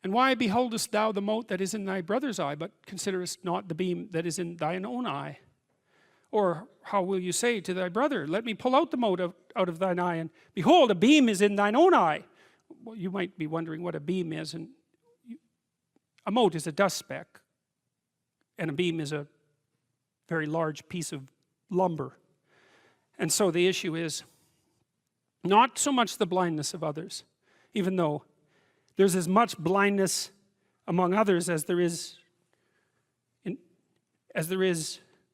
And why beholdest thou the mote that is in thy brother's eye, but considerest not the beam that is in thine own eye? Or how will you say to thy brother, let me pull out the mote out of thine eye, and behold, a beam is in thine own eye? Well, you might be wondering what a beam is, and a mote is a dust speck, and a beam is a very large piece of lumber. And so the issue is not so much the blindness of others, even though there's as much blindness among others as there is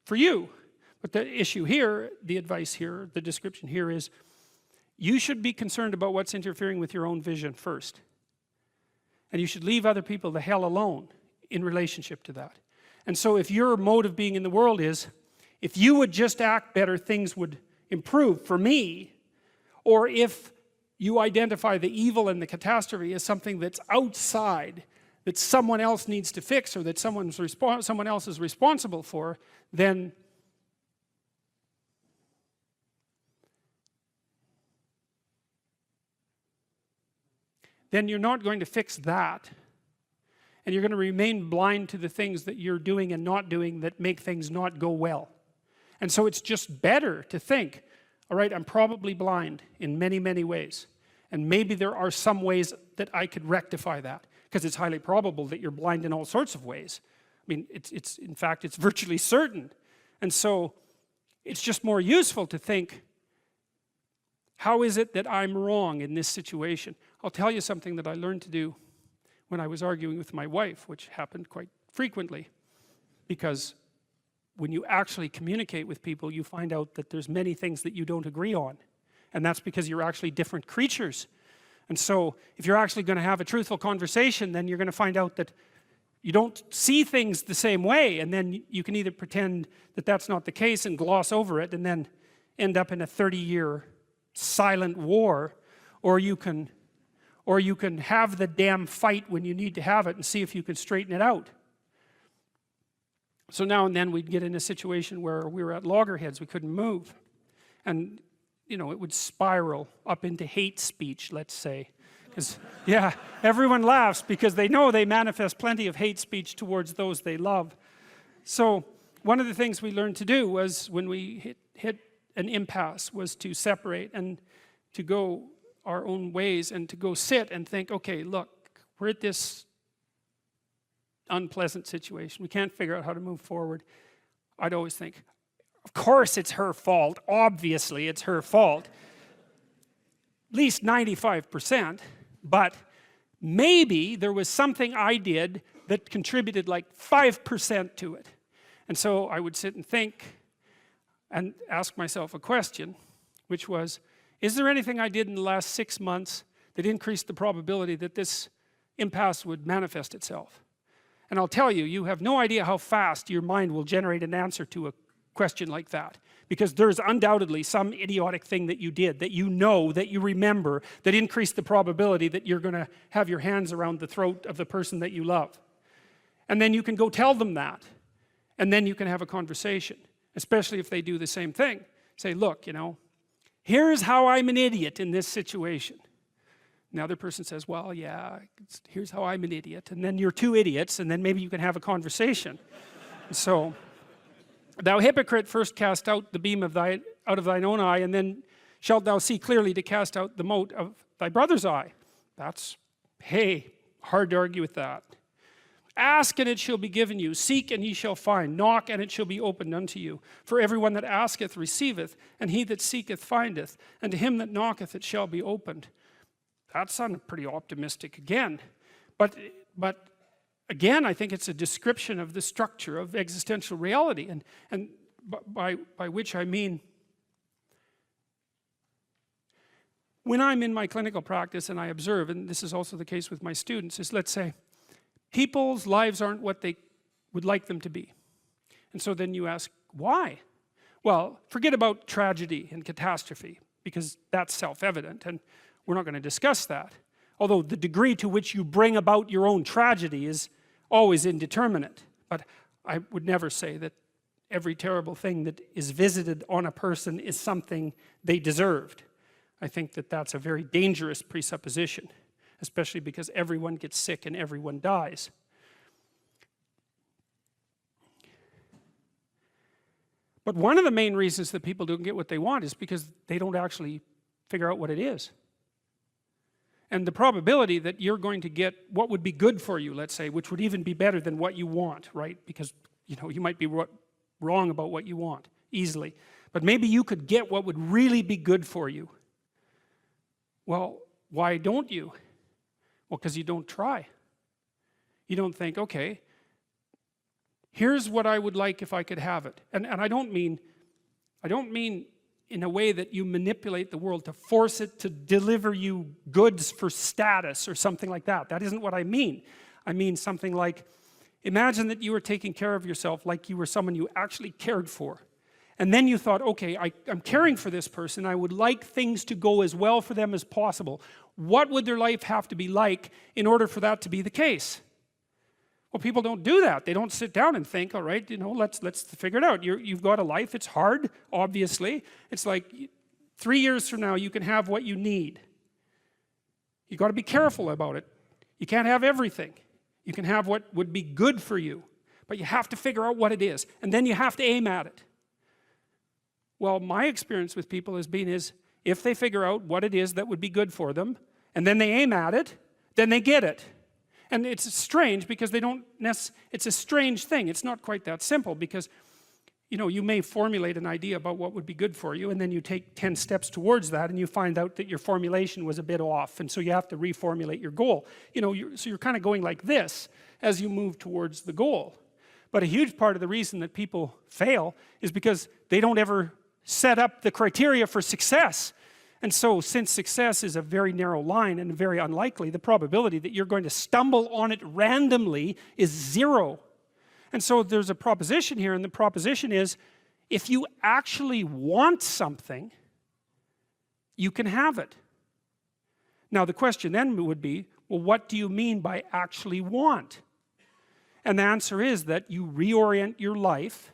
for you. But the issue here, the advice here, the description here is you should be concerned about what's interfering with your own vision first. And you should leave other people the hell alone in relationship to that. And so if your mode of being in the world is, if you would just act better, things would improve for me, or if you identify the evil and the catastrophe as something that's outside, that someone else needs to fix, or that someone else is responsible for, then you're not going to fix that. And you're going to remain blind to the things that you're doing and not doing that make things not go well. And so it's just better to think, all right, I'm probably blind in many, many ways. And maybe there are some ways that I could rectify that, because it's highly probable that you're blind in all sorts of ways. I mean, in fact, it's virtually certain. And so it's just more useful to think, how is it that I'm wrong in this situation? I'll tell you something that I learned to do when I was arguing with my wife, which happened quite frequently, because when you actually communicate with people, you find out that there's many things that you don't agree on. And that's because you're actually different creatures. And so if you're actually going to have a truthful conversation, then you're going to find out that you don't see things the same way, and then you can either pretend that that's not the case and gloss over it and then end up in a 30-year silent war, or you can have the damn fight when you need to have it and see if you can straighten it out. So now and then we'd get in a situation where we were at loggerheads, we couldn't move. And, you know, it would spiral up into hate speech, let's say. Because, yeah, everyone laughs because they know they manifest plenty of hate speech towards those they love. So one of the things we learned to do was, when we hit an impasse, was to separate and to go our own ways, and to go sit and think, okay, look, we're at this unpleasant situation. We can't figure out how to move forward. I'd always think, of course it's her fault. Obviously it's her fault. At least 95%. But maybe there was something I did that contributed like 5% to it. And so I would sit and think and ask myself a question, which was, is there anything I did in the last 6 months that increased the probability that this impasse would manifest itself? And I'll tell you, you have no idea how fast your mind will generate an answer to a question like that. Because there's undoubtedly some idiotic thing that you did, that you know, that you remember, that increased the probability that you're going to have your hands around the throat of the person that you love. And then you can go tell them that. And then you can have a conversation, especially if they do the same thing. Say, look, you know, here's how I'm an idiot in this situation. And the other person says, well, yeah, here's how I'm an idiot. And then you're two idiots, and then maybe you can have a conversation. So, thou hypocrite, first cast out the beam out of thine own eye, and then shalt thou see clearly to cast out the mote of thy brother's eye. That's, hey, hard to argue with that. Ask, and it shall be given you. Seek, and ye shall find. Knock, and it shall be opened unto you. For everyone that asketh receiveth, and he that seeketh findeth, and to him that knocketh it shall be opened. That sounded pretty optimistic again. But again, I think it's a description of the structure of existential reality, and by which I mean, when I'm in my clinical practice and I observe, and this is also the case with my students, is, let's say, people's lives aren't what they would like them to be. And so then you ask, why? Well, forget about tragedy and catastrophe, because that's self-evident, and we're not going to discuss that. Although the degree to which you bring about your own tragedy is always indeterminate. But I would never say that every terrible thing that is visited on a person is something they deserved. I think that that's a very dangerous presupposition. especially because everyone gets sick and everyone dies. But one of the main reasons that people don't get what they want is because they don't actually figure out what it is. And the probability that you're going to get what would be good for you, let's say, which would even be better than what you want, right? Because, you know, you might be wrong about what you want easily. But maybe you could get what would really be good for you. Well, why don't you? Well, because you don't try. You don't think, okay, here's what I would like if I could have it. And I don't mean in a way that you manipulate the world to force it to deliver you goods for status or something like that. That isn't what I mean. I mean something like, imagine that you were taking care of yourself like you were someone you actually cared for. And then you thought, okay, I'm caring for this person. I would like things to go as well for them as possible. What would their life have to be like in order for that to be the case? Well, people don't do that. They don't sit down and think, all right, you know, let's figure it out. You've got a life. It's hard, obviously. It's like 3 years from now, you can have what you need. You've got to be careful about it. You can't have everything. You can have what would be good for you, but you have to figure out what it is, and then you have to aim at it. Well, my experience with people has been if they figure out what it is that would be good for them, and then they aim at it, then they get it. And it's strange because it's a strange thing. It's not quite that simple because, you know, you may formulate an idea about what would be good for you, and then you take 10 steps towards that, and you find out that your formulation was a bit off, and so you have to reformulate your goal. You know, so you're kind of going like this as you move towards the goal. But a huge part of the reason that people fail is because they don't ever set up the criteria for success. And so, since success is a very narrow line and very unlikely, the probability that you're going to stumble on it randomly is 0. And so there's a proposition here, and the proposition is, if you actually want something, you can have it. Now the question then would be, well, what do you mean by actually want? And the answer is that you reorient your life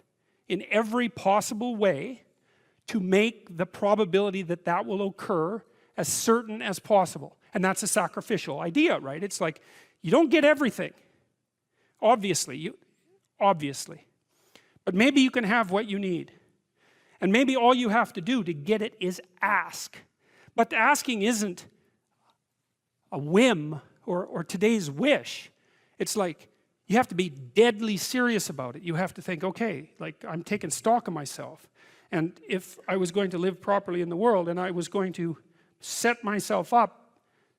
in every possible way to make the probability that that will occur as certain as possible. And that's a sacrificial idea, right? It's like, you don't get everything. Obviously. But maybe you can have what you need. And maybe all you have to do to get it is ask. But asking isn't a whim or today's wish. It's like, you have to be deadly serious about it. You have to think, okay, like, I'm taking stock of myself. And if I was going to live properly in the world and I was going to set myself up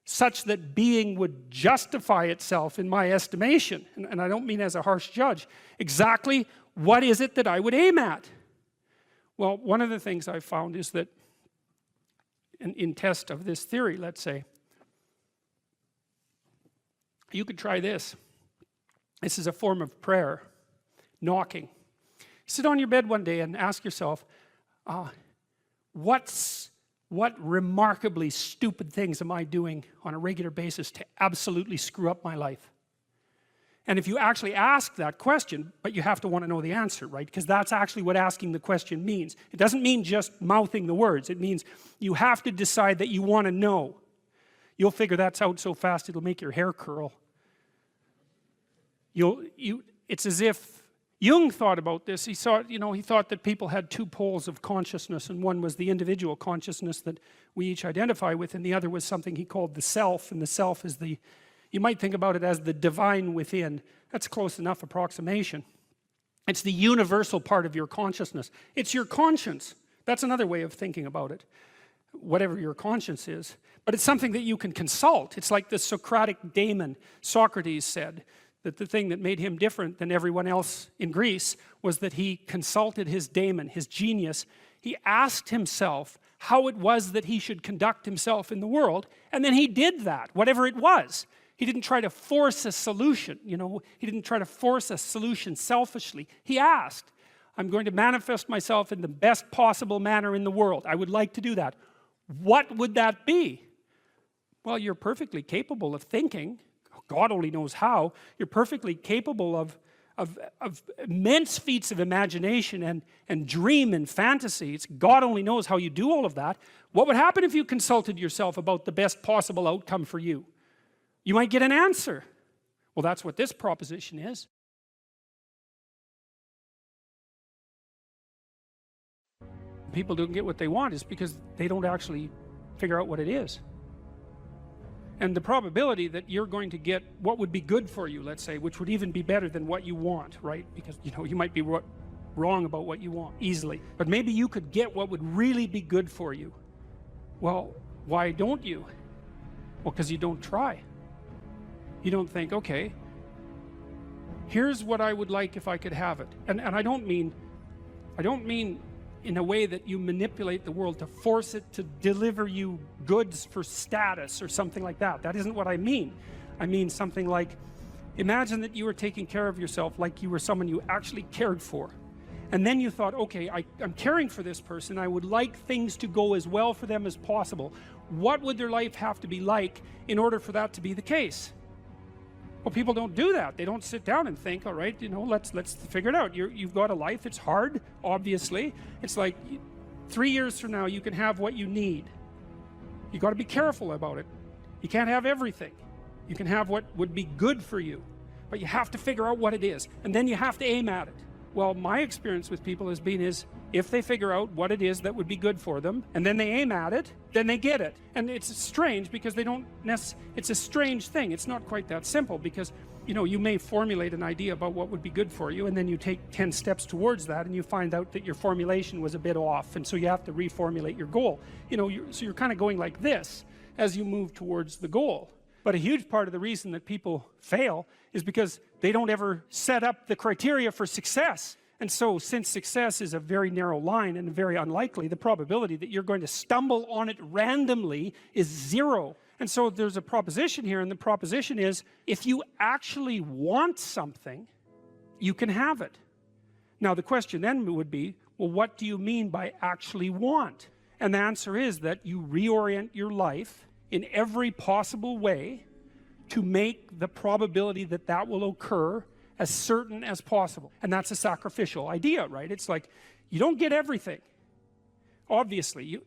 such that being would justify itself in my estimation, and I don't mean as a harsh judge, exactly what is it that I would aim at? Well, one of the things I've found is that in test of this theory, let's say, you could try this. This is a form of prayer, knocking. Sit on your bed one day and ask yourself, what remarkably stupid things am I doing on a regular basis to absolutely screw up my life? And if you actually ask that question, but you have to want to know the answer, right? Because that's actually what asking the question means. It doesn't mean just mouthing the words. It means you have to decide that you want to know. You'll figure that's out so fast it'll make your hair curl. It's as if Jung thought about this. He thought that people had 2 poles of consciousness, and one was the individual consciousness that we each identify with, and the other was something he called the self, and the self is you might think about it as the divine within. That's close enough approximation. It's the universal part of your consciousness. It's your conscience. That's another way of thinking about it, whatever your conscience is. But it's something that you can consult. It's like the Socratic daemon. Socrates said that the thing that made him different than everyone else in Greece was that he consulted his daemon, his genius. He asked himself how it was that he should conduct himself in the world, and then he did that, whatever it was. He didn't try to force a solution, he didn't try to force a solution selfishly. He asked, I'm going to manifest myself in the best possible manner in the world. I would like to do that. What would that be? Well, you're perfectly capable of thinking. God only knows how. You're perfectly capable of immense feats of imagination and dream and fantasy. It's God only knows how you do all of that. What would happen if you consulted yourself about the best possible outcome for you? You might get an answer. Well, that's what this proposition is. People don't get what they want is because they don't actually figure out what it is. And the probability that you're going to get what would be good for you, let's say, which would even be better than what you want, right? Because, you know, you might be wrong about what you want easily, but maybe you could get what would really be good for you. Well, why don't you? Well, because you don't try. You don't think, okay, here's what I would like if I could have it. And I don't mean in a way that you manipulate the world to force it to deliver you goods for status or something like that. That isn't what I mean. I mean something like, imagine that you were taking care of yourself like you were someone you actually cared for. And then you thought, okay, I'm caring for this person. I would like things to go as well for them as possible. What would their life have to be like in order for that to be the case? Well, people don't do that. They don't sit down and think, all right, you know, let's figure it out. You've got a life. It's hard, obviously. It's like 3 years from now, you can have what you need. You got to be careful about it. You can't have everything. You can have what would be good for you, but you have to figure out what it is, and then you have to aim at it. Well, my experience with people has been is if they figure out what it is that would be good for them, and then they aim at it, then they get it. And it's strange because they don't it's a strange thing. It's not quite that simple because, you know, you may formulate an idea about what would be good for you, and then you take 10 steps towards that, and you find out that your formulation was a bit off, and so you have to reformulate your goal. You know, so you're kind of going like this as you move towards the goal. But a huge part of the reason that people fail is because they don't ever set up the criteria for success. And so, since success is a very narrow line and very unlikely, the probability that you're going to stumble on it randomly is 0. And so there's a proposition here, and the proposition is, if you actually want something, you can have it. Now the question then would be, well, what do you mean by actually want? And the answer is that you reorient your life in every possible way to make the probability that that will occur as certain as possible. And that's a sacrificial idea, right? It's like, you don't get everything, obviously,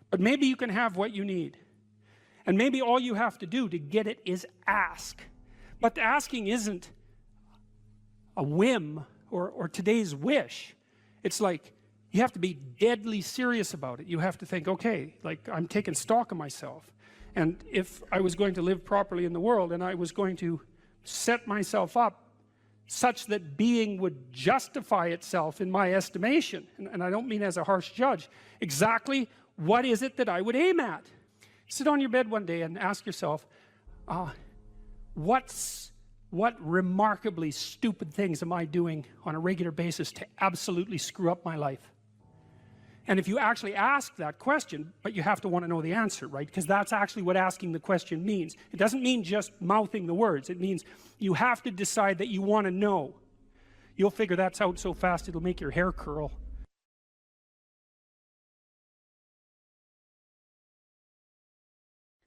but maybe you can have what you need, and maybe all you have to do to get it is ask. But the asking isn't a whim or today's wish. It's like, you have to be deadly serious about it. You have to think, okay, like, I'm taking stock of myself, and if I was going to live properly in the world, and I was going to set myself up such that being would justify itself in my estimation, and I don't mean as a harsh judge, exactly what is it that I would aim at? Sit on your bed one day and ask yourself, what remarkably stupid things am I doing on a regular basis to absolutely screw up my life? And if you actually ask that question, but you have to want to know the answer, right? Because that's actually what asking the question means. It doesn't mean just mouthing the words. It means you have to decide that you want to know. You'll figure that's out so fast it'll make your hair curl.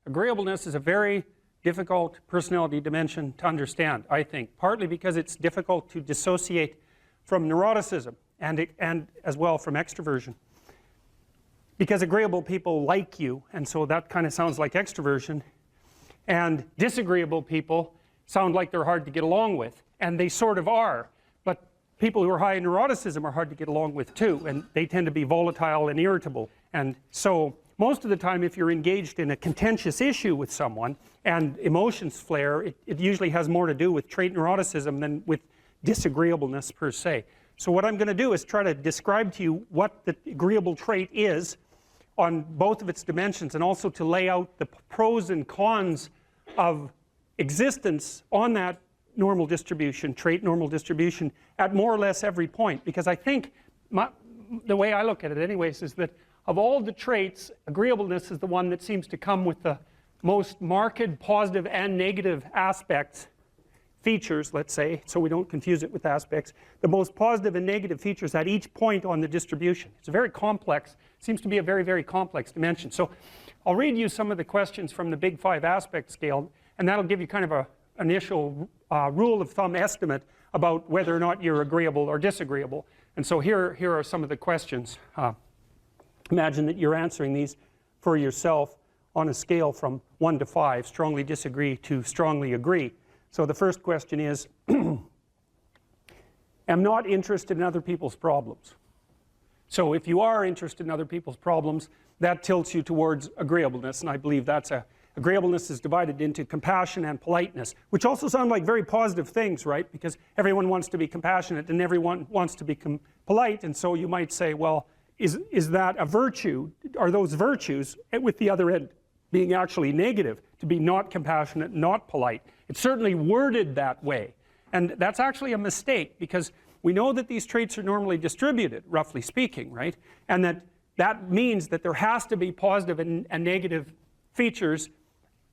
Agreeableness is a very difficult personality dimension to understand, I think, partly because it's difficult to dissociate from neuroticism and as well from extroversion. Because agreeable people like you, and so that kind of sounds like extroversion, and disagreeable people sound like they're hard to get along with, and they sort of are, but people who are high in neuroticism are hard to get along with too, and they tend to be volatile and irritable. And so most of the time, if you're engaged in a contentious issue with someone and emotions flare, it usually has more to do with trait neuroticism than with disagreeableness per se. So what I'm going to do is try to describe to you what the agreeable trait is on both of its dimensions, and also to lay out the pros and cons of existence on that normal distribution, trait normal distribution, at more or less every point. Because I think, the way I look at it anyways, is that of all the traits, agreeableness is the one that seems to come with the most marked positive and negative aspects, features, let's say, so we don't confuse it with aspects, the most positive and negative features at each point on the distribution. It's a very complex, seems to be a very, very complex dimension. So I'll read you some of the questions from the Big 5 aspect scale, and that'll give you kind of an initial rule of thumb estimate about whether or not you're agreeable or disagreeable. And so here are some of the questions. Imagine that you're answering these for yourself on a scale from 1 to 5, strongly disagree to strongly agree. So the first question is, am not interested in other people's problems. So if you are interested in other people's problems, that tilts you towards agreeableness, and I believe that's agreeableness is divided into compassion and politeness, which also sound like very positive things, right? Because everyone wants to be compassionate and everyone wants to be polite, and so you might say, well, is that a virtue? Are those virtues, with the other end being actually negative, to be not compassionate, not polite? It's certainly worded that way, and that's actually a mistake, because we know that these traits are normally distributed, roughly speaking, right? And that means that there has to be positive and negative features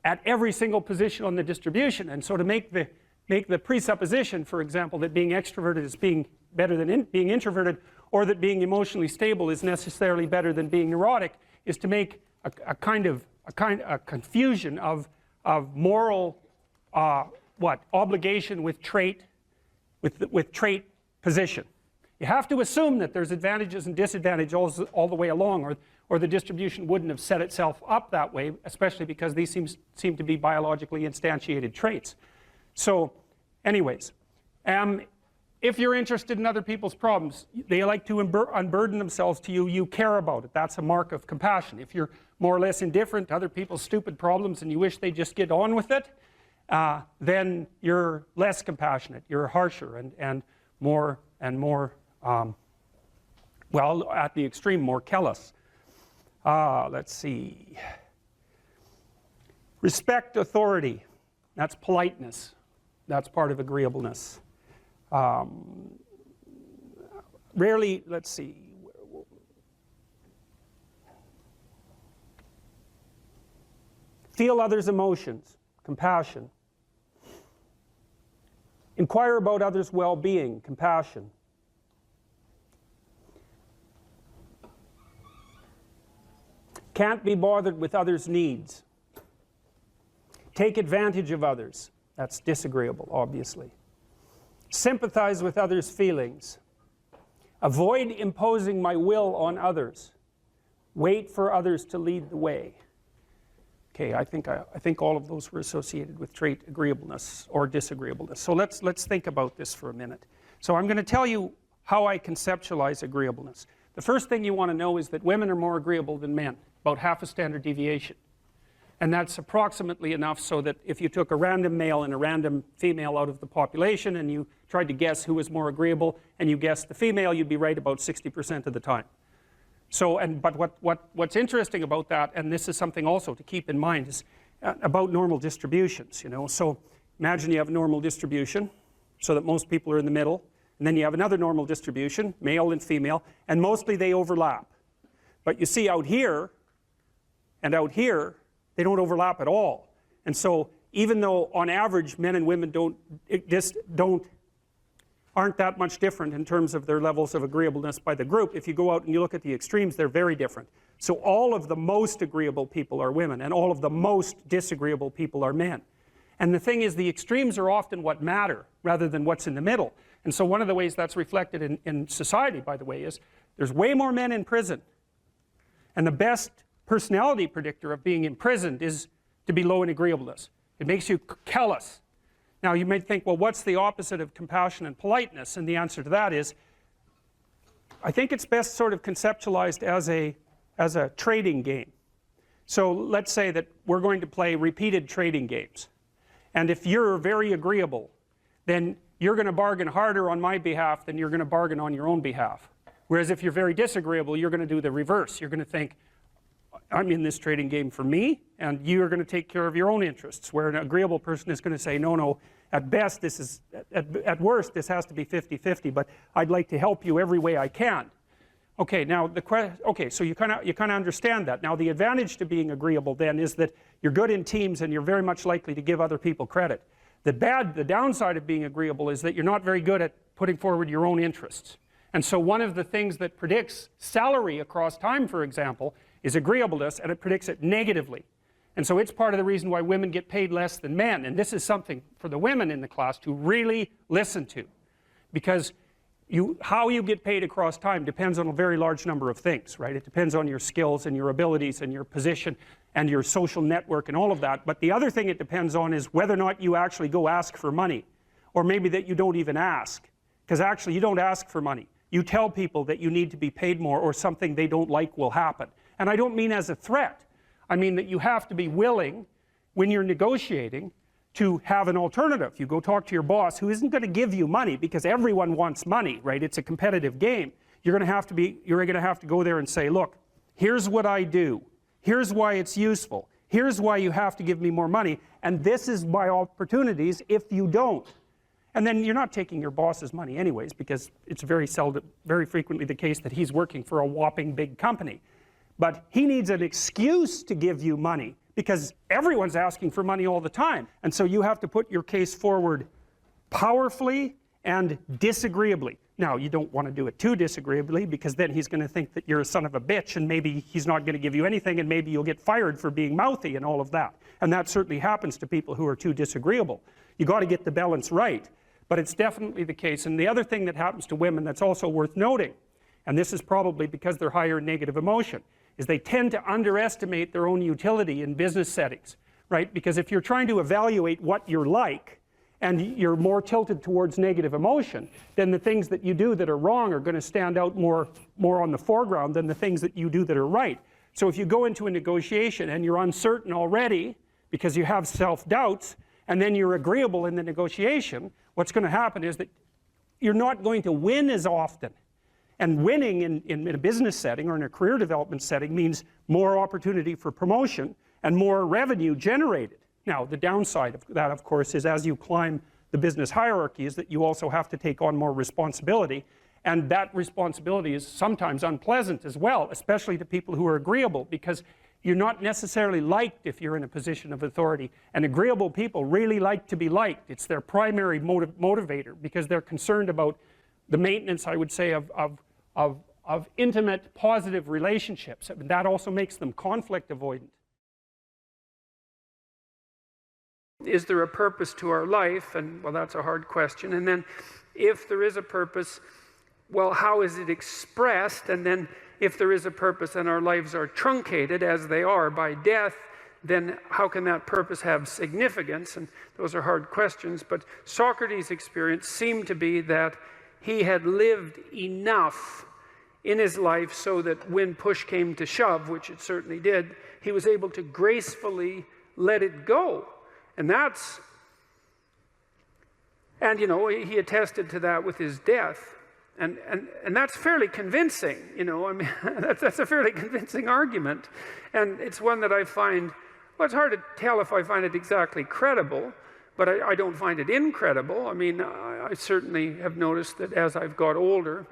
at every single position on the distribution. And so to make the presupposition, for example, that being extroverted is being better than being introverted, or that being emotionally stable is necessarily better than being neurotic, is to make a confusion of moral obligation with trait position. You have to assume that there's advantages and disadvantages all the way along, or the distribution wouldn't have set itself up that way, especially because these seem to be biologically instantiated traits. So anyways, if you're interested in other people's problems, they like to unburden themselves to you, you care about it. That's a mark of compassion. If you're more or less indifferent to other people's stupid problems and you wish they just get on with it, then you're less compassionate, you're harsher and more, well, at the extreme, more callous. Let's see. Respect authority. That's politeness. That's part of agreeableness. Rarely, let's see. Feel others' emotions. Compassion. Inquire about others' well-being. Compassion. Can't be bothered with others' needs. Take advantage of others. That's disagreeable, obviously. Sympathize with others' feelings. Avoid imposing my will on others. Wait for others to lead the way. Okay, I think all of those were associated with trait agreeableness or disagreeableness. So let's think about this for a minute. So I'm going to tell you how I conceptualize agreeableness. The first thing you want to know is that women are more agreeable than men, about half a standard deviation. And that's approximately enough so that if you took a random male and a random female out of the population and you tried to guess who was more agreeable and you guessed the female, you'd be right about 60% of the time. So, but what's interesting about that, and this is something also to keep in mind, is about normal distributions, you know. So imagine you have a normal distribution so that most people are in the middle, and then you have another normal distribution, male and female, and mostly they overlap. But you see out here and out here, they don't overlap at all. And so even though on average men and women aren't that much different in terms of their levels of agreeableness by the group, if you go out and you look at the extremes, they're very different. So all of the most agreeable people are women, and all of the most disagreeable people are men. And the thing is, the extremes are often what matter rather than what's in the middle. And so one of the ways that's reflected in society, by the way, is there's way more men in prison. And the best personality predictor of being imprisoned is to be low in agreeableness. It makes you callous. Now you might think, well, what's the opposite of compassion and politeness? And the answer to that is, I think it's best sort of conceptualized as a trading game. So let's say that we're going to play repeated trading games. And if you're very agreeable, then you're going to bargain harder on my behalf than you're going to bargain on your own behalf. Whereas if you're very disagreeable, you're going to do the reverse. You're going to think, I'm in this trading game for me, and you're going to take care of your own interests. Where an agreeable person is going to say, no, at best this is, at worst this has to be 50-50, but I'd like to help you every way I can. Okay, now so you kind of understand that. Now the advantage to being agreeable then is that you're good in teams and you're very much likely to give other people credit. The downside of being agreeable is that you're not very good at putting forward your own interests. And so one of the things that predicts salary across time, for example, is agreeableness, and it predicts it negatively. And so it's part of the reason why women get paid less than men. And this is something for the women in the class to really listen to. Because how you get paid across time depends on a very large number of things, right? It depends on your skills and your abilities and your position and your social network and all of that. But the other thing it depends on is whether or not you actually go ask for money, or maybe that you don't even ask, because actually you don't ask for money. You tell people that you need to be paid more, or something they don't like will happen. And I don't mean as a threat. I mean that you have to be willing, when you're negotiating, to have an alternative. You go talk to your boss, who isn't going to give you money, because everyone wants money, right? It's a competitive game. You're going to have to go there and say, look, here's what I do. Here's why it's useful. Here's why you have to give me more money. And this is my opportunities if you don't. And then you're not taking your boss's money anyways, because it's very frequently the case that he's working for a whopping big company. But he needs an excuse to give you money, because everyone's asking for money all the time. And so you have to put your case forward powerfully and disagreeably. Now, you don't want to do it too disagreeably, because then he's going to think that you're a son of a bitch, and maybe he's not going to give you anything, and maybe you'll get fired for being mouthy and all of that. And that certainly happens to people who are too disagreeable. You got to get the balance right. But it's definitely the case. And the other thing that happens to women that's also worth noting, and this is probably because they're higher in negative emotion, is they tend to underestimate their own utility in business settings, right? Because if you're trying to evaluate what you're like, and you're more tilted towards negative emotion, then the things that you do that are wrong are going to stand out more on the foreground than the things that you do that are right. So if you go into a negotiation and you're uncertain already because you have self-doubts, and then you're agreeable in the negotiation, what's going to happen is that you're not going to win as often. And winning in a business setting or in a career development setting means more opportunity for promotion and more revenue generated. Now, the downside of that, of course, is as you climb the business hierarchy, is that you also have to take on more responsibility. And that responsibility is sometimes unpleasant as well, especially to people who are agreeable, because you're not necessarily liked if you're in a position of authority. And agreeable people really like to be liked. It's their primary motivator, because they're concerned about the maintenance, I would say, of intimate, positive relationships. And that also makes them conflict avoidant. Is there a purpose to our life? And, well, that's a hard question. And then, if there is a purpose, well, how is it expressed? And then, if there is a purpose and our lives are truncated, as they are by death, then how can that purpose have significance? And those are hard questions. But Socrates' experience seemed to be that he had lived enough in his life so that when push came to shove, which it certainly did, he was able to gracefully let it go. And you know, he attested to that with his death. And that's fairly convincing, you know. I mean, that's a fairly convincing argument. And it's one that I find, well, it's hard to tell if I find it exactly credible, but I don't find it incredible. I mean, I certainly have noticed that as I've got older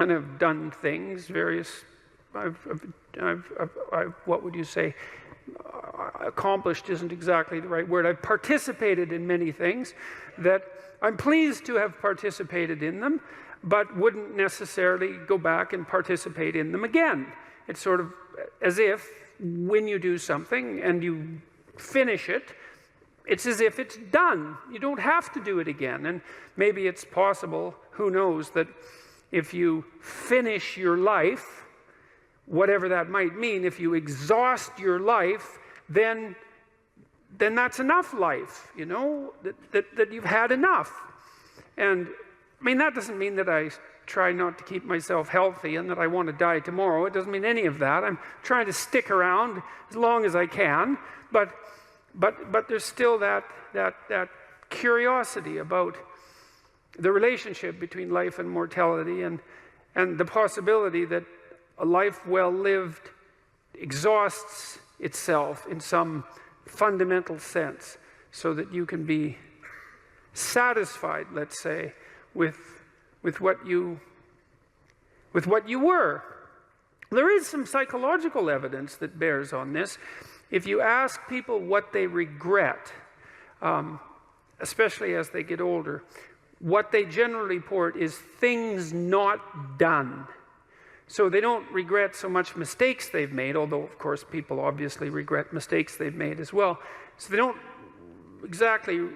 and have done things, what would you say? Accomplished isn't exactly the right word. I've participated in many things that I'm pleased to have participated in them, but wouldn't necessarily go back and participate in them again. It's sort of as if when you do something and you finish it, it's as if it's done. You don't have to do it again. And maybe it's possible, who knows, that if you finish your life, whatever that might mean, if you exhaust your life, then that's enough life, you know, that you've had enough. And I mean, that doesn't mean that I try not to keep myself healthy and that I want to die tomorrow. It doesn't mean any of that. I'm trying to stick around as long as I can, but there's still that curiosity about the relationship between life and mortality, and the possibility that a life well lived exhausts itself in some fundamental sense, so that you can be satisfied, let's say, with what you were. There is some psychological evidence that bears on this. If you ask people what they regret, especially as they get older, what they generally report is things not done. So they don't regret so much mistakes they've made, although, of course, people obviously regret mistakes they've made as well. So they don't exactly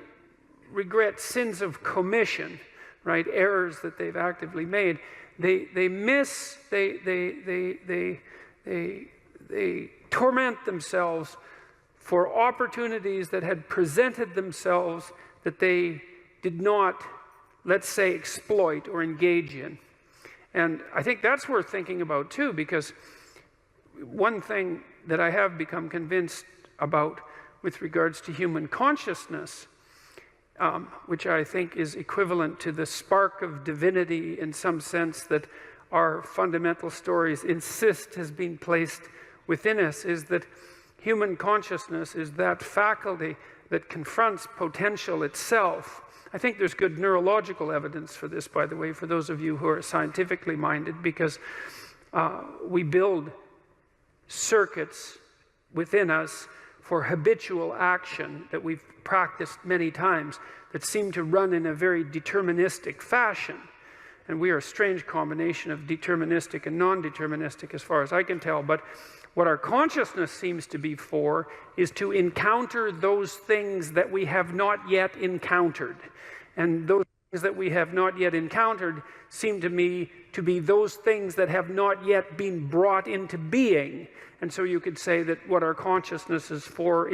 regret sins of commission, right? Errors that they've actively made. They torment themselves for opportunities that had presented themselves that they did not, let's say, exploit or engage in. And I think that's worth thinking about too, because one thing that I have become convinced about with regards to human consciousness, which I think is equivalent to the spark of divinity in some sense that our fundamental stories insist has been placed within us, is that human consciousness is that faculty that confronts potential itself. I think there's good neurological evidence for this, by the way, for those of you who are scientifically minded, because we build circuits within us for habitual action that we've practiced many times that seem to run in a very deterministic fashion. And we are a strange combination of deterministic and non-deterministic as far as I can tell. But what our consciousness seems to be for is to encounter those things that we have not yet encountered. And those things that we have not yet encountered seem to me to be those things that have not yet been brought into being. And so you could say that what our consciousness is for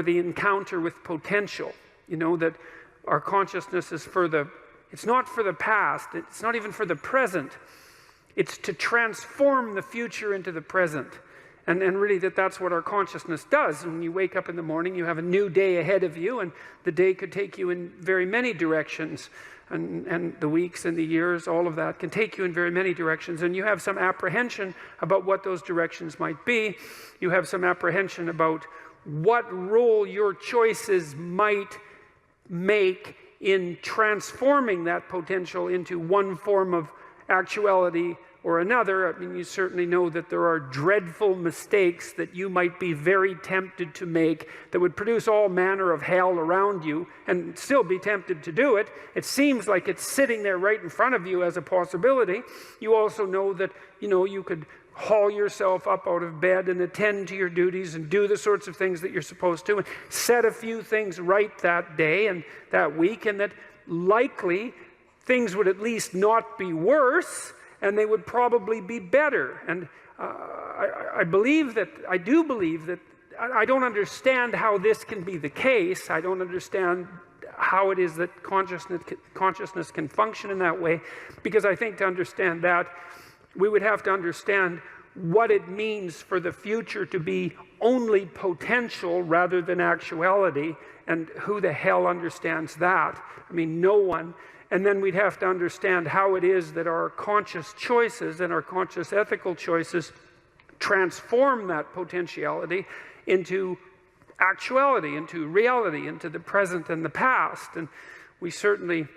the encounter with potential. You know, that our consciousness is it's not for the past, it's not even for the present. It's to transform the future into the present. And really that's what our consciousness does. When you wake up in the morning, you have a new day ahead of you, and the day could take you in very many directions. And the weeks and the years, all of that can take you in very many directions. And you have some apprehension about what those directions might be. You have some apprehension about what role your choices might make in transforming that potential into one form of actuality or another. I mean, you certainly know that there are dreadful mistakes that you might be very tempted to make that would produce all manner of hell around you and still be tempted to do it. It seems like it's sitting there right in front of you as a possibility. You also know that, you could haul yourself up out of bed and attend to your duties and do the sorts of things that you're supposed to and set a few things right that day and that week, and that likely things would at least not be worse, and they would probably be better. And I do believe that I don't understand how this can be the case. I don't understand how it is that consciousness can function in that way, because I think to understand that, we would have to understand what it means for the future to be only potential rather than actuality, and who the hell understands that? I mean, no one. And then we'd have to understand how it is that our conscious choices and our conscious ethical choices transform that potentiality into actuality, into reality, into the present and the past. And we certainly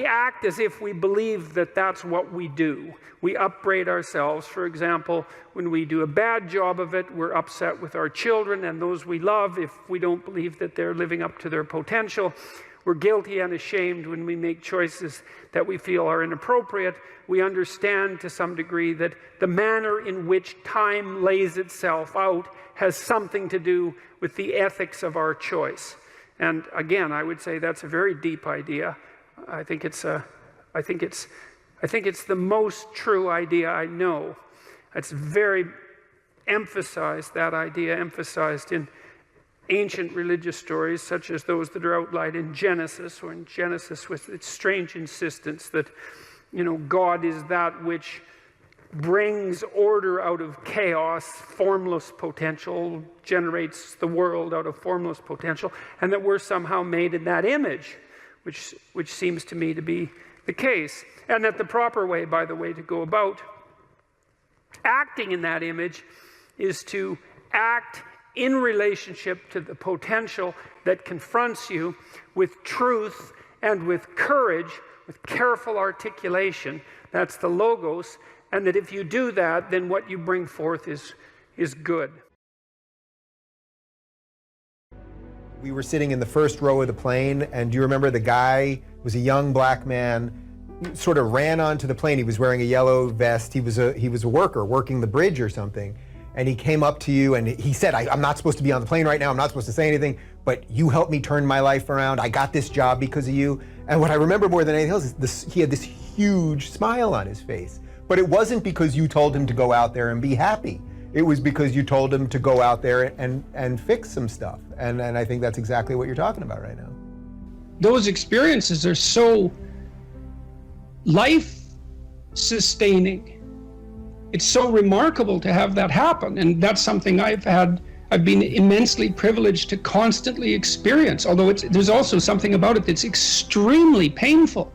act as if we believe that that's what we do. We upbraid ourselves. For example, when we do a bad job of it, we're upset with our children and those we love if we don't believe that they're living up to their potential. We're guilty and ashamed when we make choices that we feel are inappropriate. We understand to some degree that the manner in which time lays itself out has something to do with the ethics of our choice. And again, I would say that's a very deep idea. I think it's the most true idea I know. It's very emphasized, that idea emphasized in ancient religious stories such as those that are outlined in Genesis, or in Genesis with its strange insistence that, God is that which brings order out of chaos, formless potential, generates the world out of formless potential, and that we're somehow made in that image, which seems to me to be the case. And that the proper way, by the way, to go about acting in that image is to act in relationship to the potential that confronts you with truth and with courage, with careful articulation. That's the logos. And that if you do that, then what you bring forth is good. We were sitting in the first row of the plane, and do you remember the guy was a young black man, sort of ran onto the plane. He was wearing a yellow vest. He was a worker working the bridge or something. And he came up to you and he said, I'm not supposed to be on the plane right now. I'm not supposed to say anything, but you helped me turn my life around. I got this job because of you. And what I remember more than anything else is he had this huge smile on his face. But it wasn't because you told him to go out there and be happy. It was because you told him to go out there and fix some stuff. And I think that's exactly what you're talking about right now. Those experiences are so life-sustaining. It's so remarkable to have that happen, and that's something I've been immensely privileged to constantly experience, although there's also something about it that's extremely painful.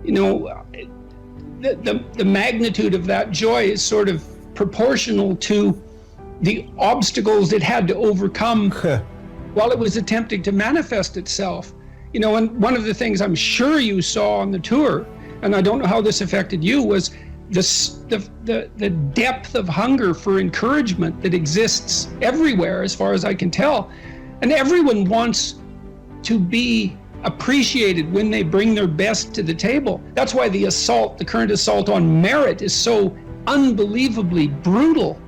You know, the magnitude of that joy is sort of proportional to the obstacles it had to overcome while it was attempting to manifest itself. You know, and one of the things I'm sure you saw on the tour, and I don't know how this affected you, was the depth of hunger for encouragement that exists everywhere, as far as I can tell. And everyone wants to be appreciated when they bring their best to the table. That's why the current assault on merit is so unbelievably brutal,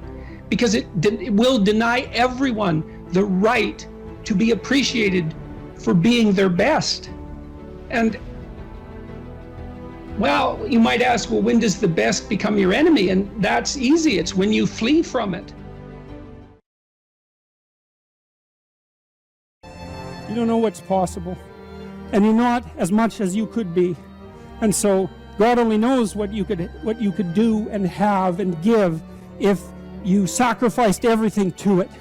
because it will deny everyone the right to be appreciated for being their best. And well, you might ask, well, when does the best become your enemy? And that's easy. It's when you flee from it. You don't know what's possible, and you're not as much as you could be. And so God only knows what you could do and have and give if you sacrificed everything to it.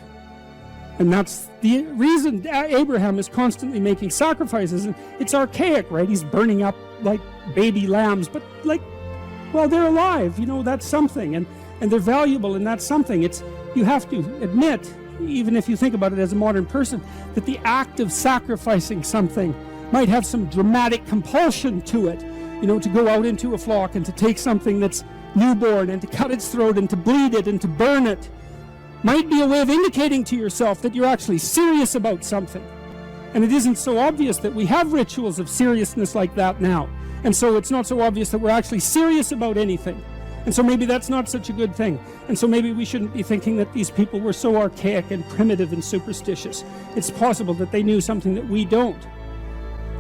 And that's the reason Abraham is constantly making sacrifices. And it's archaic, right? He's burning up like baby lambs, but like, well, they're alive, you know, that's something, and they're valuable, and that's something. You have to admit, even if you think about it as a modern person, that the act of sacrificing something might have some dramatic compulsion to it, you know, to go out into a flock and to take something that's newborn and to cut its throat and to bleed it and to burn it, might be a way of indicating to yourself that you're actually serious about something. And it isn't so obvious that we have rituals of seriousness like that now. And so it's not so obvious that we're actually serious about anything. And so maybe that's not such a good thing. And so maybe we shouldn't be thinking that these people were so archaic and primitive and superstitious. It's possible that they knew something that we don't.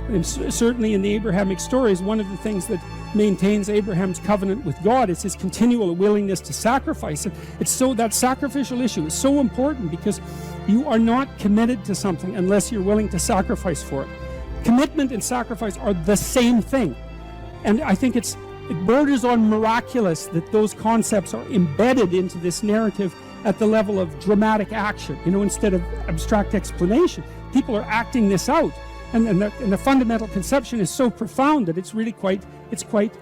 And certainly in the Abrahamic stories, one of the things that maintains Abraham's covenant with God is his continual willingness to sacrifice. And that sacrificial issue is so important, because you are not committed to something unless you're willing to sacrifice for it. Commitment and sacrifice are the same thing. And I think it borders on miraculous that those concepts are embedded into this narrative at the level of dramatic action, you know, instead of abstract explanation. People are acting this out. And the fundamental conception is so profound that it's quite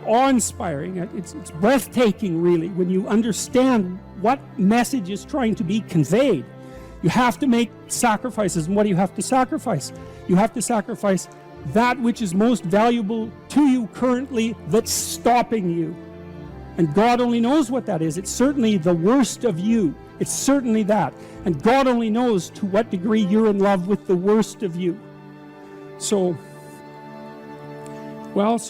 awe-inspiring. It's breathtaking, really, when you understand what message is trying to be conveyed. You have to make sacrifices, and what do you have to sacrifice? You have to sacrifice that which is most valuable to you currently that's stopping you. And God only knows what that is. It's certainly the worst of you. It's certainly that. And God only knows to what degree you're in love with the worst of you. So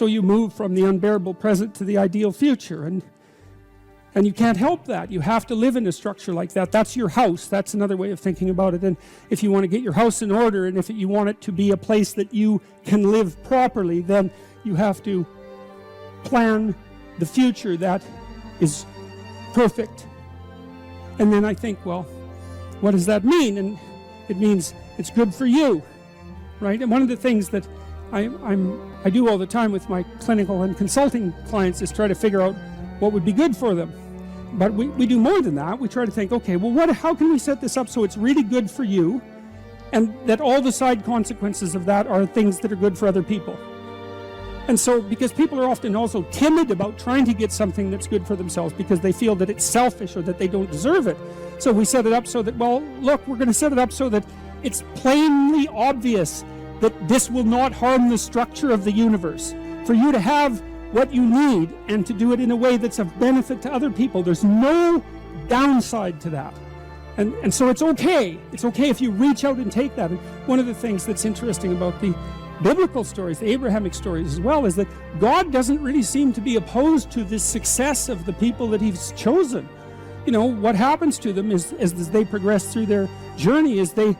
you move from the unbearable present to the ideal future, and you can't help that. You have to live in a structure like that. That's your house. That's another way of thinking about it. And if you want to get your house in order, and if you want it to be a place that you can live properly, then you have to plan the future that is perfect. And then I think, well, what does that mean? And it means it's good for you. Right? And one of the things that I do all the time with my clinical and consulting clients is try to figure out what would be good for them. But we do more than that. We try to think, okay, well, how can we set this up so it's really good for you, and that all the side consequences of that are things that are good for other people. And so, because people are often also timid about trying to get something that's good for themselves because they feel that it's selfish or that they don't deserve it. So we set it up so that, well, look, we're going to set it up so that it's plainly obvious that this will not harm the structure of the universe. For you to have what you need and to do it in a way that's of benefit to other people. There's no downside to that. And so it's okay. It's okay if you reach out and take that. And one of the things that's interesting about the biblical stories, the Abrahamic stories as well, is that God doesn't really seem to be opposed to the success of the people that he's chosen. You know, what happens to them is as they progress through their journey is they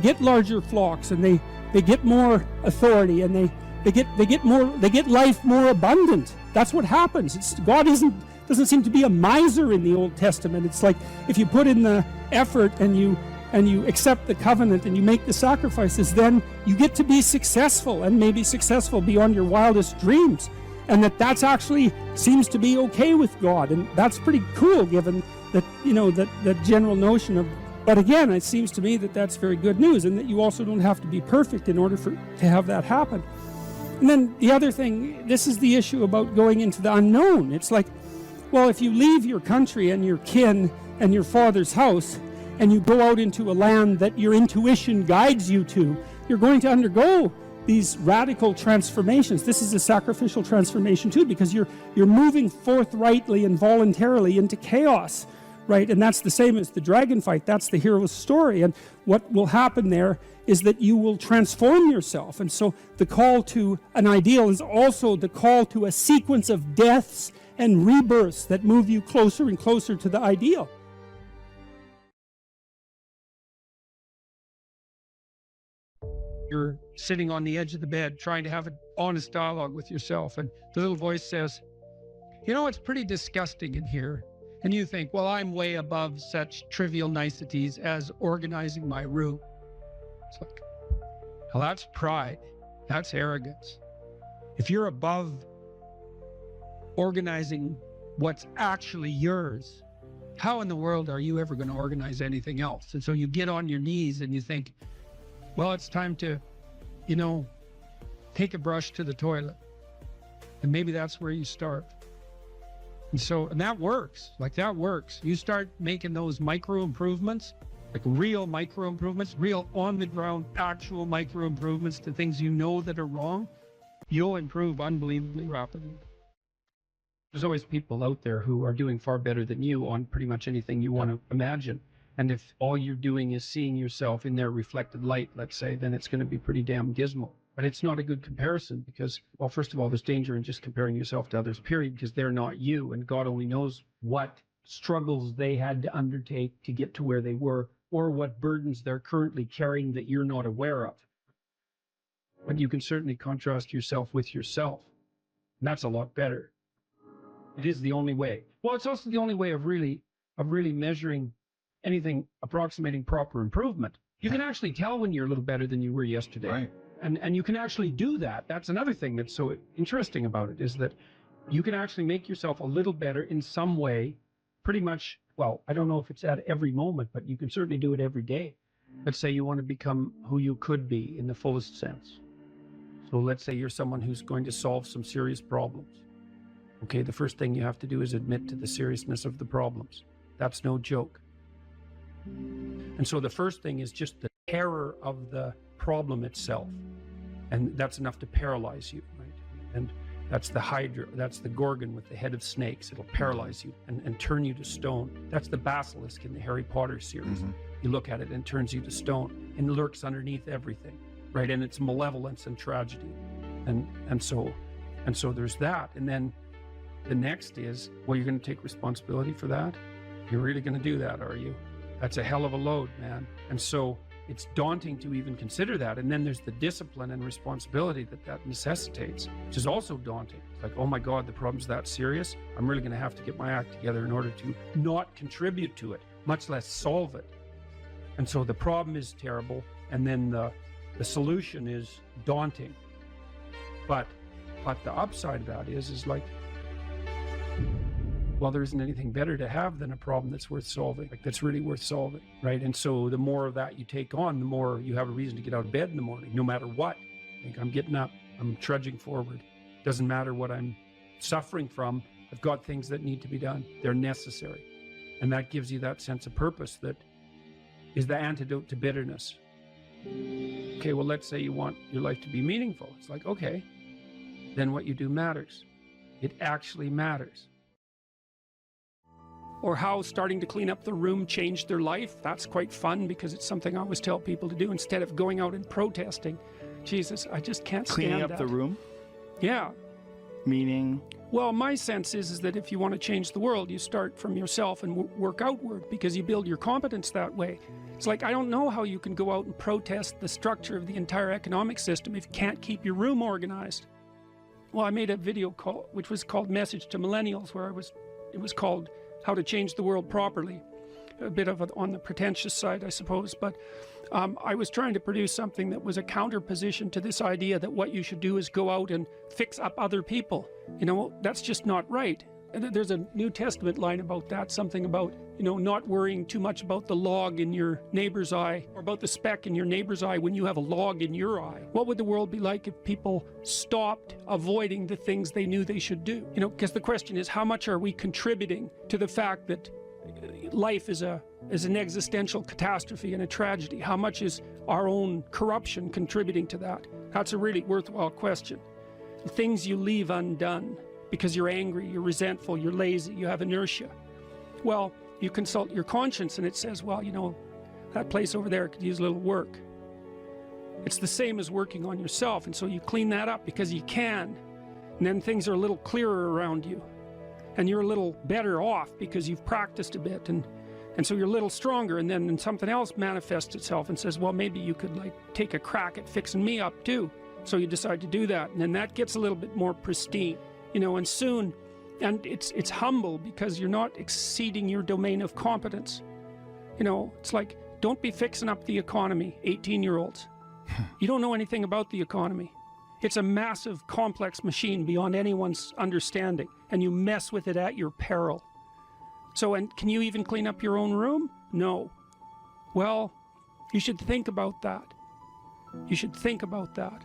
get larger flocks, and they get more authority, and they get life more abundant. That's what happens. God isn't doesn't seem to be a miser in the Old Testament. It's like if you put in the effort and you accept the covenant and you make the sacrifices, then you get to be successful, and maybe successful beyond your wildest dreams, and that's actually seems to be okay with God. And that's pretty cool, given that, you know, that general notion of, but again, it seems to me that that's very good news, and that you also don't have to be perfect in order to have that happen. And then the other thing, this is the issue about going into the unknown. It's like, well, if you leave your country and your kin and your father's house and you go out into a land that your intuition guides you to, you're going to undergo these radical transformations. This is a sacrificial transformation too, because you're moving forthrightly and voluntarily into chaos, right? And that's the same as the dragon fight. That's the hero's story. And what will happen there is that you will transform yourself. And so the call to an ideal is also the call to a sequence of deaths and rebirths that move you closer and closer to the ideal. You're sitting on the edge of the bed trying to have an honest dialogue with yourself, and the little voice says, you know, it's pretty disgusting in here. And you think, well, I'm way above such trivial niceties as organizing my room. It's like, well, that's pride. That's arrogance. If you're above organizing what's actually yours, how in the world are you ever going to organize anything else? And so you get on your knees and you think, well, it's time to, you know, take a brush to the toilet. And maybe that's where you start. And that works. Like, that works. You start making those micro improvements, like real micro improvements, real on the ground, actual micro improvements to things you know that are wrong, you'll improve unbelievably rapidly. There's always people out there who are doing far better than you on pretty much anything you want to imagine. And if all you're doing is seeing yourself in their reflected light, let's say, then it's going to be pretty damn dismal. But it's not a good comparison because, well, first of all, there's danger in just comparing yourself to others, period, because they're not you, and God only knows what struggles they had to undertake to get to where they were, or what burdens they're currently carrying that you're not aware of. But you can certainly contrast yourself with yourself, and that's a lot better. It is the only way. Well, it's also the only way of really measuring anything approximating proper improvement. You can actually tell when you're a little better than you were yesterday. Right. And you can actually do that. That's another thing that's so interesting about it, is that you can actually make yourself a little better in some way, pretty much. Well, I don't know if it's at every moment, but you can certainly do it every day. Let's say you want to become who you could be in the fullest sense. So let's say you're someone who's going to solve some serious problems. Okay, the first thing you have to do is admit to the seriousness of the problems. That's no joke. And so the first thing is just the terror of the problem itself, and that's enough to paralyze you, right? And that's the Hydra, that's the Gorgon with the head of snakes. It'll paralyze you and turn you to stone. That's the basilisk in the Harry Potter series. Mm-hmm. You look at it and it turns you to stone, and lurks underneath everything, right? And it's malevolence and tragedy, and so there's that. And then the next is, well, you're going to take responsibility for that. You're really going to do that, are you? That's a hell of a load, man. And so it's daunting to even consider that. And then there's the discipline and responsibility that necessitates, which is also daunting. It's like, oh my God, the problem's that serious. I'm really going to have to get my act together in order to not contribute to it, much less solve it. And so the problem is terrible. And then the solution is daunting. But the upside of that is like, well, there isn't anything better to have than a problem that's worth solving, like that's really worth solving, right? And so the more of that you take on, the more you have a reason to get out of bed in the morning, no matter what. Like, I'm getting up, I'm trudging forward. Doesn't matter what I'm suffering from. I've got things that need to be done. They're necessary. And that gives you that sense of purpose that is the antidote to bitterness. Okay, well, let's say you want your life to be meaningful. It's like, okay, then what you do matters. It actually matters. Or how starting to clean up the room changed their life. That's quite fun, because it's something I always tell people to do instead of going out and protesting. Jesus, I just can't stand Cleaning up that. the room? Yeah. Meaning? Well, my sense is that if you want to change the world, you start from yourself and work outward, because you build your competence that way. It's like, I don't know how you can go out and protest the structure of the entire economic system if you can't keep your room organized. Well, I made a video which was called Message to Millennials, where I was It was called How to Change the World Properly. A bit of it on the pretentious side, I suppose, but I was trying to produce something that was a counterposition to this idea that what you should do is go out and fix up other people. You know, that's just not right. And there's a New Testament line about that, something about, you know, not worrying too much about the log in your neighbor's eye, or about the speck in your neighbor's eye when you have a log in your eye. What would the world be like if people stopped avoiding the things they knew they should do? You know, because the question is, how much are we contributing to the fact that life is an existential catastrophe and a tragedy? How much is our own corruption contributing to that? That's a really worthwhile question. The things you leave undone because you're angry, you're resentful, you're lazy, you have inertia. Well, you consult your conscience and it says, well, you know, that place over there could use a little work. It's the same as working on yourself, and so you clean that up because you can, and then things are a little clearer around you, and you're a little better off because you've practiced a bit, and so you're a little stronger, and then something else manifests itself and says, well, maybe you could like take a crack at fixing me up too. So you decide to do that, and then that gets a little bit more pristine, you know, and soon, and it's humble because you're not exceeding your domain of competence. You know, it's like, don't be fixing up the economy, 18-year-olds. You don't know anything about the economy. It's a massive, complex machine beyond anyone's understanding, and you mess with it at your peril. So, and can you even clean up your own room? No. Well, you should think about that. You should think about that.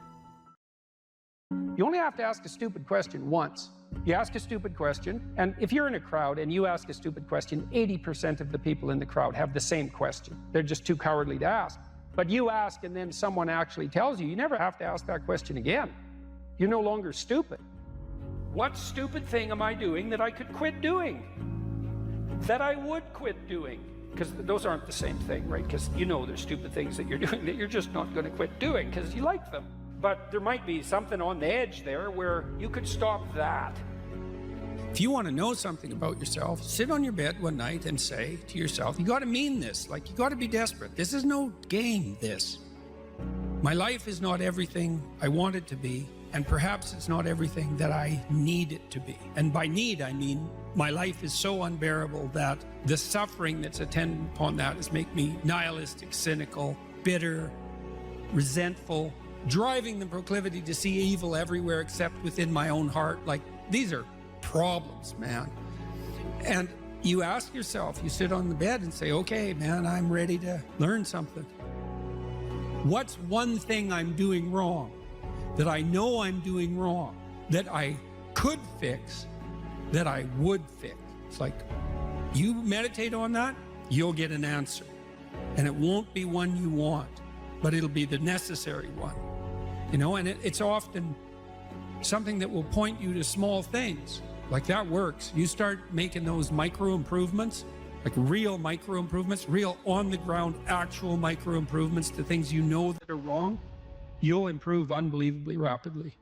You only have to ask a stupid question once. You ask a stupid question, and if you're in a crowd and you ask a stupid question, 80% of the people in the crowd have the same question. They're just too cowardly to ask. But you ask and then someone actually tells you, you never have to ask that question again. You're no longer stupid. What stupid thing am I doing that I could quit doing? That I would quit doing? Because those aren't the same thing, right? Because you know there's stupid things that you're doing that you're just not going to quit doing because you like them. But there might be something on the edge there where you could stop that. If you want to know something about yourself, sit on your bed one night and say to yourself, you got to mean this, like you got to be desperate. This is no game, this. My life is not everything I want it to be, and perhaps it's not everything that I need it to be. And by need, I mean my life is so unbearable that the suffering that's attendant upon that is make me nihilistic, cynical, bitter, resentful, driving the proclivity to see evil everywhere except within my own heart. Like, these are problems, man. And you ask yourself, you sit on the bed and say, okay, man, I'm ready to learn something. What's one thing I'm doing wrong that I know I'm doing wrong, that I could fix, that I would fix? It's like, you meditate on that, you'll get an answer. And it won't be one you want, but it'll be the necessary one. You know, and it's often something that will point you to small things. Like, that works. You start making those micro improvements, like real micro improvements, real on the ground, actual micro improvements to things you know that are wrong, you'll improve unbelievably rapidly.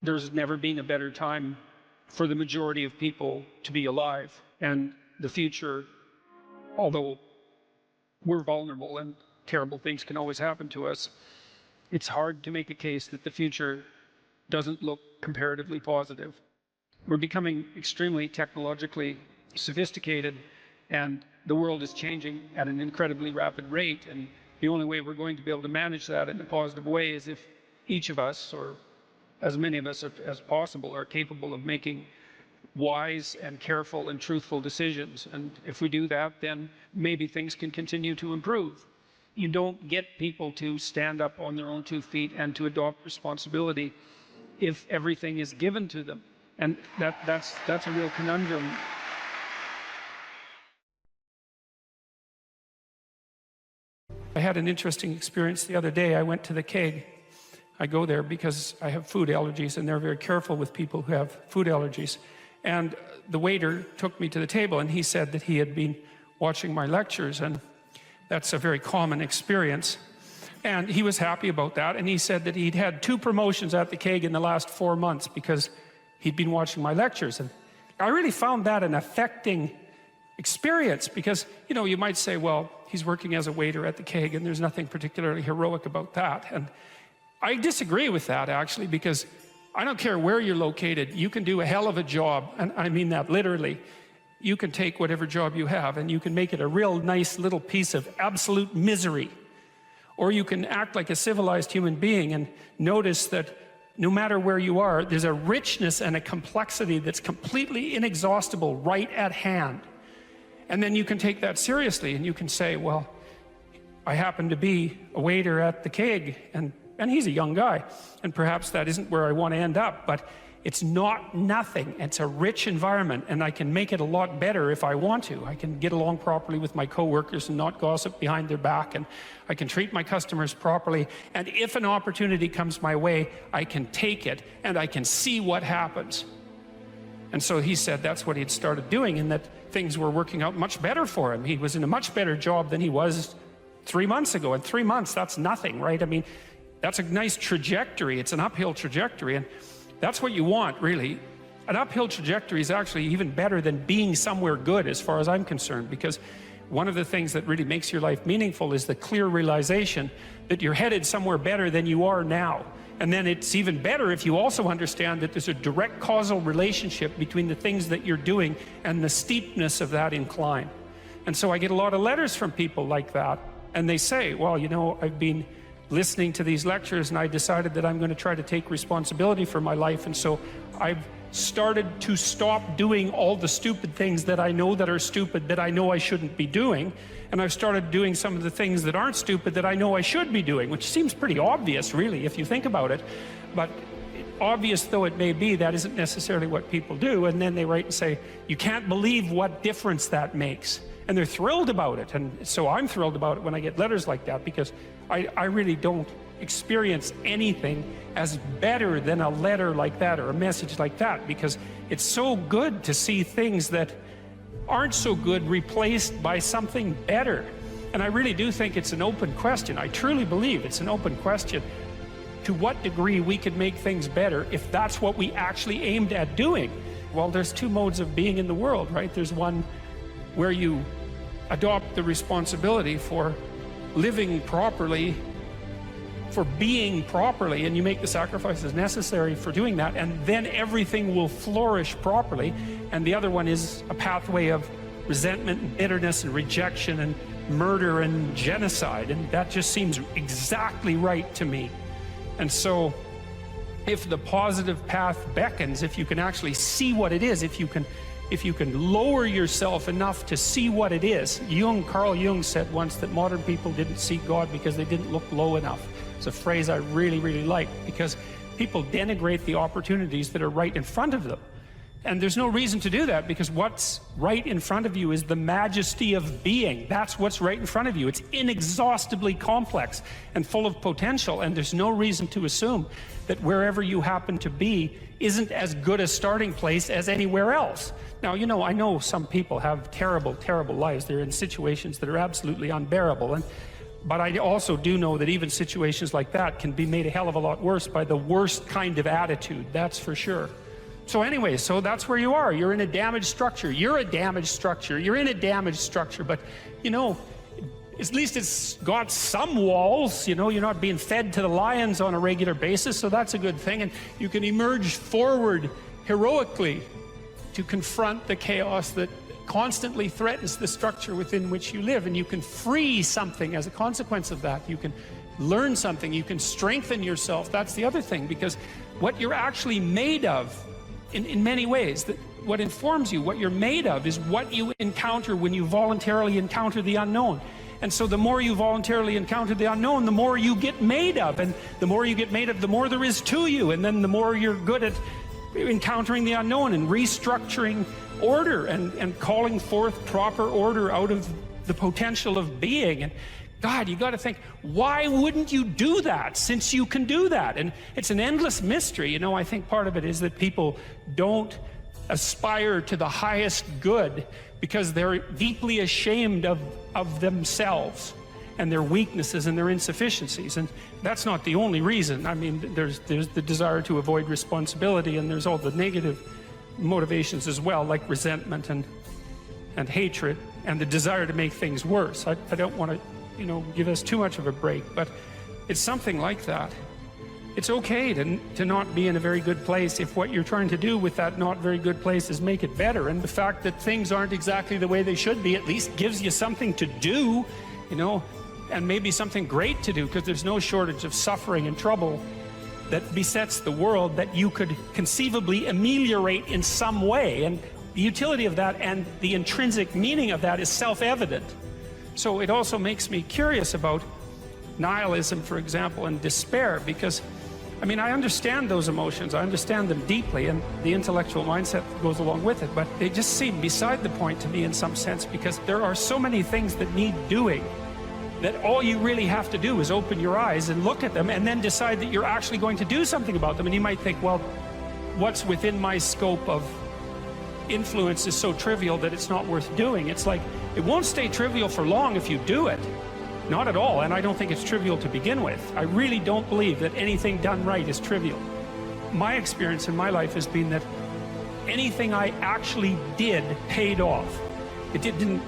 There's never been a better time for the majority of people to be alive. And the future, although we're vulnerable and terrible things can always happen to us, it's hard to make a case that the future doesn't look comparatively positive. We're becoming extremely technologically sophisticated, and the world is changing at an incredibly rapid rate, and the only way we're going to be able to manage that in a positive way is if each of us, or as many of us as possible, are capable of making wise and careful and truthful decisions. And if we do that, then maybe things can continue to improve. You don't get people to stand up on their own 2 feet and to adopt responsibility if everything is given to them. And that's a real conundrum. I had an interesting experience the other day. I went to the keg. I go there because I have food allergies, and they're very careful with people who have food allergies. And the waiter took me to the table, and he said that he had been watching my lectures, and that's a very common experience. And he was happy about that, and he said that he'd had 2 promotions at the keg in the last 4 months because he'd been watching my lectures. And I really found that an affecting experience because, you know, you might say, well, he's working as a waiter at the keg and there's nothing particularly heroic about that. And I disagree with that, actually, because I don't care where you're located, you can do a hell of a job, and I mean that literally. You can take whatever job you have and you can make it a real nice little piece of absolute misery. Or you can act like a civilized human being and notice that no matter where you are, there's a richness and a complexity that's completely inexhaustible right at hand. And then you can take that seriously and you can say, well, I happen to be a waiter at the Keg, and he's a young guy, and perhaps that isn't where I want to end up, but it's not nothing. It's a rich environment, and I can make it a lot better if I want to. I can get along properly with my coworkers and not gossip behind their back, and I can treat my customers properly, and if an opportunity comes my way, I can take it, and I can see what happens. And so he said that's what he'd started doing, and that things were working out much better for him. He was in a much better job than he was 3 months ago, and 3 months, that's nothing, right? I mean, that's a nice trajectory. It's an uphill trajectory, and that's what you want, really. An uphill trajectory is actually even better than being somewhere good, as far as I'm concerned, because one of the things that really makes your life meaningful is the clear realization that you're headed somewhere better than you are now. And then it's even better if you also understand that there's a direct causal relationship between the things that you're doing and the steepness of that incline. And so I get a lot of letters from people like that, and they say, well, you know, I've been listening to these lectures and I decided that I'm going to try to take responsibility for my life, and so I've started to stop doing all the stupid things that I know that are stupid, that I know I shouldn't be doing, and I've started doing some of the things that aren't stupid that I know I should be doing, which seems pretty obvious, really, if you think about it. But obvious though it may be, that isn't necessarily what people do. And then they write and say, you can't believe what difference that makes. And they're thrilled about it. And so I'm thrilled about it when I get letters like that, because I really don't experience anything as better than a letter like that or a message like that, because it's so good to see things that aren't so good replaced by something better. And I really do think it's an open question. I truly believe it's an open question to what degree we could make things better if that's what we actually aimed at doing. Well, there's two modes of being in the world, right? There's one where you adopt the responsibility for living properly, for being properly, and you make the sacrifices necessary for doing that, and then everything will flourish properly. And the other one is a pathway of resentment and bitterness and rejection and murder and genocide, and that just seems exactly right to me. And so if the positive path beckons, if you can actually see what it is, if you can lower yourself enough to see what it is. Carl Jung said once that modern people didn't see God because they didn't look low enough. It's a phrase I really, really like, because people denigrate the opportunities that are right in front of them. And there's no reason to do that, because what's right in front of you is the majesty of being. That's what's right in front of you. It's inexhaustibly complex and full of potential, and there's no reason to assume that wherever you happen to be isn't as good a starting place as anywhere else. Now, you know, I know some people have terrible, terrible lives. They're in situations that are absolutely unbearable, but I also do know that even situations like that can be made a hell of a lot worse by the worst kind of attitude, that's for sure. So anyway, so that's where you are. You're in a damaged structure. You're a damaged structure. You're in a damaged structure, but, you know, at least it's got some walls. You know, you're not being fed to the lions on a regular basis, so that's a good thing. And you can emerge forward heroically to confront the chaos that constantly threatens the structure within which you live, and you can free something as a consequence of that. You can learn something, you can strengthen yourself. That's the other thing, because what you're actually made of, in many ways, that what informs you, what you're made of, is what you encounter when you voluntarily encounter the unknown. And so the more you voluntarily encounter the unknown, the more you get made of, and the more you get made of, the more there is to you, and then the more you're good at encountering the unknown and restructuring order and calling forth proper order out of the potential of being. And God, you got to think, why wouldn't you do that, since you can do that? And it's an endless mystery. You know, I think part of it is that people don't aspire to the highest good because they're deeply ashamed of themselves and their weaknesses and their insufficiencies. And that's not the only reason. I mean, there's the desire to avoid responsibility, and there's all the negative motivations as well, like resentment and hatred and the desire to make things worse. I don't want to, you know, give us too much of a break, but it's something like that. it's okay to not be in a very good place if what you're trying to do with that not very good place is make it better. And the fact that things aren't exactly the way they should be at least gives you something to do, you know, and maybe something great to do, because there's no shortage of suffering and trouble that besets the world that you could conceivably ameliorate in some way. And the utility of that and the intrinsic meaning of that is self-evident. So it also makes me curious about nihilism, for example, and despair, because I mean, I understand those emotions, I understand them deeply, and the intellectual mindset goes along with it, but they just seem beside the point to me in some sense, because there are so many things that need doing that all you really have to do is open your eyes and look at them and then decide that you're actually going to do something about them. And you might think, well, what's within my scope of influence is so trivial that it's not worth doing. It's like, it won't stay trivial for long if you do it. Not at all, and I don't think it's trivial to begin with. I really don't believe that anything done right is trivial. My experience in my life has been that anything I actually did paid off. It didn't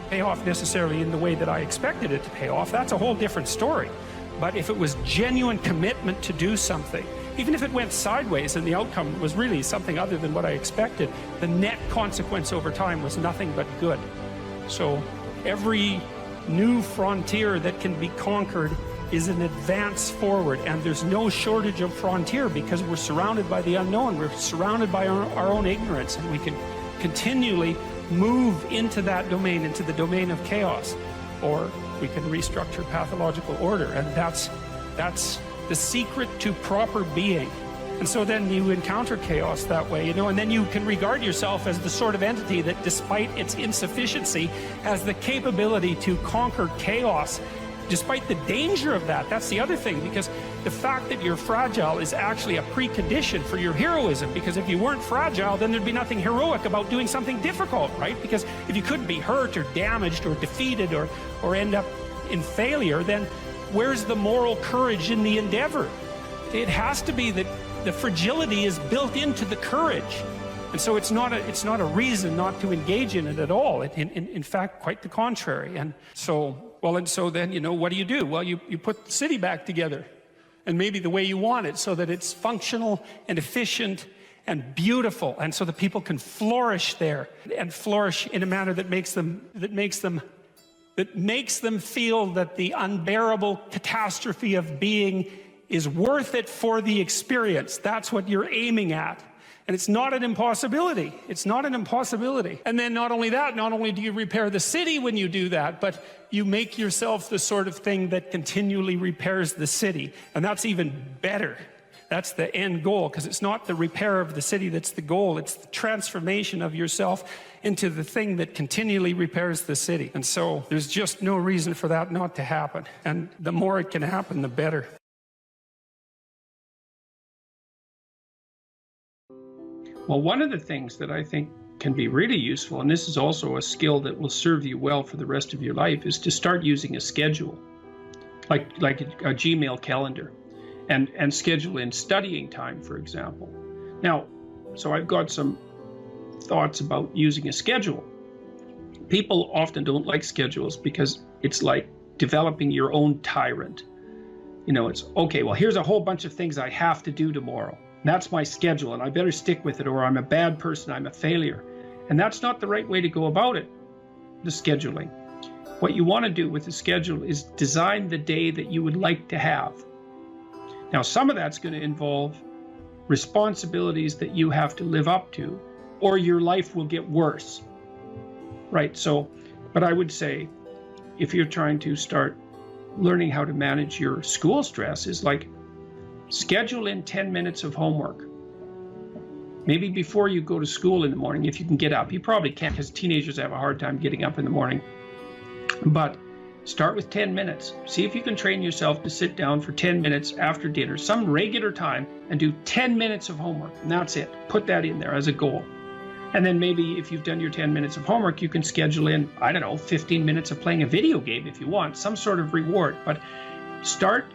pay off necessarily in the way that I expected it to pay off. That's a whole different story. But if it was genuine commitment to do something, even if it went sideways and the outcome was really something other than what I expected, the net consequence over time was nothing but good. So every new frontier that can be conquered is an advance forward, and there's no shortage of frontier because we're surrounded by the unknown. We're surrounded by our own ignorance, and we can continually move into that domain, into the domain of chaos, or we can restructure pathological order, and that's the secret to proper being. And so then you encounter chaos that way, you know, and then you can regard yourself as the sort of entity that, despite its insufficiency, has the capability to conquer chaos, despite the danger of that. That's the other thing, because the fact that you're fragile is actually a precondition for your heroism, because if you weren't fragile, then there'd be nothing heroic about doing something difficult, right? Because if you couldn't be hurt or damaged or defeated or end up in failure, then where's the moral courage in the endeavor? It has to be that the fragility is built into the courage, and so it's not a reason not to engage in it at all. In fact, quite the contrary. And so then, you know, what do? Well, you put the city back together, and maybe the way you want it, so that it's functional and efficient and beautiful, and so that people can flourish there, and flourish in a manner that makes them feel that the unbearable catastrophe of being is worth it for the experience. That's what you're aiming at. And it's not an impossibility. It's not an impossibility. And then not only that, not only do you repair the city when you do that, but you make yourself the sort of thing that continually repairs the city. And that's even better. That's the end goal, because it's not the repair of the city that's the goal. It's the transformation of yourself into the thing that continually repairs the city. And so there's just no reason for that not to happen. And the more it can happen, the better. Well, one of the things that I think can be really useful, and this is also a skill that will serve you well for the rest of your life, is to start using a schedule, like a Gmail calendar, and schedule in studying time, for example. Now, so I've got some thoughts about using a schedule. People often don't like schedules because it's like developing your own tyrant. You know, it's, okay, well, here's a whole bunch of things I have to do tomorrow. That's my schedule, and I better stick with it, or I'm a bad person, I'm a failure. And that's not the right way to go about it, the scheduling. What you want to do with the schedule is design the day that you would like to have. Now, some of that's going to involve responsibilities that you have to live up to, or your life will get worse. Right? So, but I would say, if you're trying to start learning how to manage your school stress, is like, schedule in 10 minutes of homework. Maybe before you go to school in the morning, if you can get up. You probably can't, because teenagers have a hard time getting up in the morning. But start with 10 minutes. See if you can train yourself to sit down for 10 minutes after dinner, some regular time, and do 10 minutes of homework. And that's it. Put that in there as a goal. And then maybe if you've done your 10 minutes of homework, you can schedule in, I don't know, 15 minutes of playing a video game if you want, some sort of reward. But start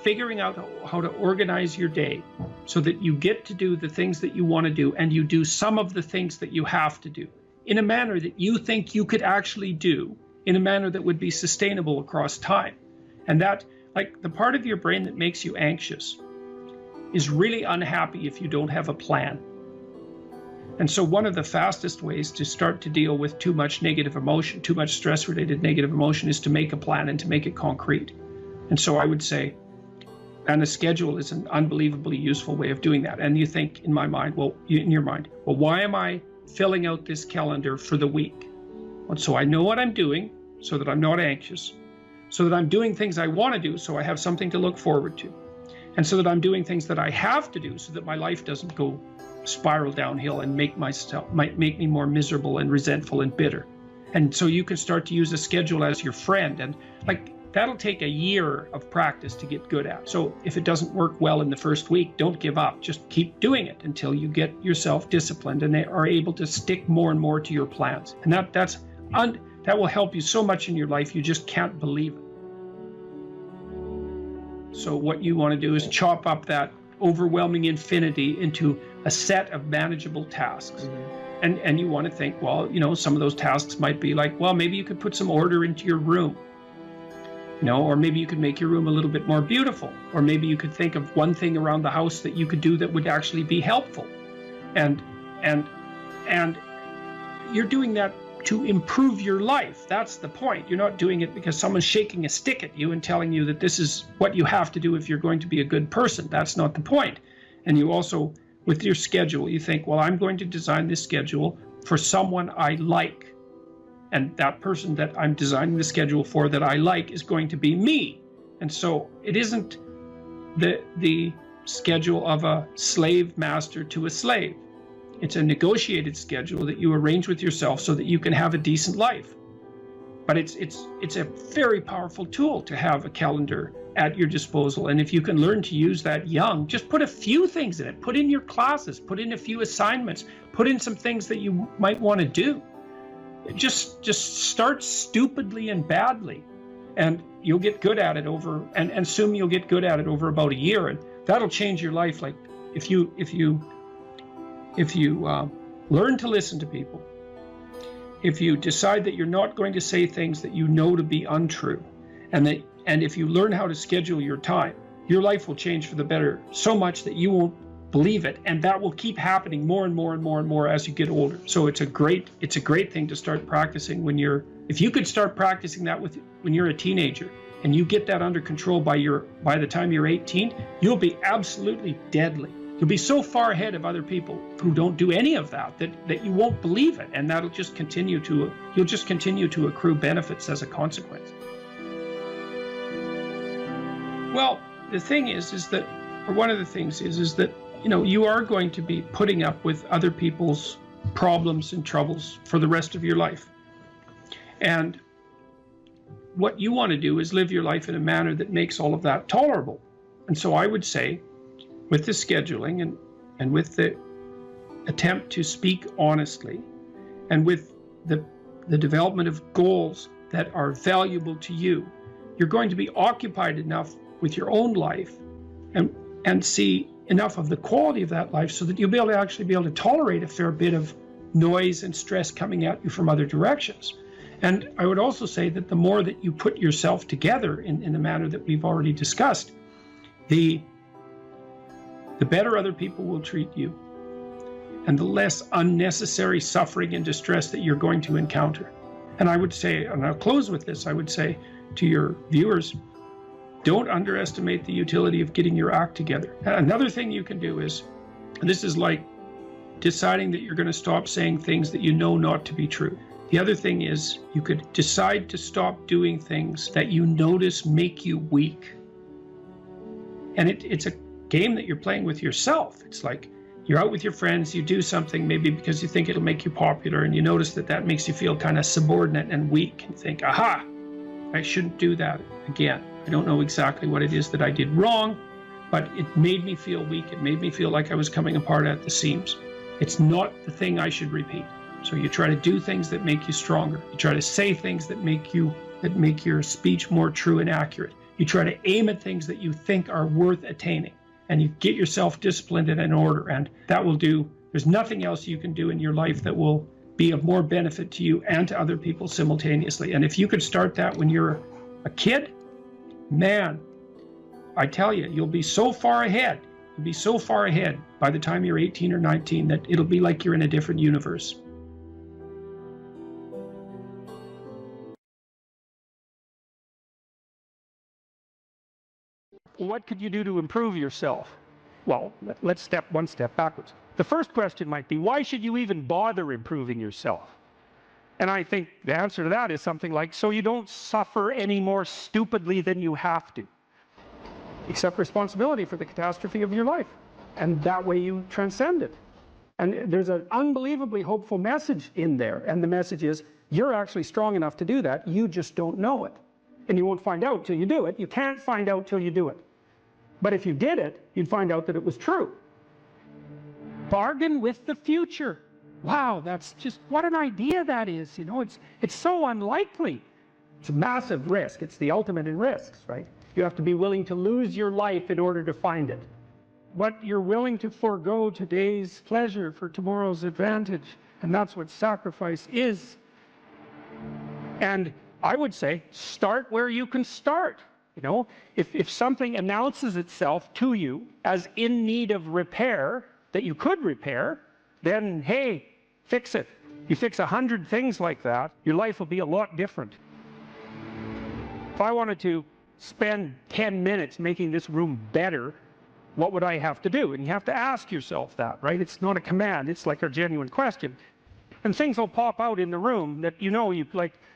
figuring out how to organize your day so that you get to do the things that you want to do, and you do some of the things that you have to do in a manner that you think you could actually do, in a manner that would be sustainable across time. And that, Like the part of your brain that makes you anxious is really unhappy if you don't have a plan. And so one of the fastest ways to start to deal with too much negative emotion, too much stress-related negative emotion, is to make a plan and to make it concrete. And so I would say, and a schedule is an unbelievably useful way of doing that. And you think in my mind, well, in your mind, well, why am I filling out this calendar for the week? And so I know what I'm doing so that I'm not anxious, so that I'm doing things I want to do so I have something to look forward to, and so that I'm doing things that I have to do so that my life doesn't go spiral downhill and make me more miserable and resentful and bitter. And so you can start to use a schedule as your friend, and like that'll take a year of practice to get good at. So if it doesn't work well in the first week, don't give up. Just keep doing it until you get yourself disciplined and are able to stick more and more to your plans. And that will help you so much in your life, you just can't believe it. So what you want to do is chop up that overwhelming infinity into a set of manageable tasks. And you want to think, well, some of those tasks might be like, well, maybe you could put some order into your room, or maybe you could make your room a little bit more beautiful, or maybe you could think of one thing around the house that you could do that would actually be helpful. And you're doing that to improve your life. That's the point. You're not doing it because someone's shaking a stick at you and telling you that this is what you have to do if you're going to be a good person. That's not the point. And you also, with your schedule, you think, well, I'm going to design this schedule for someone I like. And that person that I'm designing the schedule for that I like is going to be me. And so it isn't the schedule of a slave master to a slave. It's a negotiated schedule that you arrange with yourself so that you can have a decent life. But it's a very powerful tool to have a calendar at your disposal. And if you can learn to use that young, just put a few things in it. Put in your classes, put in a few assignments, put in some things that you might want to do. Just start stupidly and badly, and you'll get good at it and assume you'll get good at it over about a year, and that'll change your life. Like if you learn to listen to people, if you decide that you're not going to say things that you know to be untrue, and if you learn how to schedule your time, your life will change for the better so much that you won't believe it, and that will keep happening more and more and more and more as you get older. So it's a great thing to start practicing if you could start practicing that when you're a teenager, and you get that under control by the time you're 18, you'll be absolutely deadly. You'll be so far ahead of other people who don't do any of that you won't believe it, and that'll just continue to accrue benefits as a consequence. Well, the thing is that, or one of the things is that, you are going to be putting up with other people's problems and troubles for the rest of your life. And what you want to do is live your life in a manner that makes all of that tolerable. And so I would say, with the scheduling and with the attempt to speak honestly, and with the development of goals that are valuable to you, you're going to be occupied enough with your own life and see enough of the quality of that life so that you'll be able to tolerate a fair bit of noise and stress coming at you from other directions. And I would also say that the more that you put yourself together in the manner that we've already discussed, the better other people will treat you, and the less unnecessary suffering and distress that you're going to encounter. And I would say, and I'll close with this, I would say to your viewers, don't underestimate the utility of getting your act together. Another thing you can do is, and this is like deciding that you're going to stop saying things that you know not to be true. The other thing is, you could decide to stop doing things that you notice make you weak. And it's a game that you're playing with yourself. It's like you're out with your friends, you do something maybe because you think it'll make you popular, and you notice that makes you feel kind of subordinate and weak, and think, aha, I shouldn't do that again. I don't know exactly what it is that I did wrong, but it made me feel weak. It made me feel like I was coming apart at the seams. It's not the thing I should repeat. So you try to do things that make you stronger. You try to say things that make your speech more true and accurate. You try to aim at things that you think are worth attaining, and you get yourself disciplined and in order, and that will do. There's nothing else you can do in your life that will be of more benefit to you and to other people simultaneously. And if you could start that when you're a kid, man, I tell you, you'll be so far ahead. You'll be so far ahead by the time you're 18 or 19 that it'll be like you're in a different universe. What could you do to improve yourself? Well, let's step one step backwards. The first question might be, why should you even bother improving yourself? And I think the answer to that is something like, so you don't suffer any more stupidly than you have to. Accept responsibility for the catastrophe of your life. And that way you transcend it. And there's an unbelievably hopeful message in there. And the message is, you're actually strong enough to do that. You just don't know it. And you won't find out till you do it. You can't find out till you do it. But if you did it, you'd find out that it was true. Bargain with the future. Wow, that's just, what an idea that is. You know, it's so unlikely. It's a massive risk. It's the ultimate in risks, right? You have to be willing to lose your life in order to find it. What you're willing to forego today's pleasure for tomorrow's advantage. And that's what sacrifice is. And I would say, start where you can start. You know, if something announces itself to you as in need of repair, that you could repair, then, hey, fix it. You fix 100 things like that, your life will be a lot different. If I wanted to spend 10 minutes making this room better, what would I have to do? And you have to ask yourself that, right? It's not a command, it's like a genuine question. And things will pop out in the room that you know,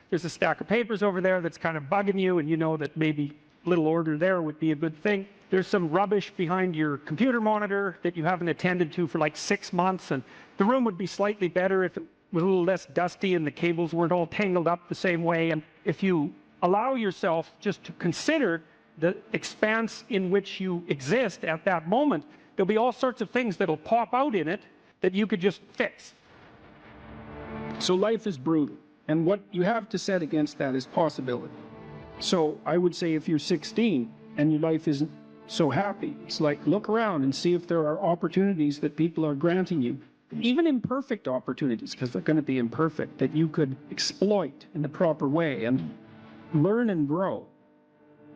there's a stack of papers over there that's kind of bugging you, and you know that maybe a little order there would be a good thing. There's some rubbish behind your computer monitor that you haven't attended to for like 6 months, and the room would be slightly better if it was a little less dusty and the cables weren't all tangled up the same way. And if you allow yourself just to consider the expanse in which you exist at that moment, there'll be all sorts of things that'll pop out in it that you could just fix. So life is brutal. And what you have to set against that is possibility. So I would say if you're 16 and your life isn't so happy, it's like look around and see if there are opportunities that people are granting you, even imperfect opportunities, because they're going to be imperfect, that you could exploit in the proper way and learn and grow.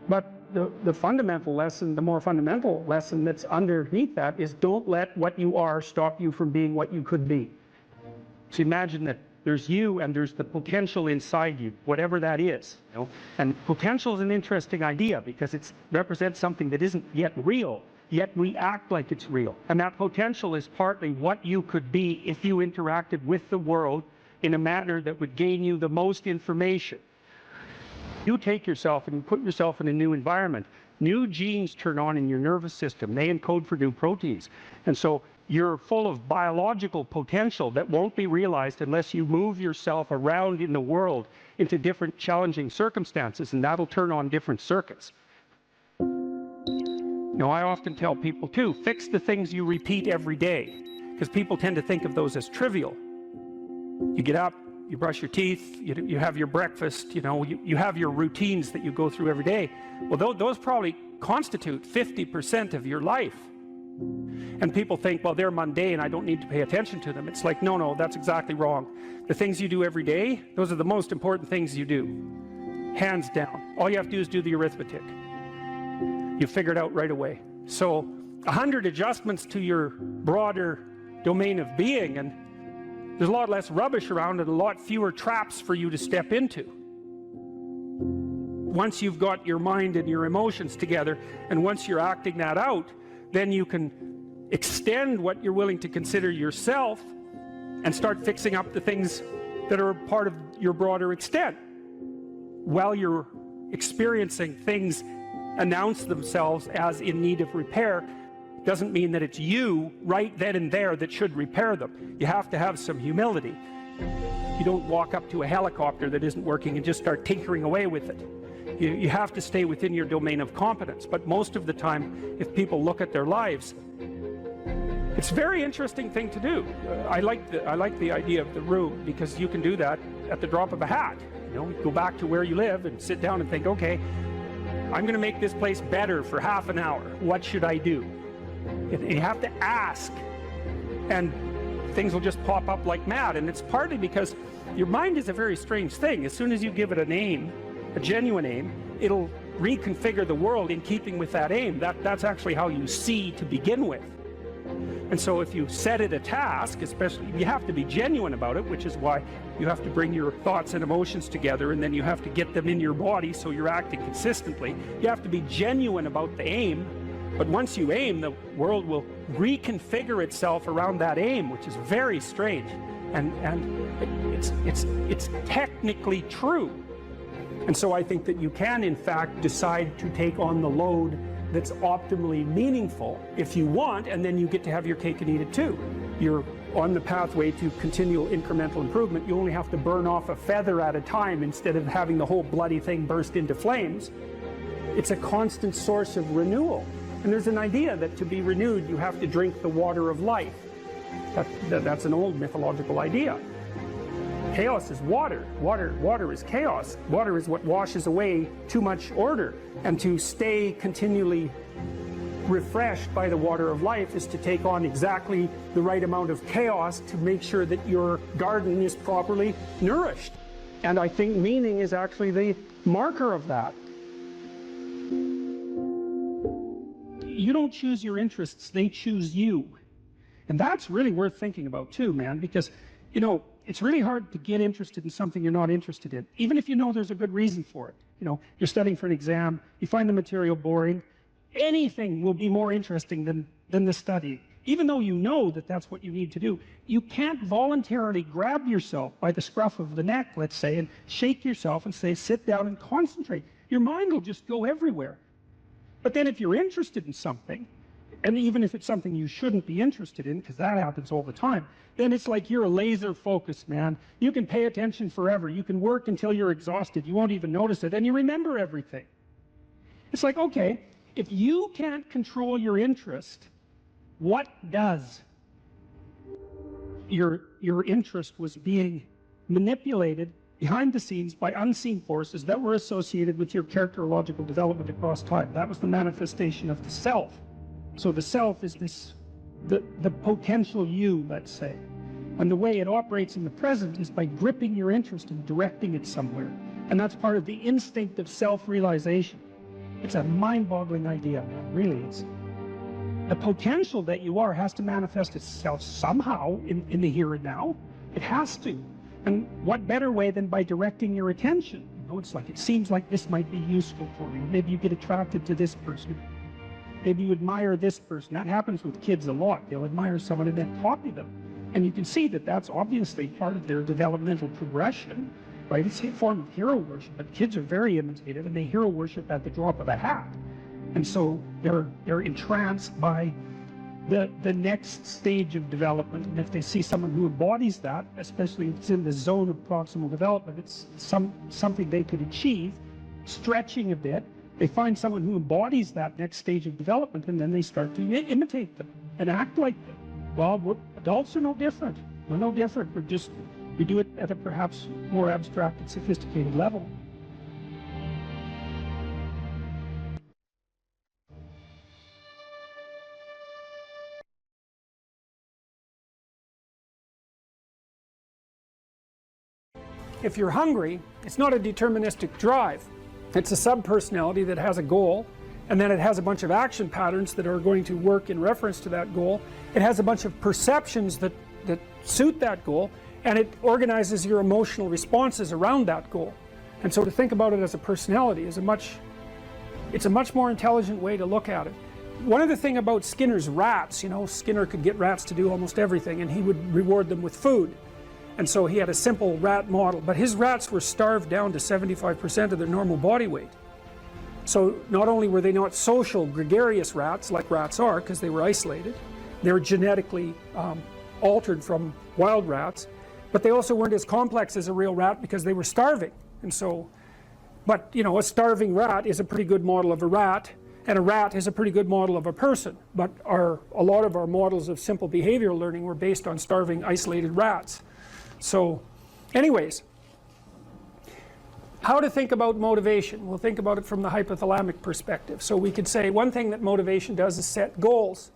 But the fundamental lesson, the more fundamental lesson that's underneath that is don't let what you are stop you from being what you could be. So imagine that there's you and there's the potential inside you, whatever that is. You know? And potential is an interesting idea because it represents something that isn't yet real, yet we act like it's real. And that potential is partly what you could be if you interacted with the world in a manner that would gain you the most information. You take yourself and you put yourself in a new environment. New genes turn on in your nervous system. They encode for new proteins. And so you're full of biological potential that won't be realized unless you move yourself around in the world into different challenging circumstances, and that'll turn on different circuits. You know, I often tell people too, fix the things you repeat every day, because people tend to think of those as trivial. You get up, you brush your teeth, you have your breakfast, you know, you have your routines that you go through every day. Well, those probably constitute 50% of your life. And people think, well, they're mundane, I don't need to pay attention to them. It's like, no, that's exactly wrong. The things you do every day, those are the most important things you do. Hands down. All you have to do is do the arithmetic. You figure it out right away. So 100 adjustments to your broader domain of being, and there's a lot less rubbish around and a lot fewer traps for you to step into. Once you've got your mind and your emotions together, and once you're acting that out, then you can extend what you're willing to consider yourself and start fixing up the things that are part of your broader extent. While you're experiencing things announce themselves as in need of repair, doesn't mean that it's you right then and there that should repair them. You have to have some humility. You don't walk up to a helicopter that isn't working and just start tinkering away with it. You have to stay within your domain of competence. But most of the time, if people look at their lives, it's a very interesting thing to do. I like the idea of the room because you can do that at the drop of a hat. You know, go back to where you live and sit down and think, okay, I'm going to make this place better for half an hour. What should I do? You have to ask, and things will just pop up like mad. And it's partly because your mind is a very strange thing. As soon as you give it a name, a genuine name, it'll reconfigure the world in keeping with that aim. That's actually how you see to begin with. And so if you set it a task, especially, you have to be genuine about it, which is why you have to bring your thoughts and emotions together, and then you have to get them in your body so you're acting consistently. You have to be genuine about the aim, but once you aim, the world will reconfigure itself around that aim, which is very strange. And it's technically true. And so I think that you can, in fact, decide to take on the load that's optimally meaningful if you want, and then you get to have your cake and eat it too. You're on the pathway to continual incremental improvement. You only have to burn off a feather at a time instead of having the whole bloody thing burst into flames. It's a constant source of renewal. And there's an idea that to be renewed, you have to drink the water of life. That's an old mythological idea. Chaos is water. Water is chaos. Water is what washes away too much order. And to stay continually refreshed by the water of life is to take on exactly the right amount of chaos to make sure that your garden is properly nourished. And I think meaning is actually the marker of that. You don't choose your interests, they choose you. And that's really worth thinking about too, man, because, you know, it's really hard to get interested in something you're not interested in, even if you know there's a good reason for it. You know, you're studying for an exam, you find the material boring, anything will be more interesting than the study. Even though you know that that's what you need to do, you can't voluntarily grab yourself by the scruff of the neck, let's say, and shake yourself and say, sit down and concentrate. Your mind will just go everywhere. But then if you're interested in something, and even if it's something you shouldn't be interested in, because that happens all the time, then it's like you're a laser focused, man. You can pay attention forever. You can work until you're exhausted. You won't even notice it, and you remember everything. It's like, okay, if you can't control your interest, what does? Your interest was being manipulated behind the scenes by unseen forces that were associated with your characterological development across time. That was the manifestation of the self. So the self is this, the potential you, let's say. And the way it operates in the present is by gripping your interest and directing it somewhere. And that's part of the instinct of self-realization. It's a mind-boggling idea, man. Really is. The potential that you are has to manifest itself somehow in the here and now. It has to. And what better way than by directing your attention? You know, it's like, it seems like this might be useful for you. Maybe you get attracted to this person. Maybe you admire this person. That happens with kids a lot. They'll admire someone and then copy them. And you can see that that's obviously part of their developmental progression, right? It's a form of hero worship, but kids are very imitative and they hero worship at the drop of a hat. And so they're entranced by the next stage of development. And if they see someone who embodies that, especially if it's in the zone of proximal development, it's something they could achieve, stretching a bit. They find someone who embodies that next stage of development, and then they start to imitate them and act like them. Well, adults are no different. We're no different. We do it at a perhaps more abstract and sophisticated level. If you're hungry, it's not a deterministic drive. It's a subpersonality that has a goal, and then it has a bunch of action patterns that are going to work in reference to that goal. It has a bunch of perceptions that suit that goal, and it organizes your emotional responses around that goal. And so to think about it as a personality is it's a much more intelligent way to look at it. One other thing about Skinner's rats, you know, Skinner could get rats to do almost everything, and he would reward them with food. And so he had a simple rat model, but his rats were starved down to 75% of their normal body weight. So not only were they not social, gregarious rats like rats are, because they were isolated, they were genetically altered from wild rats, but they also weren't as complex as a real rat because they were starving. And so, but you know, a starving rat is a pretty good model of a rat, and a rat is a pretty good model of a person. But a lot of our models of simple behavioral learning were based on starving, isolated rats. So, anyways, how to think about motivation? We'll think about it from the hypothalamic perspective. So we could say one thing that motivation does is set goals.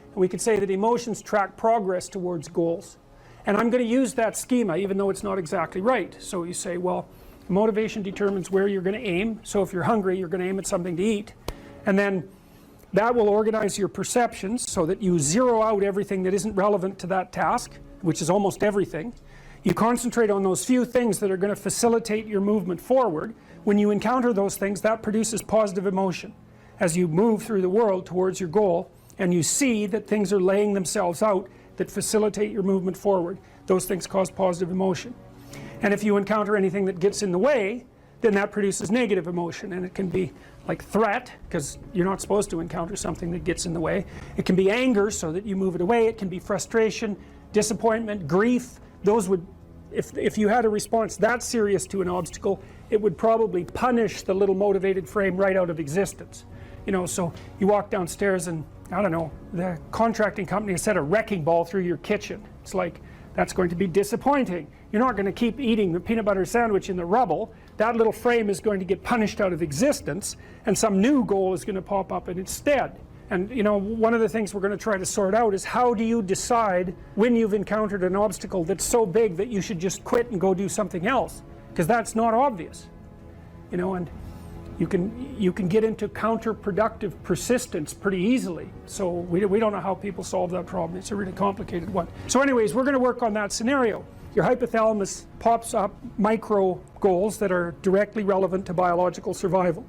And we could say that emotions track progress towards goals. And I'm going to use that schema even though it's not exactly right. So you say, well, Motivation determines where you're going to aim. So if you're hungry, you're going to aim at something to eat. And then that will organize your perceptions so that you zero out everything that isn't relevant to that task, which is almost everything. You concentrate on those few things that are going to facilitate your movement forward. When you encounter those things, that produces positive emotion as you move through the world towards your goal, and you see that things are laying themselves out that facilitate your movement forward. Those things cause positive emotion. And if you encounter anything that gets in the way, then that produces negative emotion, and it can be like threat, because you're not supposed to encounter something that gets in the way. It can be anger, so that you move it away. It can be frustration, disappointment, grief. Those would, if you had a response that serious to an obstacle, it would probably punish the little motivated frame right out of existence. You know, so you walk downstairs and, I don't know, the contracting company has set a wrecking ball through your kitchen. It's like, that's going to be disappointing. You're not going to keep eating the peanut butter sandwich in the rubble. That little frame is going to get punished out of existence, and some new goal is going to pop up in its stead. And you know, one of the things we're going to try to sort out is how do you decide when you've encountered an obstacle that's so big that you should just quit and go do something else? Because that's not obvious. You know, and you can get into counterproductive persistence pretty easily. So we don't know how people solve that problem. It's a really complicated one. So anyways, we're going to work on that scenario. Your hypothalamus pops up micro goals that are directly relevant to biological survival.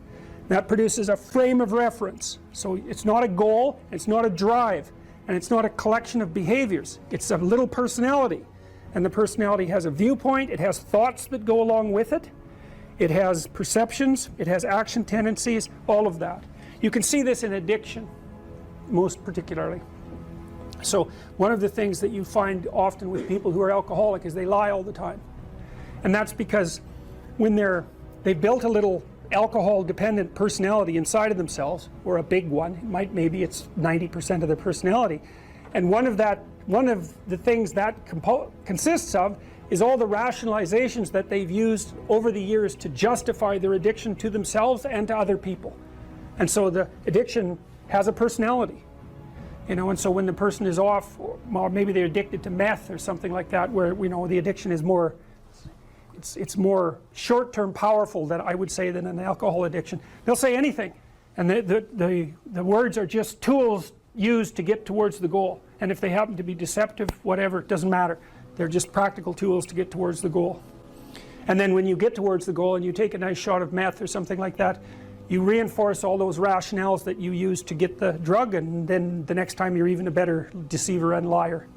That produces a frame of reference. So it's not a goal, it's not a drive, and it's not a collection of behaviors. It's a little personality. And the personality has a viewpoint, it has thoughts that go along with it. It has perceptions, it has action tendencies, all of that. You can see this in addiction, most particularly. So one of the things that you find often with people who are alcoholic is they lie all the time. And that's because when they've built a little alcohol-dependent personality inside of themselves, or a big one, maybe it's 90% of their personality, and one of the things that consists of is all the rationalizations that they've used over the years to justify their addiction to themselves and to other people. And so the addiction has a personality. You know, and so when the person is off, or maybe they're addicted to meth or something like that, where the addiction is more, it's more short-term powerful, than I would say, than an alcohol addiction. They'll say anything, and the words are just tools used to get towards the goal. And if they happen to be deceptive, whatever, it doesn't matter. They're just practical tools to get towards the goal. And then when you get towards the goal and you take a nice shot of meth or something like that, you reinforce all those rationales that you used to get the drug, and then the next time you're even a better deceiver and liar.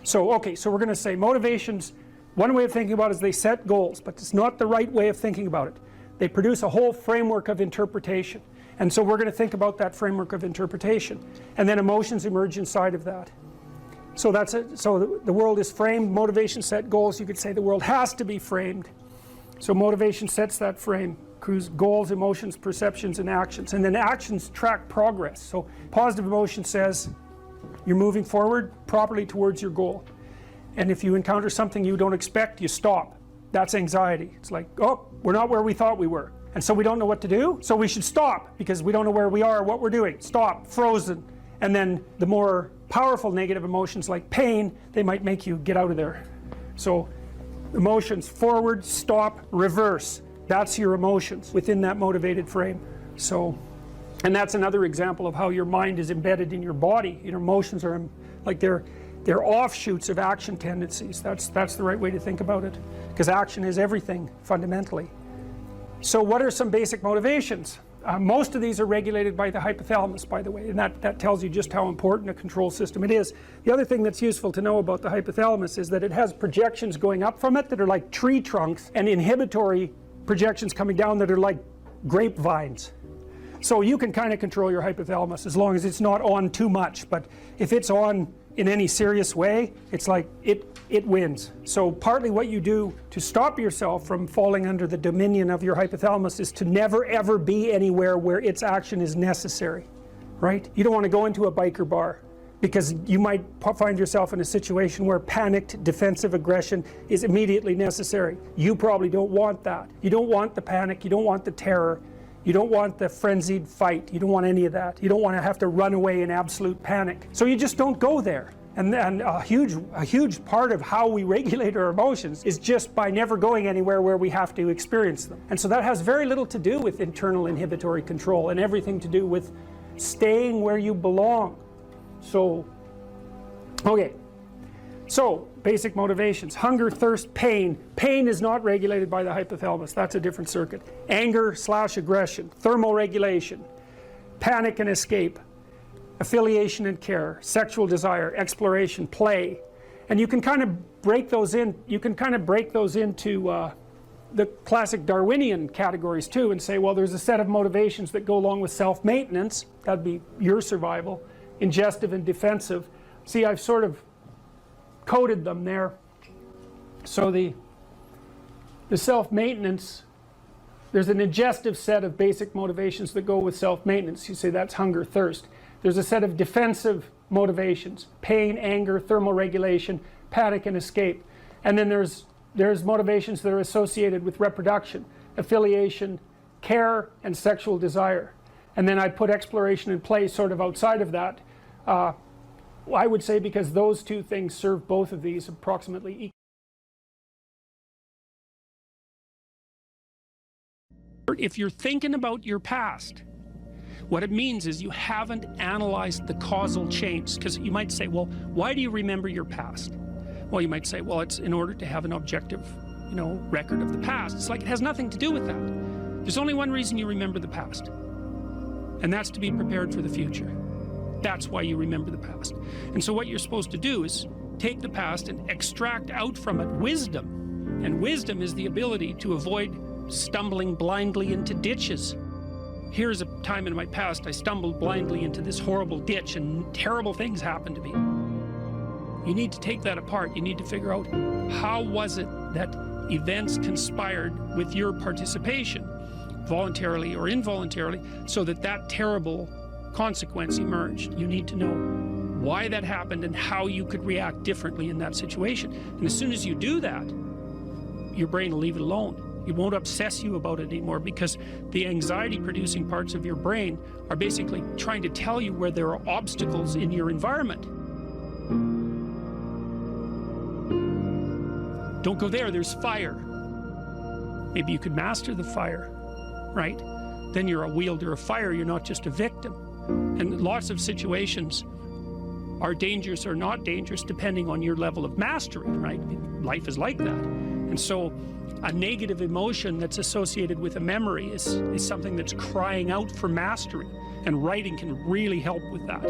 So, okay, so we're going to say motivations, one way of thinking about it is they set goals, but it's not the right way of thinking about it. They produce a whole framework of interpretation. And so we're going to think about that framework of interpretation. And then emotions emerge inside of that. So that's it. So the world is framed, motivation set goals. You could say the world has to be framed. So motivation sets that frame. Goals, emotions, perceptions, and actions. And then actions track progress. So positive emotion says you're moving forward properly towards your goal. And if you encounter something you don't expect, you stop. That's anxiety. It's like, oh, we're not where we thought we were. And so we don't know what to do, so we should stop because we don't know where we are or what we're doing. Stop, frozen. And then the more powerful negative emotions like pain, they might make you get out of there. So emotions, forward, stop, reverse. That's your emotions within that motivated frame. So, and that's another example of how your mind is embedded in your body. Your emotions are like they're offshoots of action tendencies. That's the right way to think about it, because action is everything fundamentally. So what are some basic motivations? Most of these are regulated by the hypothalamus, by the way, and that tells you just how important a control system it is. The other thing that's useful to know about the hypothalamus is that it has projections going up from it that are like tree trunks, and inhibitory projections coming down that are like grapevines. So you can kind of control your hypothalamus as long as it's not on too much, but if it's on in any serious way, it's like it wins. So partly what you do to stop yourself from falling under the dominion of your hypothalamus is to never ever be anywhere where its action is necessary, right? You don't want to go into a biker bar because you might find yourself in a situation where panicked defensive aggression is immediately necessary. You probably don't want that. You don't want the panic, you don't want the terror, you don't want the frenzied fight, you don't want any of that. You don't want to have to run away in absolute panic. So you just don't go there. And a huge part of how we regulate our emotions is just by never going anywhere where we have to experience them. And so that has very little to do with internal inhibitory control and everything to do with staying where you belong. So, okay. So, basic motivations: hunger, thirst, pain. Pain is not regulated by the hypothalamus. That's a different circuit. Anger/aggression, thermoregulation, panic and escape, affiliation and care, sexual desire, exploration, play. And you can kind of break those in, into the classic Darwinian categories too, and say, well, there's a set of motivations that go along with self-maintenance. That'd be your survival. Ingestive and defensive. See, I've sort of coded them there. So the self-maintenance, there's an ingestive set of basic motivations that go with self-maintenance. You say that's hunger, thirst. There's a set of defensive motivations: pain, anger, thermoregulation, panic and escape. And then there's motivations that are associated with reproduction: affiliation, care, and sexual desire. And then I put exploration and play sort of outside of that. I would say because those two things serve both of these approximately equally. If you're thinking about your past, what it means is you haven't analyzed the causal chains. Because you might say, well, why do you remember your past? Well, you might say, well, it's in order to have an objective, record of the past. It's like it has nothing to do with that. There's only one reason you remember the past, and that's to be prepared for the future. That's why you remember the past. And so what you're supposed to do is take the past and extract out from it wisdom. And wisdom is the ability to avoid stumbling blindly into ditches. Here's a time in my past I stumbled blindly into this horrible ditch and terrible things happened to me. You need to take that apart. You need to figure out, how was it that events conspired with your participation, voluntarily or involuntarily, so that terrible consequence emerged. You need to know why that happened and how you could react differently in that situation. And as soon as you do that, your brain will leave it alone. It won't obsess you about it anymore, because the anxiety producing parts of your brain are basically trying to tell you where there are obstacles in your environment. Don't go there, there's fire. Maybe you could master the fire, right? Then you're a wielder of fire, you're not just a victim. And lots of situations are dangerous or not dangerous depending on your level of mastery, right? Life is like that. And so a negative emotion that's associated with a memory is something that's crying out for mastery, and writing can really help with that.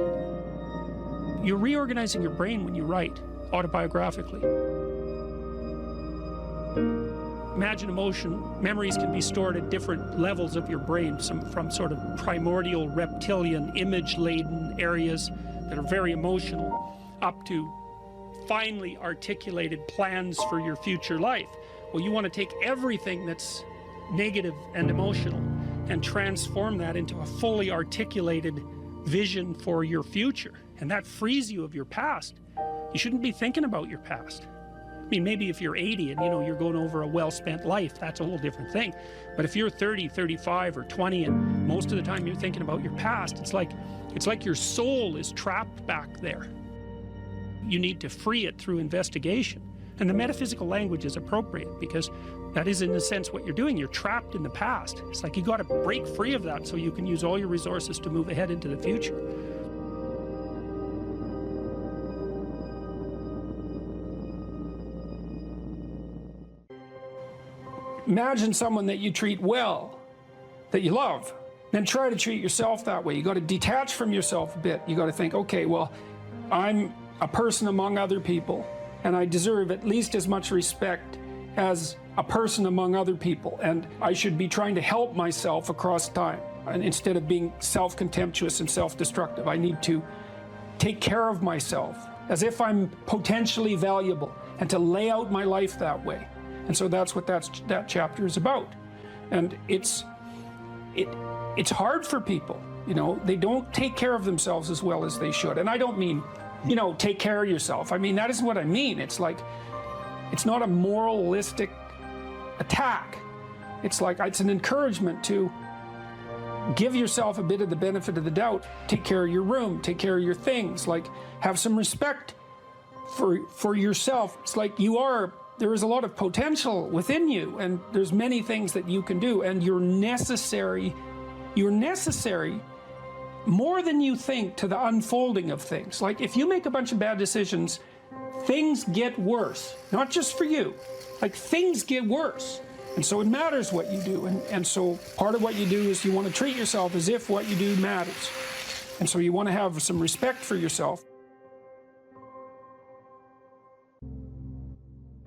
You're reorganizing your brain when you write autobiographically. Imagine memories can be stored at different levels of your brain, from sort of primordial, reptilian, image-laden areas that are very emotional, up to finely articulated plans for your future life. Well, you want to take everything that's negative and emotional and transform that into a fully articulated vision for your future. And that frees you of your past. You shouldn't be thinking about your past. I mean, maybe if you're 80 and you're going over a well-spent life, that's a whole different thing. But if you're 30, 35, or 20, and most of the time you're thinking about your past, it's like your soul is trapped back there. You need to free it through investigation. And the metaphysical language is appropriate, because that is, in a sense, what you're doing. You're trapped in the past. It's like you got to break free of that so you can use all your resources to move ahead into the future. Imagine someone that you treat well, that you love, then try to treat yourself that way. You got to detach from yourself a bit. You got to think, okay, well, I'm a person among other people, and I deserve at least as much respect as a person among other people, and I should be trying to help myself across time. And instead of being self-contemptuous and self-destructive, I need to take care of myself as if I'm potentially valuable, and to lay out my life that way. And so that's what that chapter is about. And it's hard for people. They don't take care of themselves as well as they should. And I don't mean, take care of yourself. I mean, that isn't what I mean. It's like, it's not a moralistic attack. It's like, it's an encouragement to give yourself a bit of the benefit of the doubt. Take care of your room, take care of your things, like have some respect for yourself, it's like there is a lot of potential within you, and there's many things that you can do, and you're necessary more than you think to the unfolding of things. Like, if you make a bunch of bad decisions, things get worse, not just for you, like things get worse. And so it matters what you do, and so part of what you do is you want to treat yourself as if what you do matters. And so you want to have some respect for yourself.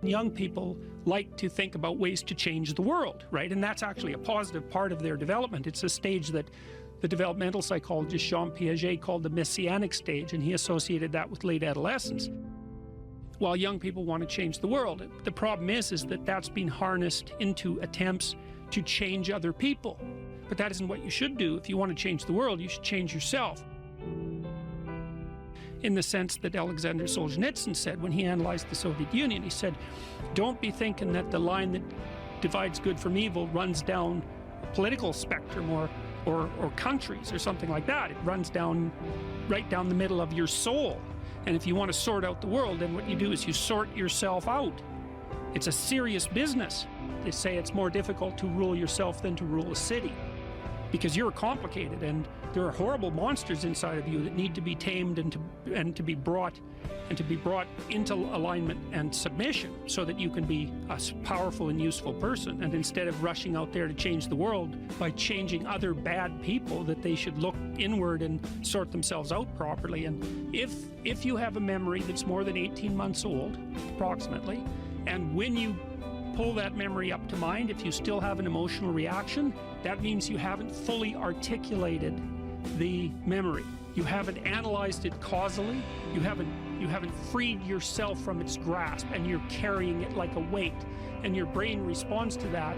Young people like to think about ways to change the world, right? And that's actually a positive part of their development. It's a stage that the developmental psychologist Jean Piaget called the messianic stage, and he associated that with late adolescence. While young people want to change the world, the problem is that that's been harnessed into attempts to change other people. But that isn't what you should do. If you want to change the world, you should change yourself. In the sense that Alexander Solzhenitsyn said when he analyzed the Soviet Union, he said, don't be thinking that the line that divides good from evil runs down a political spectrum or countries or something like that. It runs down, right down the middle of your soul. And if you want to sort out the world, then what you do is you sort yourself out. It's a serious business. They say it's more difficult to rule yourself than to rule a city, because you're complicated and there are horrible monsters inside of you that need to be tamed and to be brought into alignment and submission so that you can be a powerful and useful person. And instead of rushing out there to change the world by changing other bad people, that they should look inward and sort themselves out properly. And if you have a memory that's more than 18 months old, approximately, and when you pull that memory up to mind, if you still have an emotional reaction, that means you haven't fully articulated the memory. You haven't analyzed it causally. You haven't freed yourself from its grasp, and you're carrying it like a weight. And your brain responds to that.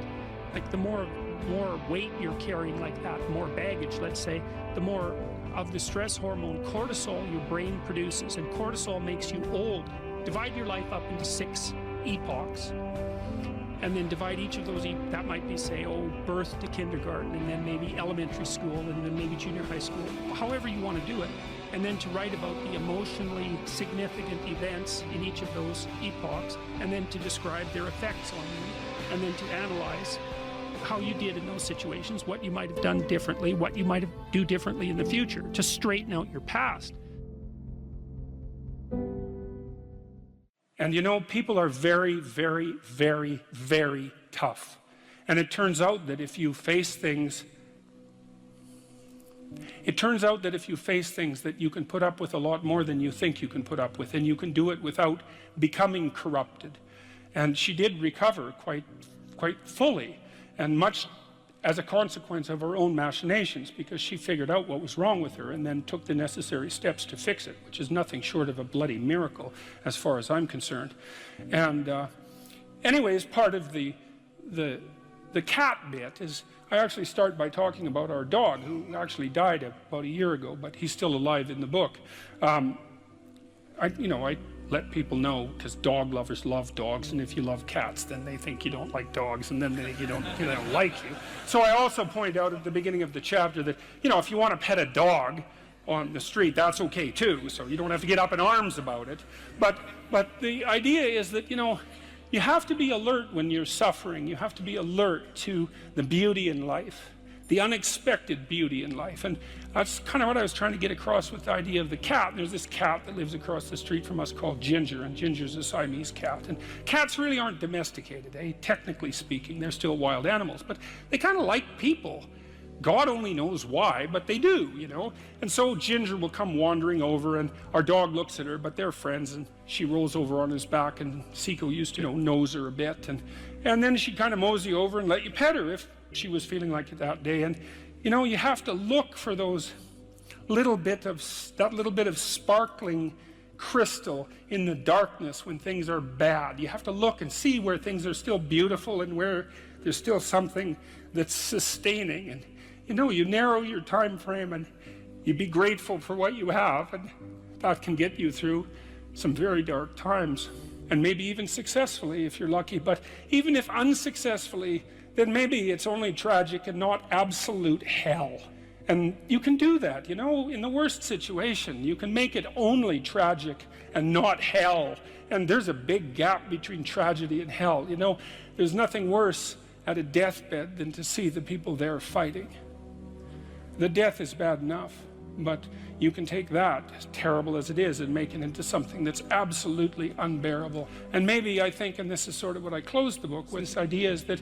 Like, the more weight you're carrying like that, more baggage, let's say, the more of the stress hormone cortisol your brain produces. And cortisol makes you old. Divide your life up into 6 epochs. And then divide each of those, that might be, say, birth to kindergarten, and then maybe elementary school, and then maybe junior high school, however you want to do it. And then to write about the emotionally significant events in each of those epochs, and then to describe their effects on you, and then to analyze how you did in those situations, what you might have done differently, what you might do differently in the future, to straighten out your past. And you know, people are very, very, very, very tough. And it turns out that if you face things that you can put up with a lot more than you think you can put up with, and you can do it without becoming corrupted. And she did recover quite fully, and much as a consequence of her own machinations, because she figured out what was wrong with her and then took the necessary steps to fix it, which is nothing short of a bloody miracle as far as I'm concerned. And anyways, part of the cat bit is, I actually start by talking about our dog, who actually died about a year ago, but he's still alive in the book. I let people know, because dog lovers love dogs, and if you love cats, then they think you don't like dogs, and then they think they don't like you. So I also point out at the beginning of the chapter that, if you want to pet a dog on the street, that's okay too, so you don't have to get up in arms about it. But the idea is that, you have to be alert when you're suffering. You have to be alert to the beauty in life, the unexpected beauty in life. And that's kind of what I was trying to get across with the idea of the cat. There's this cat that lives across the street from us called Ginger, and Ginger's a Siamese cat. And cats really aren't domesticated, technically speaking. They're still wild animals, but they kind of like people. God only knows why, but they do, And so Ginger will come wandering over, and our dog looks at her, but they're friends, and she rolls over on his back, and Seiko used to, nose her a bit, and then she'd kind of mosey over and let you pet her if she was feeling like it that day. And you have to look for that little bit of sparkling crystal in the darkness when things are bad. You have to look and see where things are still beautiful and where there's still something that's sustaining. And you narrow your time frame, and you be grateful for what you have, and that can get you through some very dark times, and maybe even successfully if you're lucky. But even if unsuccessfully, then maybe it's only tragic and not absolute hell. And you can do that, you know, in the worst situation. You can make it only tragic and not hell. And there's a big gap between tragedy and hell. You know, there's nothing worse at a deathbed than to see the people there fighting. The death is bad enough, but you can take that, as terrible as it is, and make it into something that's absolutely unbearable. And maybe I think, and this is sort of what I closed the book with, this idea is that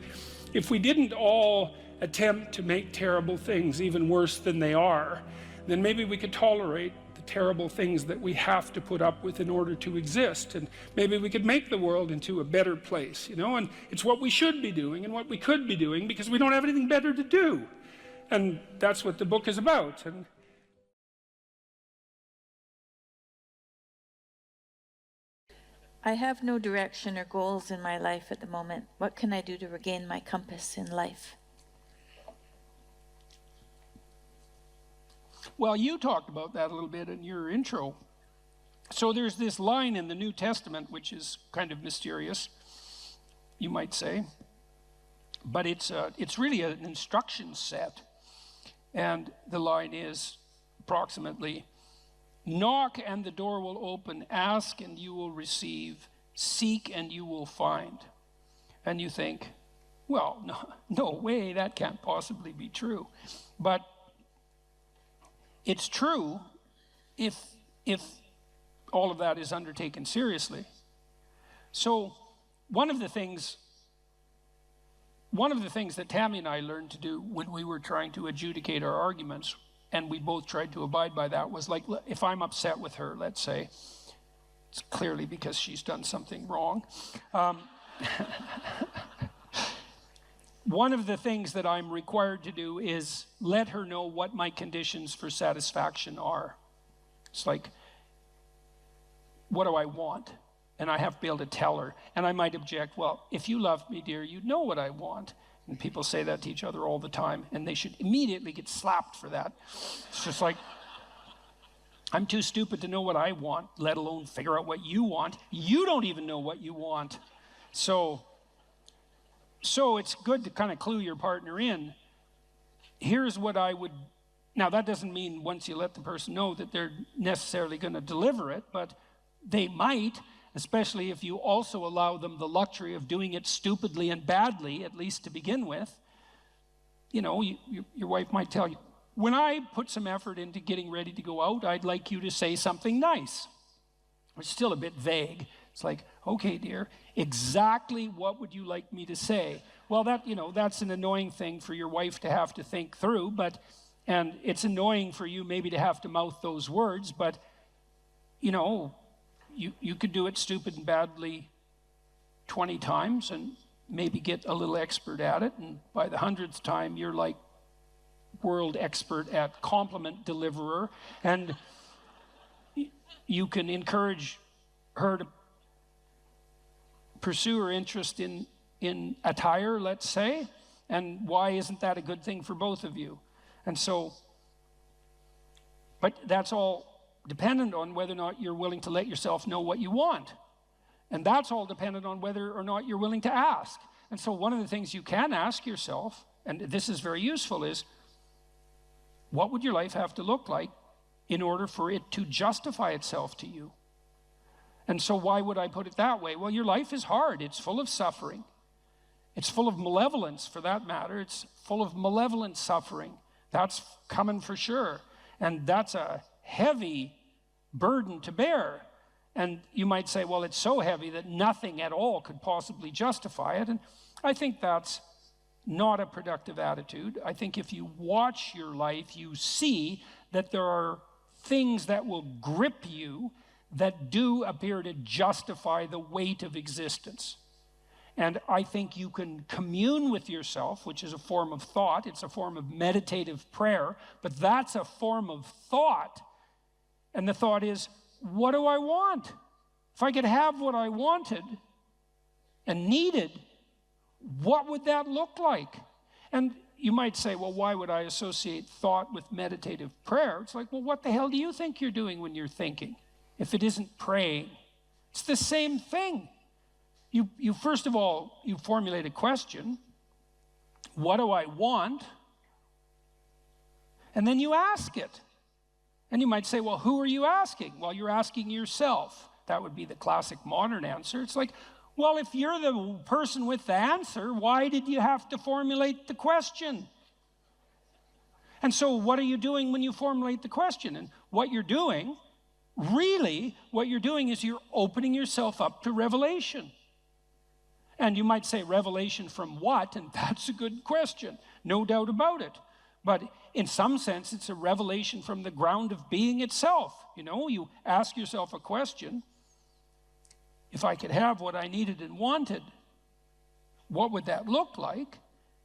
if we didn't all attempt to make terrible things even worse than they are, then maybe we could tolerate the terrible things that we have to put up with in order to exist, and maybe we could make the world into a better place, you know. And it's what we should be doing and what we could be doing, because we don't have anything better to do. And that's what the book is about. And I have no direction or goals in my life at the moment. What can I do to regain my compass in life? Well, you talked about that a little bit in your intro. So there's this line in the New Testament, which is kind of mysterious, you might say, but it's really an instruction set. And the line is approximately, knock and the door will open, ask and you will receive, seek and you will find. And you think, well, no way, that can't possibly be true. But it's true if all of that is undertaken seriously. So one of the things that Tammy and I learned to do when we were trying to adjudicate our arguments, and we both tried to abide by that, was like, if I'm upset with her, let's say, it's clearly because she's done something wrong. One of the things that I'm required to do is let her know what my conditions for satisfaction are. It's like, what do I want? And I have to be able to tell her. And I might object, well, if you loved me, dear, you'd know what I want. And people say that to each other all the time, and they should immediately get slapped for that. It's just like, I'm too stupid to know what I want, let alone figure out what you want. You don't even know what you want. So it's good to kind of clue your partner in. Here's what I would, now that doesn't mean once you let the person know that they're necessarily going to deliver it, but they might, especially if you also allow them the luxury of doing it stupidly and badly, at least to begin with. You know, your wife might tell you, when I put some effort into getting ready to go out, I'd like you to say something nice. It's still a bit vague. It's like, okay, dear, exactly what would you like me to say? Well, that's an annoying thing for your wife to have to think through, and it's annoying for you maybe to have to mouth those words, but, you know, you could do it stupid and badly 20 times and maybe get a little expert at it, and by the 100th time, you're like world expert at compliment deliverer, and you can encourage her to pursue her interest in attire, let's say, and why isn't that a good thing for both of you? And so, but that's all dependent on whether or not you're willing to let yourself know what you want. And that's all dependent on whether or not you're willing to ask. And so one of the things you can ask yourself, and this is very useful, is what would your life have to look like in order for it to justify itself to you? And so why would I put it that way? Well, your life is hard. It's full of suffering. It's full of malevolence, for that matter. It's full of malevolent suffering. That's coming for sure. And that's a heavy burden to bear. And you might say, well, it's so heavy that nothing at all could possibly justify it. And I think that's not a productive attitude. I think if you watch your life, you see that there are things that will grip you that do appear to justify the weight of existence. And I think you can commune with yourself, which is a form of thought. It's a form of meditative prayer, but that's a form of thought. And the thought is, what do I want? If I could have what I wanted and needed, what would that look like? And you might say, well, why would I associate thought with meditative prayer? It's like, well, what the hell do you think you're doing when you're thinking, if it isn't praying? It's the same thing. You first of all, you formulate a question. What do I want? And then you ask it. And you might say, well, who are you asking? Well, you're asking yourself. That would be the classic modern answer. It's like, well, if you're the person with the answer, why did you have to formulate the question? And so what are you doing when you formulate the question? And what you're doing, really, what you're doing is you're opening yourself up to revelation. And you might say, revelation from what? And that's a good question, no doubt about it. But in some sense, it's a revelation from the ground of being itself. You know, you ask yourself a question. If I could have what I needed and wanted, what would that look like?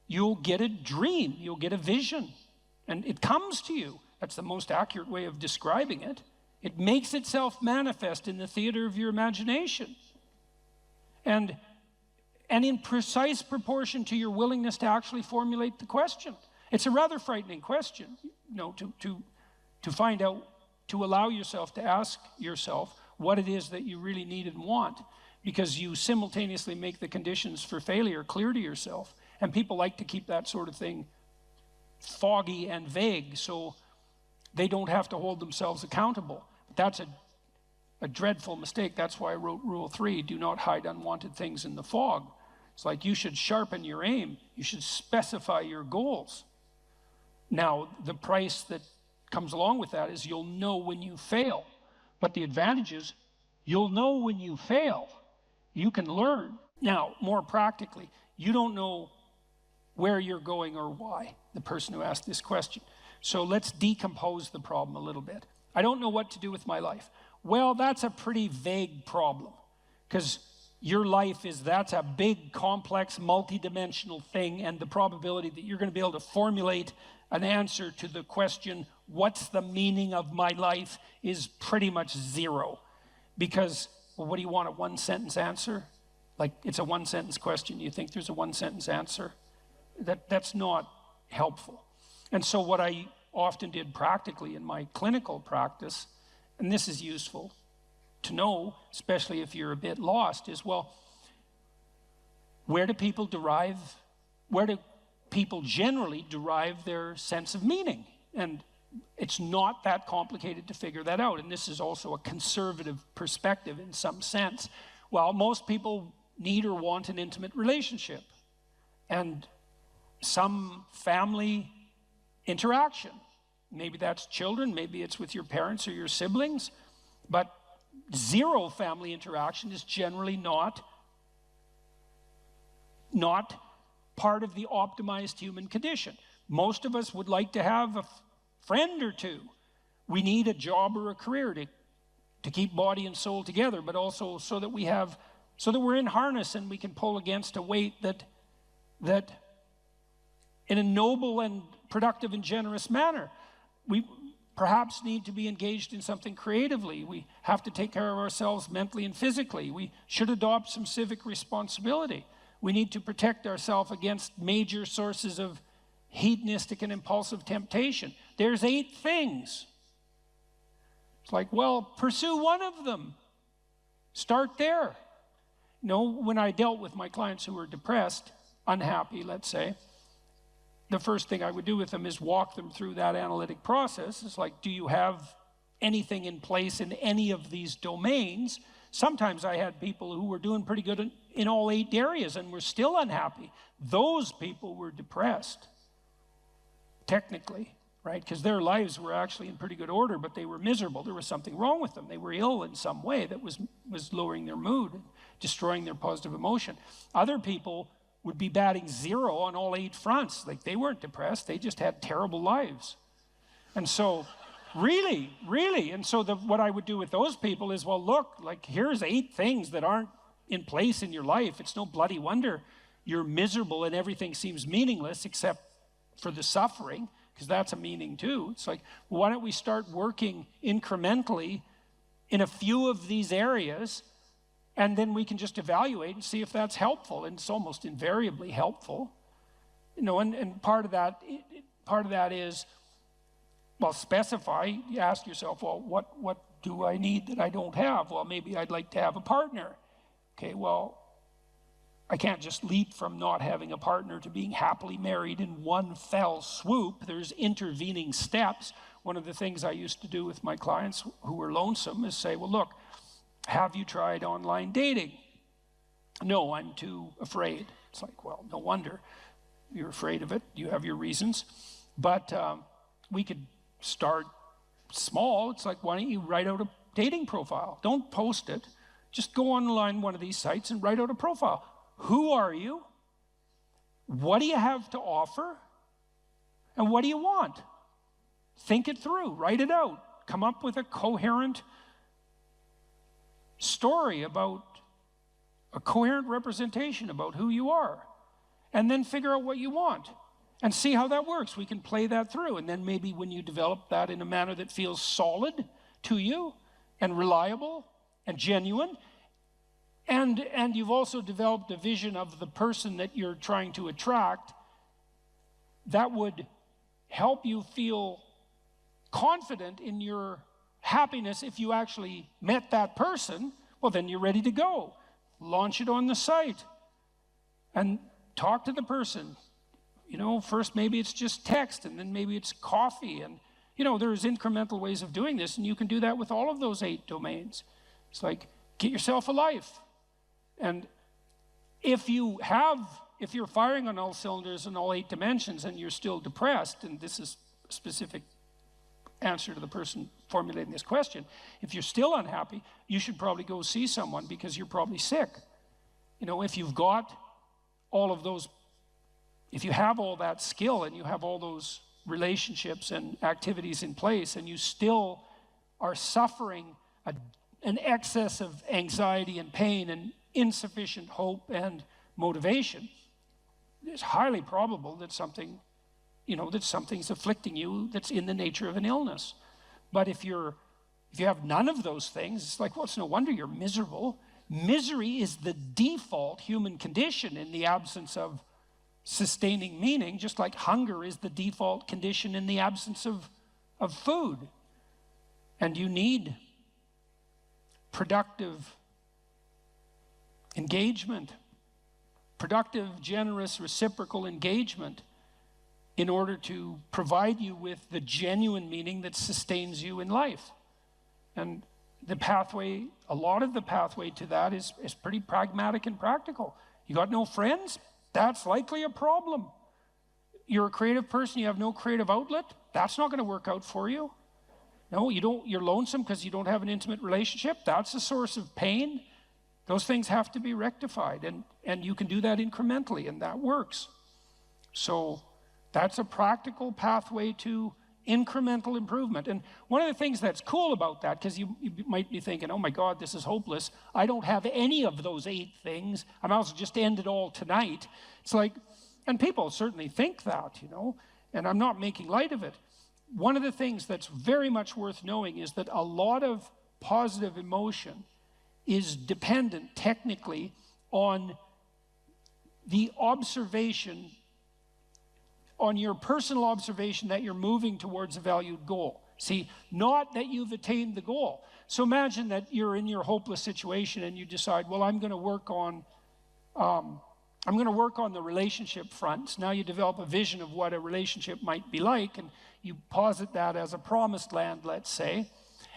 You'll get a dream, you'll get a vision, and it comes to you. That's the most accurate way of describing it. It makes itself manifest in the theater of your imagination. And in precise proportion to your willingness to actually formulate the question. It's a rather frightening question, you know, to find out, to allow yourself to ask yourself what it is that you really need and want, because you simultaneously make the conditions for failure clear to yourself. And people like to keep that sort of thing foggy and vague so they don't have to hold themselves accountable. That's a dreadful mistake. That's why I wrote Rule 3, do not hide unwanted things in the fog. It's like you should sharpen your aim. You should specify your goals. Now, the price that comes along with that is you'll know when you fail. But the advantage is you'll know when you fail. You can learn. Now, more practically, you don't know where you're going or why, the person who asked this question. So let's decompose the problem a little bit. I don't know what to do with my life. Well, that's a pretty vague problem, because your life that's a big, complex, multidimensional thing, and the probability that you're going to be able to formulate an answer to the question, what's the meaning of my life, is pretty much zero. Because, well, what do you want, a one-sentence answer? Like, it's a one-sentence question. You think there's a one-sentence answer? That's not helpful. And so what I often did practically in my clinical practice, and this is useful to know, especially if you're a bit lost, is, well, where do people generally derive their sense of meaning? And it's not that complicated to figure that out. And this is also a conservative perspective in some sense. Well, most people need or want an intimate relationship and some family interaction. Maybe that's children, maybe it's with your parents or your siblings, but zero family interaction is generally not part of the optimized human condition. Most of us would like to have a friend or two. We need a job or a career to keep body and soul together, but also so that we're in harness and we can pull against a weight that in a noble and productive and generous manner. We perhaps need to be engaged in something creatively. We have to take care of ourselves mentally and physically. We should adopt some civic responsibility. We need to protect ourselves against major sources of hedonistic and impulsive temptation. There's 8 things. It's like, well, pursue one of them. Start there. You know, when I dealt with my clients who were depressed, unhappy, let's say, the first thing I would do with them is walk them through that analytic process. It's like, do you have anything in place in any of these domains? Sometimes I had people who were doing pretty good in all 8 areas and were still unhappy. Those people were depressed, technically, right? Because their lives were actually in pretty good order, but they were miserable. There was something wrong with them. They were ill in some way that was lowering their mood and destroying their positive emotion. Other people would be batting 0 on all 8 fronts. Like, they weren't depressed, they just had terrible lives. And so, really, and so what I would do with those people is, well, look, like, here's 8 things that aren't in place in your life. It's no bloody wonder you're miserable and everything seems meaningless except for the suffering, because that's a meaning too. It's like, well, why don't we start working incrementally in a few of these areas, and then we can just evaluate and see if that's helpful. And it's almost invariably helpful. You know, and part of that is, well, specify. You ask yourself, well, what do I need that I don't have? Well, maybe I'd like to have a partner. Okay, well, I can't just leap from not having a partner to being happily married in one fell swoop. There's intervening steps. One of the things I used to do with my clients who were lonesome is say, well, look, have you tried online dating? No, I'm too afraid. It's like, well, no wonder you're afraid of it. You have your reasons. But we could start small. It's like, why don't you write out a dating profile? Don't post it. Just go online one of these sites and write out a profile. Who are you? What do you have to offer? And what do you want? Think it through. Write it out. Come up with a coherent story about a coherent representation about who you are. And then figure out what you want. And see how that works. We can play that through. And then maybe when you develop that in a manner that feels solid to you and reliable and genuine, and you've also developed a vision of the person that you're trying to attract, that would help you feel confident in your happiness. If you actually met that person, well, then you're ready to go. Launch it on the site and talk to the person. You know, first maybe it's just text, and then maybe it's coffee. And, you know, there's incremental ways of doing this, and you can do that with all of those 8 domains. It's like, get yourself a life. And if you're firing on all cylinders in all 8 dimensions and you're still depressed, and this is a specific answer to the person formulating this question, if you're still unhappy, you should probably go see someone because you're probably sick. You know, if you've got all of those, if you have all that skill and you have all those relationships and activities in place and you still are suffering an excess of anxiety and pain and insufficient hope and motivation, it's highly probable that something's afflicting you that's in the nature of an illness. But if you have none of those things, it's like, well, it's no wonder you're miserable. Misery is the default human condition in the absence of sustaining meaning, just like hunger is the default condition in the absence of food. And you need productive engagement, productive, generous, reciprocal engagement in order to provide you with the genuine meaning that sustains you in life. And the pathway, a lot of the pathway to that is pretty pragmatic and practical. You got no friends? That's likely a problem. You're a creative person, you have no creative outlet? That's not going to work out for you. No, you're lonesome because you don't have an intimate relationship? That's a source of pain. Those things have to be rectified, and you can do that incrementally, and that works. So that's a practical pathway to incremental improvement. And one of the things that's cool about that, because you might be thinking, oh my God, this is hopeless. I don't have any of those 8 things. I might as well just end it all tonight. It's like, and people certainly think that, you know, and I'm not making light of it. One of the things that's very much worth knowing is that a lot of positive emotion is dependent technically on the observation, on your personal observation that you're moving towards a valued goal. See, not that you've attained the goal. So imagine that you're in your hopeless situation and you decide, well, I'm going to work on the relationship front. Now you develop a vision of what a relationship might be like, and you posit that as a promised land, let's say,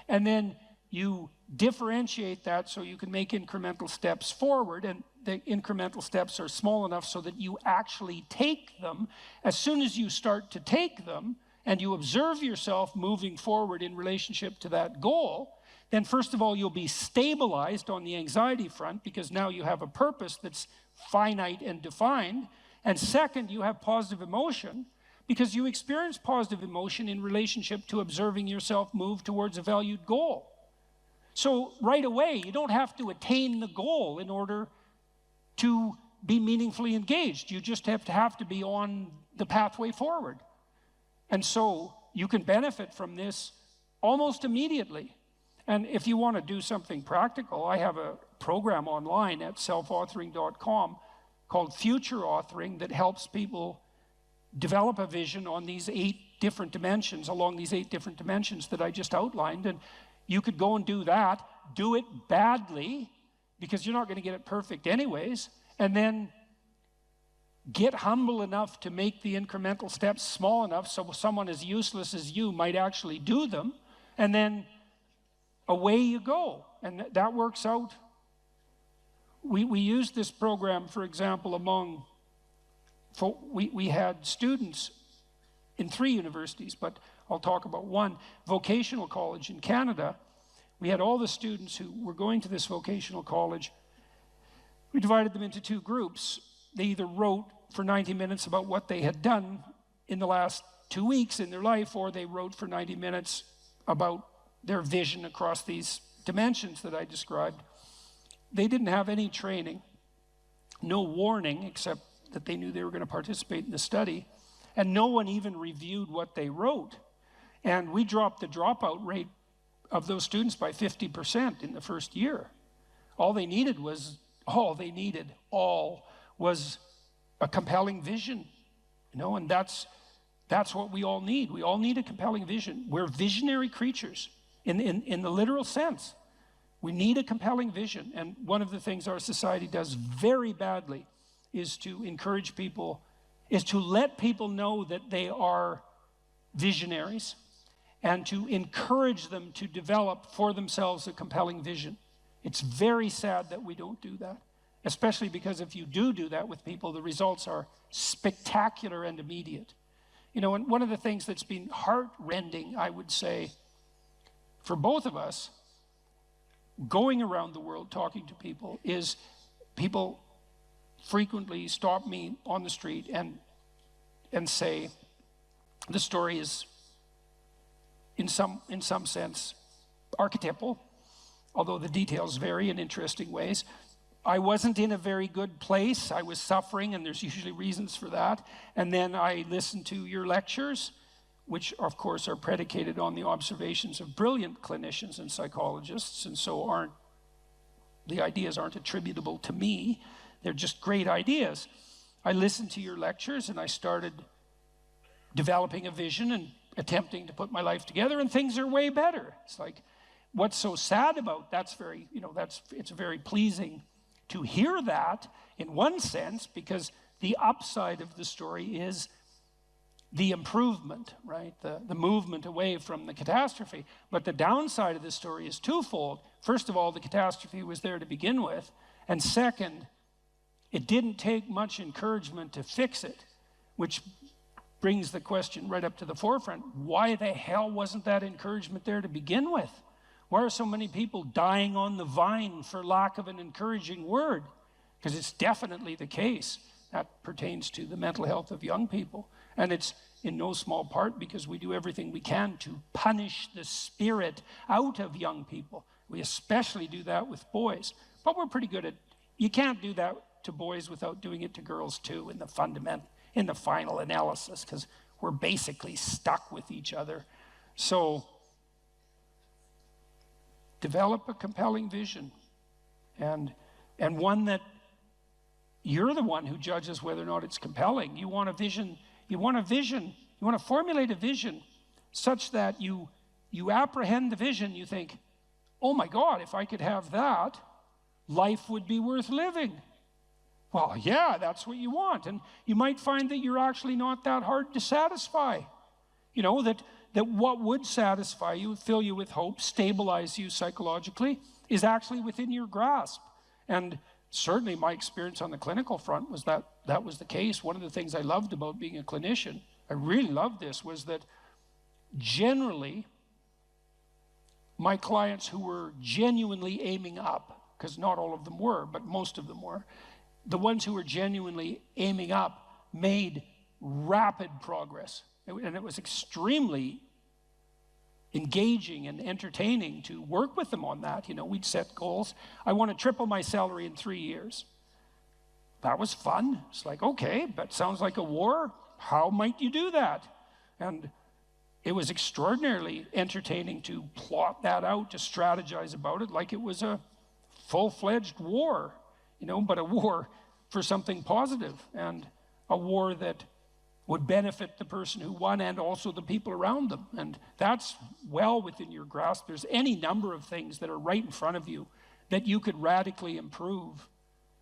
and then you differentiate that so you can make incremental steps forward, and the incremental steps are small enough so that you actually take them. As soon as you start to take them and you observe yourself moving forward in relationship to that goal, then first of all, you'll be stabilized on the anxiety front because now you have a purpose that's finite and defined. And second, you have positive emotion because you experience positive emotion in relationship to observing yourself move towards a valued goal. So right away, you don't have to attain the goal in order to be meaningfully engaged. You just have to be on the pathway forward. And so you can benefit from this almost immediately. And if you want to do something practical, I have a program online at selfauthoring.com called Future Authoring that helps people develop a vision on these 8 different dimensions, along these 8 different dimensions that I just outlined. And you could go and do that, do it badly, because you're not going to get it perfect anyways, and then get humble enough to make the incremental steps small enough so someone as useless as you might actually do them, and then away you go. And that works out. We used this program, for example, we had students in 3 universities, but I'll talk about one, vocational college in Canada. We had all the students who were going to this vocational college. We divided them into 2 groups. They either wrote for 90 minutes about what they had done in the last 2 weeks in their life, or they wrote for 90 minutes about their vision across these dimensions that I described. They didn't have any training, no warning, except that they knew they were going to participate in the study, and no one even reviewed what they wrote. And we dropped the dropout rate of those students by 50% in the first year. All they needed was a compelling vision, and that's what we all need. We all need a compelling vision. We're visionary creatures in the literal sense. We need a compelling vision, and one of the things our society does very badly is to encourage people, is to let people know that they are visionaries and to encourage them to develop for themselves a compelling vision. It's very sad that we don't do that, especially because if you do that with people, the results are spectacular and immediate. And one of the things that's been heart-rending, I would say, for both of us, going around the world talking to people, is people frequently stop me on the street and say, the story is in some sense archetypal, although the details vary in interesting ways. I wasn't in a very good place. I was suffering, and there's usually reasons for that. And then I listened to your lectures, which of course are predicated on the observations of brilliant clinicians and psychologists, and so the ideas aren't attributable to me. They're just great ideas. I listened to your lectures, and I started developing a vision and attempting to put my life together, and things are way better. It's like, what's so sad about it's very pleasing to hear that in one sense, because the upside of the story is the improvement, right? The movement away from the catastrophe. But the downside of the story is twofold. First of all, the catastrophe was there to begin with. And second, it didn't take much encouragement to fix it, which brings the question right up to the forefront. Why the hell wasn't that encouragement there to begin with? Why are so many people dying on the vine for lack of an encouraging word? Because it's definitely the case. That pertains to the mental health of young people. And it's in no small part because we do everything we can to punish the spirit out of young people. We especially do that with boys. But we're pretty good at, you can't do that to boys without doing it to girls too in the final analysis, because we're basically stuck with each other. So develop a compelling vision, and one that you're the one who judges whether or not it's compelling. You want to formulate a vision such that you apprehend the vision, you think, oh my God, if I could have that, life would be worth living. Well, yeah, that's what you want. And you might find that you're actually not that hard to satisfy. That what would satisfy you, fill you with hope, stabilize you psychologically, is actually within your grasp. And certainly my experience on the clinical front was that was the case. One of the things I loved about being a clinician, I really loved this, was that generally my clients who were genuinely aiming up, because not all of them were, but most of them were, the ones who were genuinely aiming up made rapid progress. And it was extremely engaging and entertaining to work with them on that. We'd set goals. I want to triple my salary in 3 years. That was fun. It's like, okay, that sounds like a war. How might you do that? And it was extraordinarily entertaining to plot that out, to strategize about it like it was a full-fledged war, but a war for something positive, and a war that would benefit the person who won and also the people around them. And that's well within your grasp. There's any number of things that are right in front of you that you could radically improve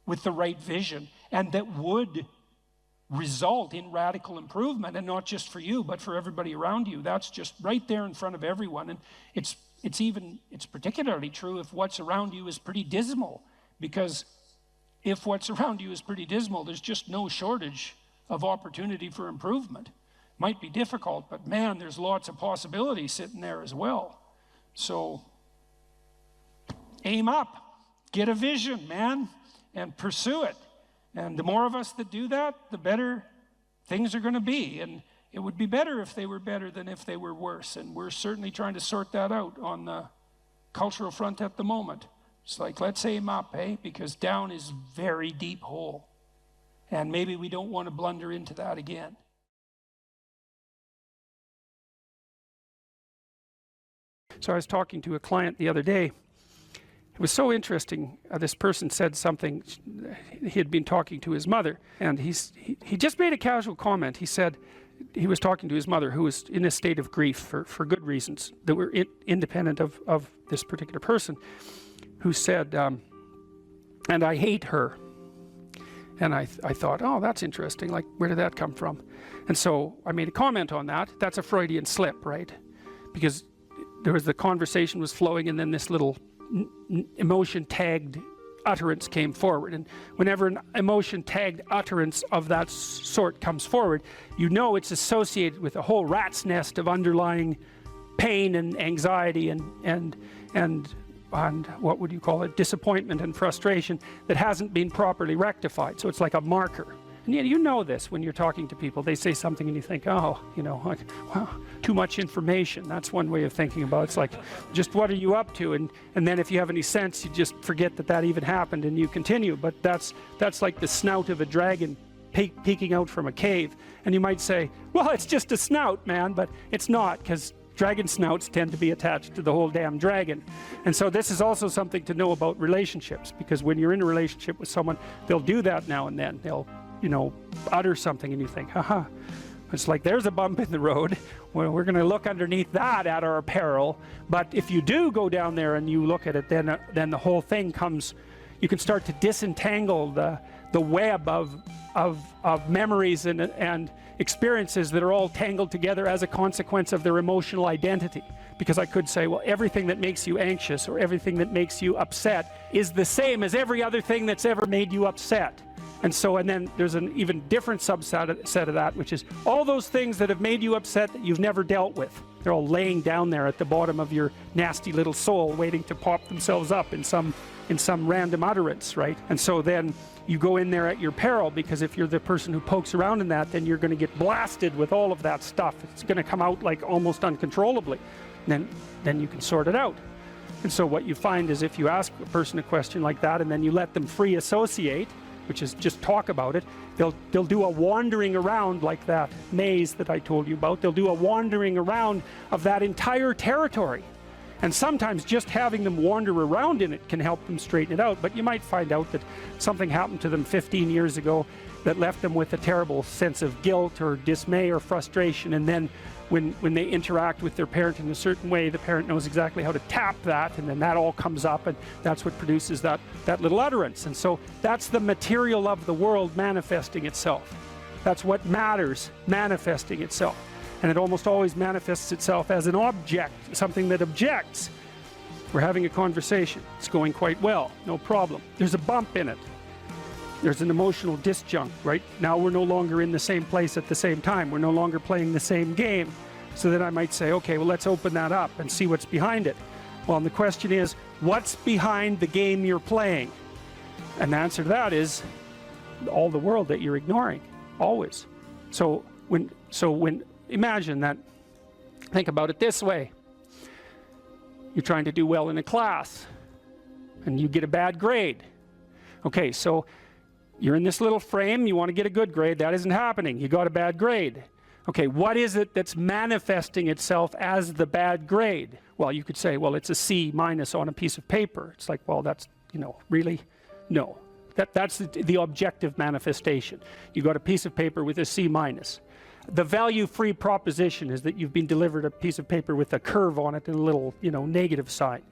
with the right vision, and that would result in radical improvement, and not just for you, but for everybody around you. That's just right there in front of everyone. And it's particularly true if what's around you is pretty dismal, because if what's around you is pretty dismal, there's just no shortage of opportunity for improvement. Might be difficult, but man, there's lots of possibilities sitting there as well. So aim up, get a vision, man, and pursue it. And the more of us that do that, the better things are going to be. And it would be better if they were better than if they were worse. And we're certainly trying to sort that out on the cultural front at the moment. It's like, let's aim up, eh? Because down is a very deep hole. And maybe we don't want to blunder into that again. So I was talking to a client the other day. It was so interesting. This person said something. He had been talking to his mother, and he just made a casual comment. He said he was talking to his mother, who was in a state of grief for good reasons that were independent of this particular person, who said, and I hate her. And I thought, oh, that's interesting. Like, where did that come from? And so I made a comment on that. That's a Freudian slip, right? Because there was the conversation was flowing, and then this little emotion-tagged utterance came forward. And whenever an emotion-tagged utterance of that sort comes forward, you know it's associated with a whole rat's nest of underlying pain and anxiety and what would you call it, disappointment and frustration that hasn't been properly rectified. So it's like a marker. And yet you know this when you're talking to people. They say something and you think, oh, you know, like, wow, too much information. That's one way of thinking about it. It's like, just what are you up to? And then if you have any sense, you just forget that even happened and you continue. But that's like the snout of a dragon peeking out from a cave. And you might say, well, it's just a snout, man. But it's not, because dragon snouts tend to be attached to the whole damn dragon. And so this is also something to know about relationships, because when you're in a relationship with someone, they'll do that now and then. They'll, you know, utter something and you think, haha, it's like, there's a bump in the road. Well, we're going to look underneath that at our peril. But if you do go down there and you look at it, then the whole thing comes, you can start to disentangle the web of memories and experiences that are all tangled together as a consequence of their emotional identity. Because I could say, well, everything that makes you anxious or everything that makes you upset is the same as every other thing that's ever made you upset. And then there's an even different subset of that, which is all those things that have made you upset that you've never dealt with. They're all laying down there at the bottom of your nasty little soul, waiting to pop themselves up in some random utterance, right? And so then you go in there at your peril, because if you're the person who pokes around in that, then you're going to get blasted with all of that stuff. It's going to come out like almost uncontrollably. Then you can sort it out. And so what you find is, if you ask a person a question like that and then you let them free associate, which is just talk about it, they'll do a wandering around like that maze that I told you about. They'll do a wandering around of that entire territory. And sometimes just having them wander around in it can help them straighten it out. But you might find out that something happened to them 15 years ago that left them with a terrible sense of guilt or dismay or frustration. And then when they interact with their parent in a certain way, the parent knows exactly how to tap that, and then that all comes up, and that's what produces that little utterance. And so that's the material of the world manifesting itself. That's what matters manifesting itself. And it almost always manifests itself as an object, something that objects. We're having a conversation. It's going quite well, no problem. There's a bump in it. There's an emotional disjunct, right? Now we're no longer in the same place at the same time. We're no longer playing the same game. So then I might say, okay, well, let's open that up and see what's behind it. Well, and the question is, what's behind the game you're playing? And the answer to that is all the world that you're ignoring, always. So when imagine that, think about it this way. You're trying to do well in a class and you get a bad grade. Okay, so you're in this little frame, you want to get a good grade, that isn't happening, you got a bad grade. Okay, what is it that's manifesting itself as the bad grade? Well, you could say, well, it's a C- on a piece of paper. It's like, well, that's, you know, really? No. That's the objective manifestation. You got a piece of paper with a C-. The value-free proposition is that you've been delivered a piece of paper with a curve on it and a little, you know, negative sign.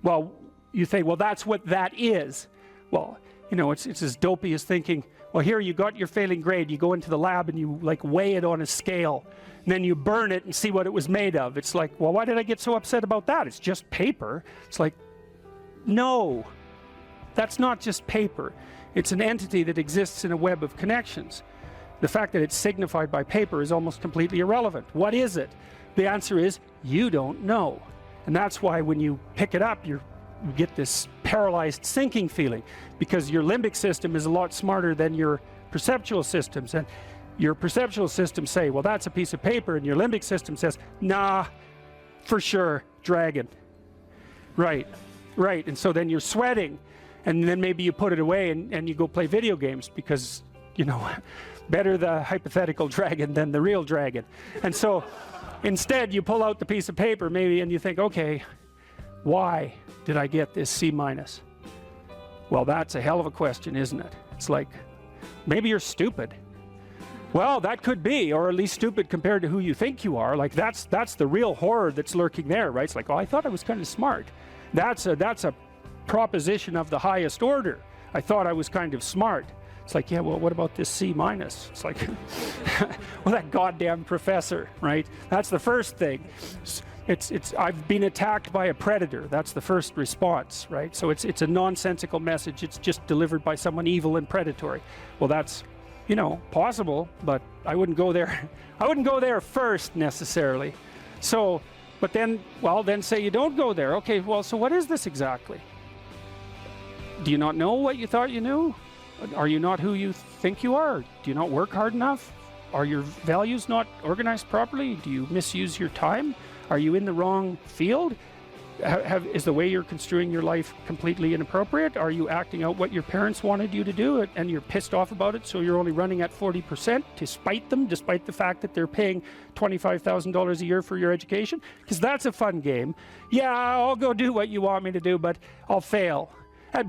Well, you think, well, that's what that is. Well, You know, it's as dopey as thinking, well, here you got your failing grade, you go into the lab and you like weigh it on a scale, and then you burn it and see what it was made of. It's like, well, why did I get so upset about that? It's just paper. It's like, no, that's not just paper. It's an entity that exists in a web of connections. The fact that it's signified by paper is almost completely irrelevant. What is it? The answer is, you don't know. And that's why when you pick it up, you get this paralyzed sinking feeling, because your limbic system is a lot smarter than your perceptual systems. And your perceptual systems say, well, that's a piece of paper, and your limbic system says, nah, for sure, dragon. Right, right. And so then you're sweating, and then maybe you put it away and you go play video games, because, you know, better the hypothetical dragon than the real dragon. And so instead you pull out the piece of paper maybe and you think, okay, why did I get this C-? Well, that's a hell of a question, isn't it? It's like, maybe you're stupid. Well, that could be, or at least stupid compared to who you think you are. Like that's the real horror that's lurking there, right? It's like, oh, I thought I was kind of smart. That's a proposition of the highest order. I thought I was kind of smart. It's like, yeah, well, what about this C-? It's like, well, that goddamn professor, right? That's the first thing. I've been attacked by a predator. That's the first response, right? So it's a nonsensical message. It's just delivered by someone evil and predatory. Well, that's, you know, possible, but I wouldn't go there. I wouldn't go there first necessarily. So, but then, well, then say you don't go there. Okay, well, so what is this exactly? Do you not know what you thought you knew? Are you not who you think you are? Do you not work hard enough? Are your values not organized properly? Do you misuse your time? Are you in the wrong field? Is the way you're construing your life completely inappropriate? Are you acting out what your parents wanted you to do and you're pissed off about it, so you're only running at 40% to spite them, despite the fact that they're paying $25,000 a year for your education? Because that's a fun game. Yeah, I'll go do what you want me to do, but I'll fail.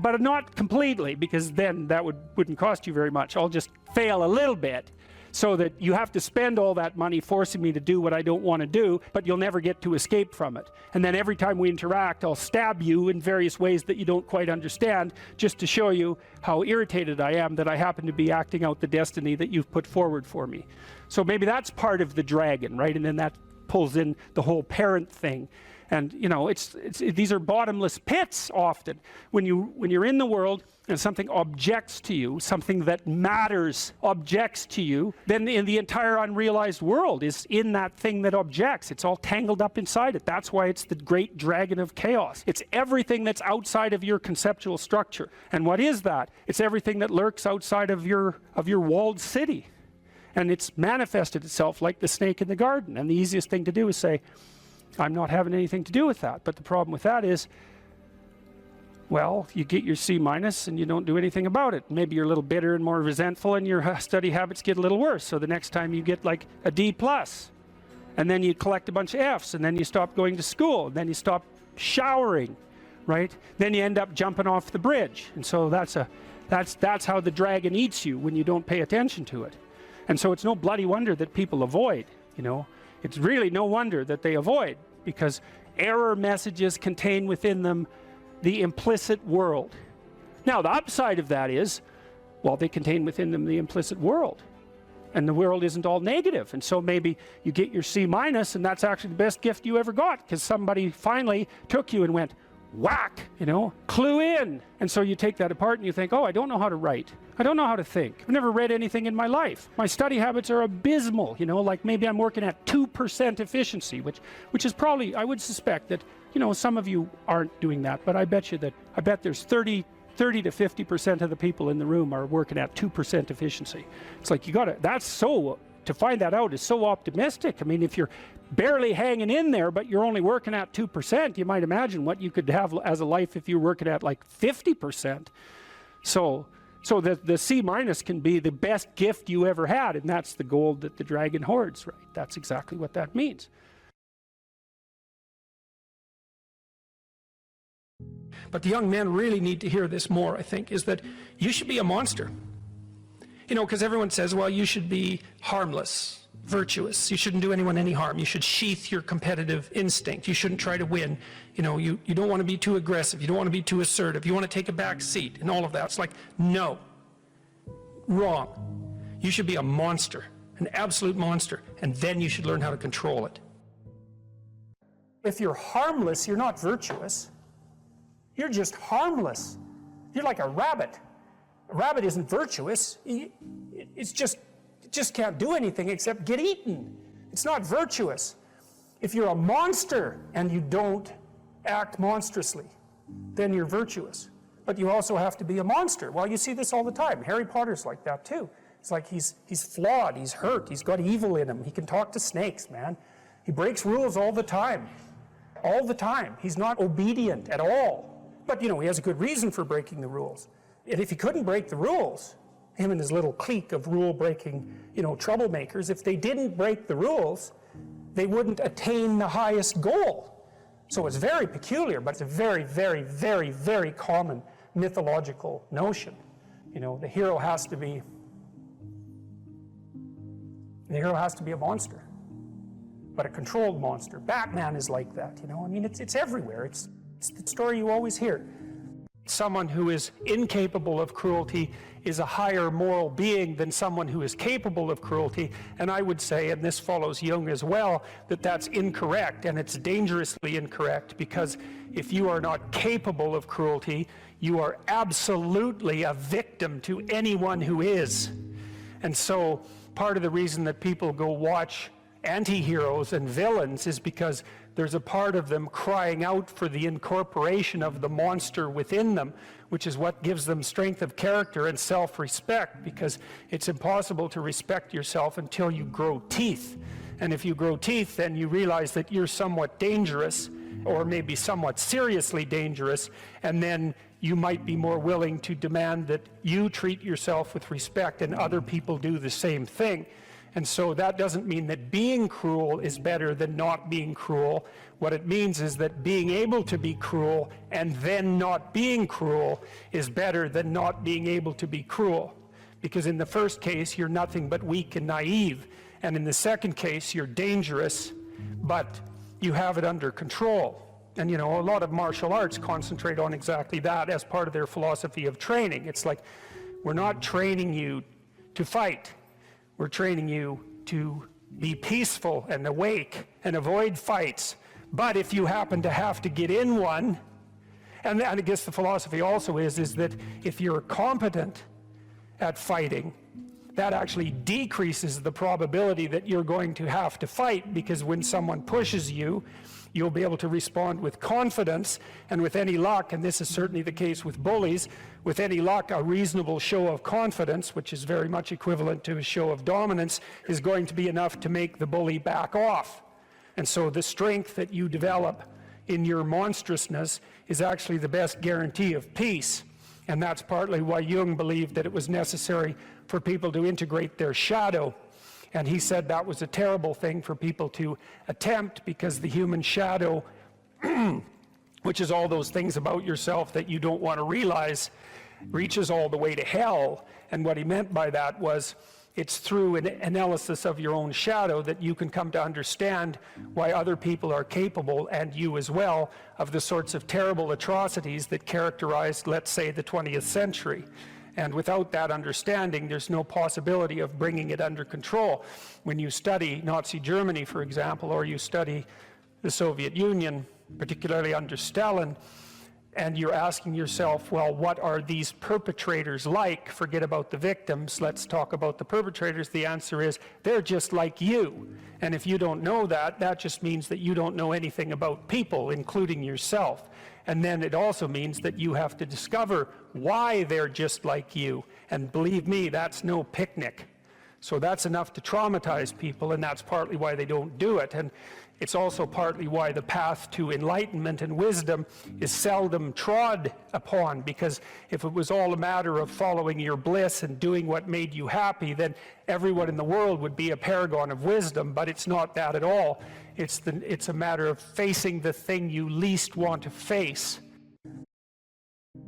But not completely, because then that wouldn't cost you very much. I'll just fail a little bit, so that you have to spend all that money forcing me to do what I don't want to do, but you'll never get to escape from it. And then every time we interact, I'll stab you in various ways that you don't quite understand, just to show you how irritated I am that I happen to be acting out the destiny that you've put forward for me. So maybe that's part of the dragon, right? And then that pulls in the whole parent thing. And, you know, these are bottomless pits often. When you're in the world and something objects to you, something that matters objects to you, then in the entire unrealized world is in that thing that objects. It's all tangled up inside it. That's why it's the great dragon of chaos. It's everything that's outside of your conceptual structure. And what is that? It's everything that lurks outside of your walled city. And it's manifested itself like the snake in the garden. And the easiest thing to do is say, I'm not having anything to do with that. But the problem with that is, well, you get your C- and you don't do anything about it. Maybe you're a little bitter and more resentful, and your study habits get a little worse. So the next time you get like a D+, and then you collect a bunch of Fs, and then you stop going to school, and then you stop showering, right? Then you end up jumping off the bridge. And so that's how the dragon eats you when you don't pay attention to it. And so it's no bloody wonder that people avoid, you know. It's really no wonder that they avoid, because error messages contain within them the implicit world. Now, the upside of that is, well, they contain within them the implicit world. And the world isn't all negative. And so maybe you get your C-, and that's actually the best gift you ever got, because somebody finally took you and went, whack, you know, clue in. And so you take that apart and you think, oh, I don't know how to write. I don't know how to think. I've never read anything in my life. My study habits are abysmal, you know, like maybe I'm working at 2% efficiency, which is probably, I would suspect that, you know, some of you aren't doing that, but I bet there's 30 to 50% of the people in the room are working at 2% efficiency. It's like, to find that out is so optimistic. I mean, if you're barely hanging in there, but you're only working at 2%, you might imagine what you could have as a life if you're working at like 50%. So the C- can be the best gift you ever had, and that's the gold that the dragon hoards, right? That's exactly what that means. But the young men really need to hear this more, I think, is that you should be a monster. You know, because everyone says, well, you should be harmless. virtuous. You shouldn't do anyone any harm. You should sheath your competitive instinct. You shouldn't try to win. You know, you don't want to be too aggressive. You don't want to be too assertive. You want to take a back seat and all of that. It's like, no. Wrong. You should be a monster, an absolute monster, and then you should learn how to control it. If you're harmless, you're not virtuous. You're just harmless. You're like a rabbit. A rabbit isn't virtuous. It just can't do anything except get eaten. It's not virtuous. If you're a monster and you don't act monstrously, then you're virtuous. But you also have to be a monster. Well, you see this all the time. Harry Potter's like that too. It's like he's flawed, he's hurt, he's got evil in him. He can talk to snakes, man. He breaks rules all the time. All the time. He's not obedient at all. But, you know, he has a good reason for breaking the rules. And if he couldn't break the rules, him and his little clique of rule-breaking, you know, troublemakers, if they didn't break the rules, they wouldn't attain the highest goal. So it's very peculiar, but it's a very, very, very, very common mythological notion. You know, the hero has to be a monster, but a controlled monster. Batman is like that, you know. I mean, it's everywhere. It's the story you always hear. Someone who is incapable of cruelty is a higher moral being than someone who is capable of cruelty. And I would say, and this follows Jung as well, that that's incorrect, and it's dangerously incorrect, because if you are not capable of cruelty, you are absolutely a victim to anyone who is. And so part of the reason that people go watch anti-heroes and villains is because there's a part of them crying out for the incorporation of the monster within them, which is what gives them strength of character and self-respect, because it's impossible to respect yourself until you grow teeth. And if you grow teeth, then you realize that you're somewhat dangerous, or maybe somewhat seriously dangerous, and then you might be more willing to demand that you treat yourself with respect and other people do the same thing. And so that doesn't mean that being cruel is better than not being cruel. What it means is that being able to be cruel and then not being cruel is better than not being able to be cruel. Because in the first case, you're nothing but weak and naive. And in the second case, you're dangerous, but you have it under control. And, you know, a lot of martial arts concentrate on exactly that as part of their philosophy of training. It's like, we're not training you to fight. We're training you to be peaceful and awake and avoid fights. But if you happen to have to get in one, and I guess the philosophy also is that if you're competent at fighting, that actually decreases the probability that you're going to have to fight, because when someone pushes you, you'll be able to respond with confidence, and with any luck, and this is certainly the case with bullies, with any luck, a reasonable show of confidence, which is very much equivalent to a show of dominance, is going to be enough to make the bully back off. And so the strength that you develop in your monstrousness is actually the best guarantee of peace. And that's partly why Jung believed that it was necessary for people to integrate their shadow. And he said that was a terrible thing for people to attempt, because the human shadow, which is all those things about yourself that you don't want to realize, reaches all the way to hell. And what he meant by that was, it's through an analysis of your own shadow that you can come to understand why other people are capable, and you as well, of the sorts of terrible atrocities that characterized, let's say, the 20th century. And without that understanding, there's no possibility of bringing it under control. When you study Nazi Germany, for example, or you study the Soviet Union, particularly under Stalin, and you're asking yourself, well, what are these perpetrators like? Forget about the victims, let's talk about the perpetrators. The answer is, they're just like you. And if you don't know that, that just means that you don't know anything about people, including yourself. And then it also means that you have to discover why they're just like you. And believe me, that's no picnic. So that's enough to traumatize people, and that's partly why they don't do it. And it's also partly why the path to enlightenment and wisdom is seldom trod upon, because if it was all a matter of following your bliss and doing what made you happy, then everyone in the world would be a paragon of wisdom. But it's not that at all. It's a matter of facing the thing you least want to face.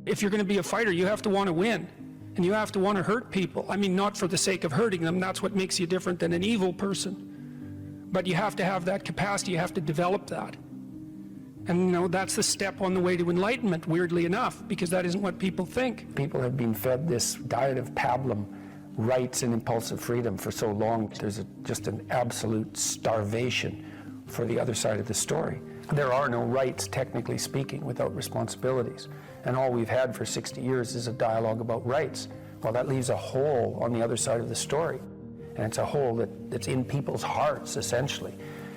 If you're going to be a fighter, you have to want to win. And you have to want to hurt people. I mean, not for the sake of hurting them. That's what makes you different than an evil person. But you have to have that capacity, you have to develop that. And you know, that's the step on the way to enlightenment, weirdly enough, because that isn't what people think. People have been fed this diet of pablum, rights and impulsive freedom for so long. There's just an absolute starvation for the other side of the story. There are no rights, technically speaking, without responsibilities. And all we've had for 60 years is a dialogue about rights. Well, that leaves a hole on the other side of the story. And it's a hole that's in people's hearts, essentially.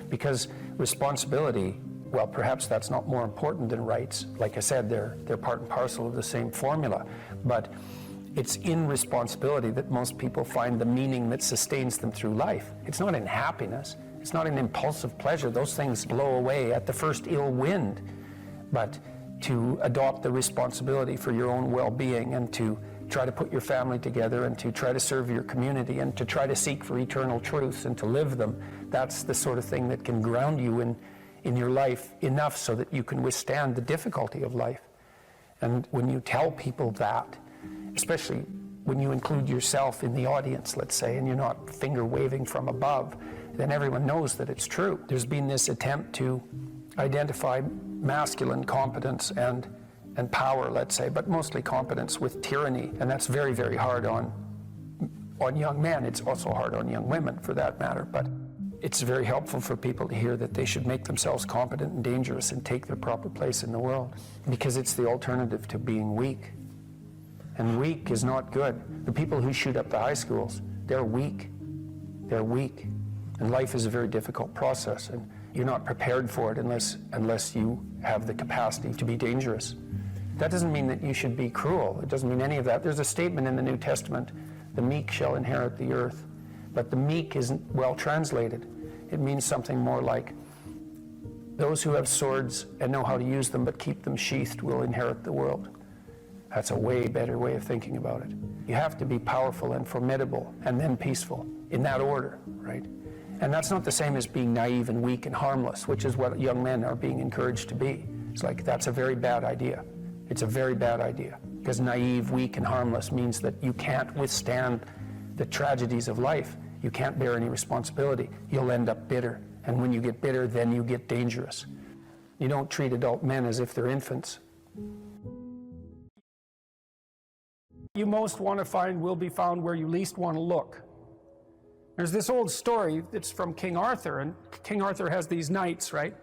Because responsibility, well, perhaps that's not more important than rights. Like I said, they're part and parcel of the same formula. But it's in responsibility that most people find the meaning that sustains them through life. It's not in happiness. It's not in impulsive pleasure. Those things blow away at the first ill wind. But to adopt the responsibility for your own well-being and to try to put your family together and to try to serve your community and to try to seek for eternal truths and to live them, that's the sort of thing that can ground you in your life enough so that you can withstand the difficulty of life. And when you tell people that, especially when you include yourself in the audience, let's say, and you're not finger waving from above, then everyone knows that it's true. There's been this attempt to identify masculine competence and power, let's say, but mostly competence with tyranny, and that's very, very hard on young men. It's also hard on young women, for that matter, but it's very helpful for people to hear that they should make themselves competent and dangerous and take their proper place in the world, because it's the alternative to being weak. And weak is not good. The people who shoot up the high schools, they're weak. They're weak. And life is a very difficult process, and you're not prepared for it unless you have the capacity to be dangerous. That doesn't mean that you should be cruel. It doesn't mean any of that. There's a statement in the New Testament, the meek shall inherit the earth. But the meek isn't well translated. It means something more like, those who have swords and know how to use them but keep them sheathed will inherit the world. That's a way better way of thinking about it. You have to be powerful and formidable and then peaceful, in that order, right? And that's not the same as being naive and weak and harmless, which is what young men are being encouraged to be. It's like, that's a very bad idea. It's a very bad idea, because naive, weak, and harmless means that you can't withstand the tragedies of life. You can't bear any responsibility. You'll end up bitter. And when you get bitter, then you get dangerous. You don't treat adult men as if they're infants. You most want to find will be found where you least want to look. There's this old story that's from King Arthur, and King Arthur has these knights, right?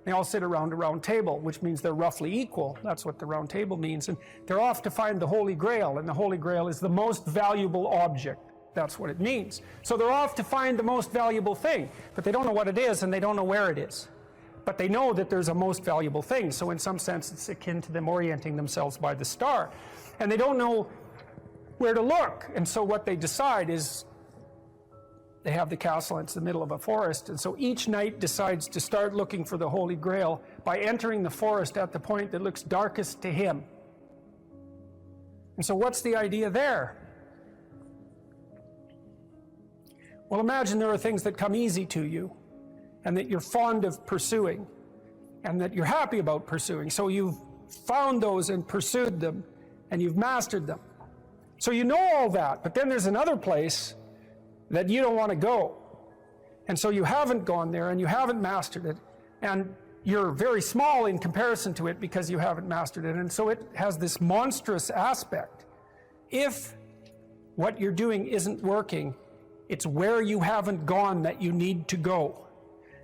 They all sit around a round table, which means they're roughly equal. That's what the round table means. And they're off to find the Holy Grail, and the Holy Grail is the most valuable object. That's what it means. So they're off to find the most valuable thing, but they don't know what it is, and they don't know where it is. But they know that there's a most valuable thing, so in some sense it's akin to them orienting themselves by the star. And they don't know where to look, and so what they decide is, they have the castle, it's the middle of a forest, and so each knight decides to start looking for the Holy Grail by entering the forest at the point that looks darkest to him. And so what's the idea there? Well, imagine there are things that come easy to you, and that you're fond of pursuing, and that you're happy about pursuing. So you've found those and pursued them, and you've mastered them. So you know all that, but then there's another place that you don't want to go. And so you haven't gone there, and you haven't mastered it, and you're very small in comparison to it because you haven't mastered it, and so it has this monstrous aspect. If what you're doing isn't working, it's where you haven't gone that you need to go.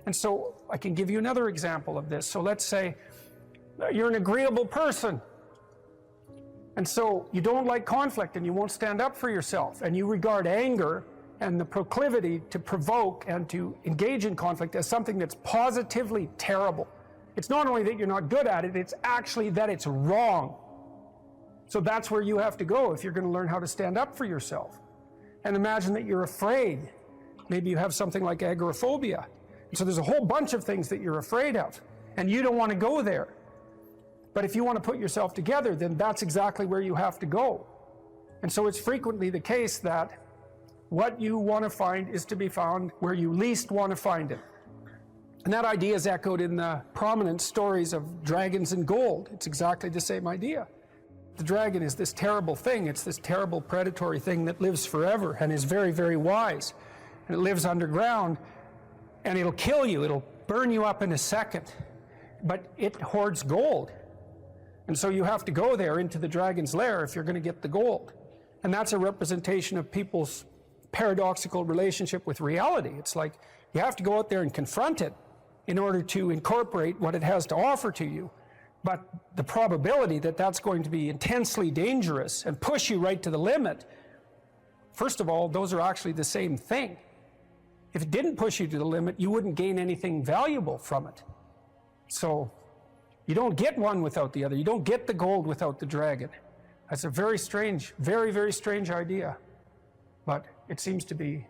And so I can give you another example of this. So let's say you're an agreeable person, and so you don't like conflict, and you won't stand up for yourself, and you regard anger and the proclivity to provoke and to engage in conflict as something that's positively terrible. It's not only that you're not good at it, it's actually that it's wrong. So that's where you have to go if you're going to learn how to stand up for yourself. And imagine that you're afraid. Maybe you have something like agoraphobia. And so there's a whole bunch of things that you're afraid of, and you don't want to go there. But if you want to put yourself together, then that's exactly where you have to go. And so it's frequently the case that what you want to find is to be found where you least want to find it. And that idea is echoed in the prominent stories of dragons and gold. It's exactly the same idea. The dragon is this terrible thing. It's this terrible predatory thing that lives forever and is very, very wise. And it lives underground. and it'll kill you. It'll burn you up in a second. But it hoards gold. And so you have to go there into the dragon's lair if you're going to get the gold. And that's a representation of people's paradoxical relationship with reality. It's like you have to go out there and confront it in order to incorporate what it has to offer to you. But the probability that that's going to be intensely dangerous and push you right to the limit, first of all, those are actually the same thing. If it didn't push you to the limit, you wouldn't gain anything valuable from it. So you don't get one without the other. You don't get the gold without the dragon. That's a very strange, very, very strange idea. But it seems to be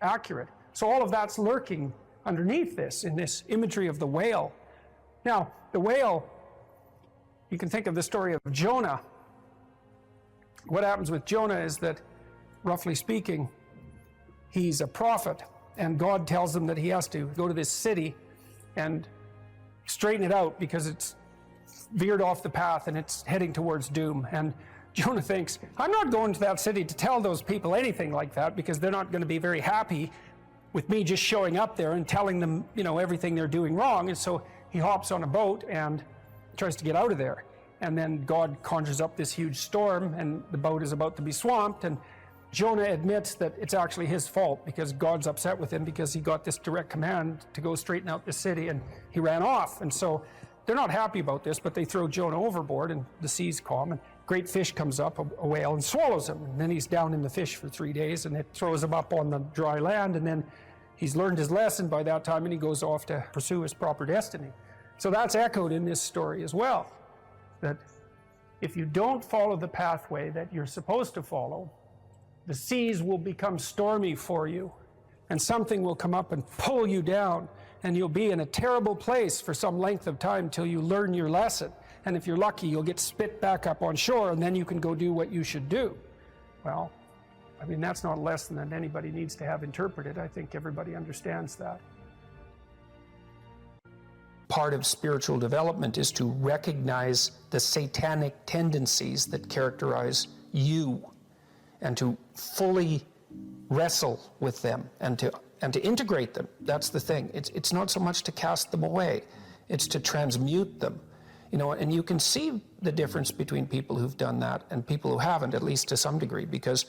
accurate. So all of that's lurking underneath this, in this imagery of the whale. Now, the whale, you can think of the story of Jonah. What happens with Jonah is that, roughly speaking, he's a prophet, and God tells him that he has to go to this city and straighten it out because it's veered off the path and it's heading towards doom. And Jonah thinks, I'm not going to that city to tell those people anything like that because they're not going to be very happy with me just showing up there and telling them, you know, everything they're doing wrong. And so he hops on a boat and tries to get out of there. And then God conjures up this huge storm and the boat is about to be swamped. And Jonah admits that it's actually his fault because God's upset with him because he got this direct command to go straighten out the city and he ran off. And so they're not happy about this, but they throw Jonah overboard and the seas calm and great fish comes up, a whale, and swallows him. And then he's down in the fish for 3 days and it throws him up on the dry land. And then he's learned his lesson by that time and he goes off to pursue his proper destiny. So that's echoed in this story as well, that if you don't follow the pathway that you're supposed to follow, the seas will become stormy for you and something will come up and pull you down and you'll be in a terrible place for some length of time till you learn your lesson. And if you're lucky, you'll get spit back up on shore and then you can go do what you should do. Well, I mean, that's not a lesson that anybody needs to have interpreted. I think everybody understands that. Part of spiritual development is to recognize the satanic tendencies that characterize you and to fully wrestle with them and to integrate them. That's the thing. It's not so much to cast them away, it's to transmute them. You know, and you can see the difference between people who've done that and people who haven't, at least to some degree, because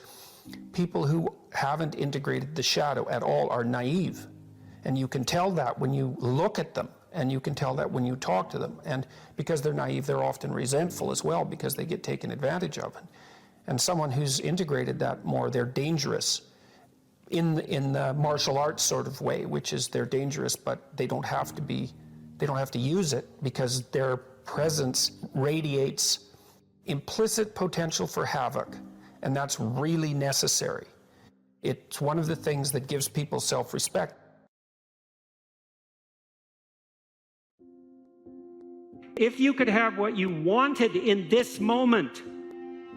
people who haven't integrated the shadow at all are naive. And you can tell that when you look at them, and you can tell that when you talk to them. And because they're naive, they're often resentful as well because they get taken advantage of. And someone who's integrated that more, they're dangerous in the martial arts sort of way, which is they're dangerous, but they don't have to use it because their presence radiates implicit potential for havoc, and that's really necessary. It's one of the things that gives people self-respect. If you could have what you wanted in this moment,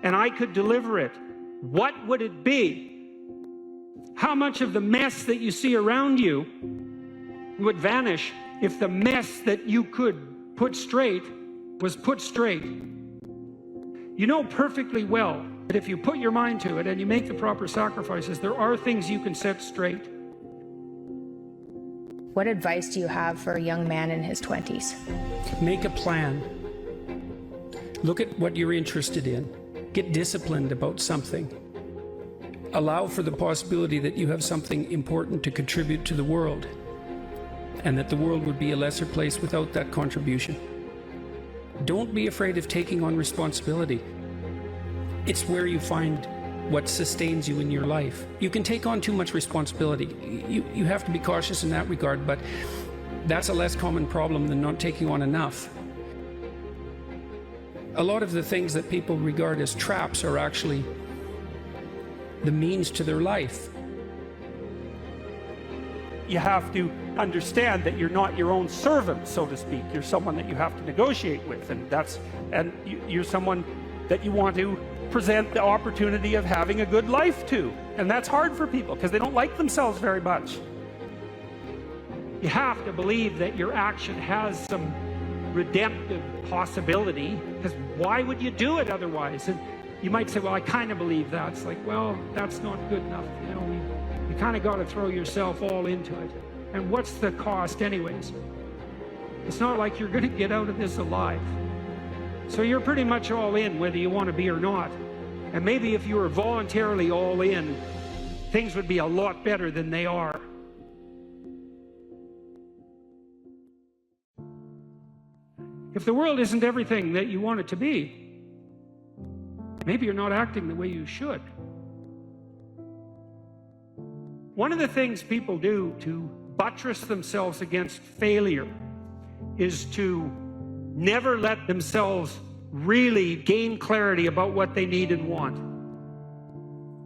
and I could deliver it, what would it be? How much of the mess that you see around you would vanish if the mess that you could put straight was put straight? You know perfectly well that if you put your mind to it and you make the proper sacrifices, there are things you can set straight. What advice do you have for a young man in his 20s? Make a plan. Look at what you're interested in. Get disciplined about something. Allow for the possibility that you have something important to contribute to the world, and that the world would be a lesser place without that contribution. Don't be afraid of taking on responsibility. It's where you find what sustains you in your life. You can take on too much responsibility. You have to be cautious in that regard, but that's a less common problem than not taking on enough. A lot of the things that people regard as traps are actually the means to their life. You have to understand that you're not your own servant, so to speak. You're someone that you have to negotiate with, and you're someone that you want to present the opportunity of having a good life to. And that's hard for people because they don't like themselves very much. You have to believe that your action has some redemptive possibility, because why would you do it otherwise? And you might say, well, I kind of believe that. It's like, well, that's not good enough. You know, you kind of got to throw yourself all into it. And what's the cost anyways? It's not like you're going to get out of this alive. So you're pretty much all in whether you want to be or not. And maybe if you were voluntarily all in, things would be a lot better than they are. If the world isn't everything that you want it to be, maybe you're not acting the way you should. One of the things people do to buttress themselves against failure is to never let themselves really gain clarity about what they need and want.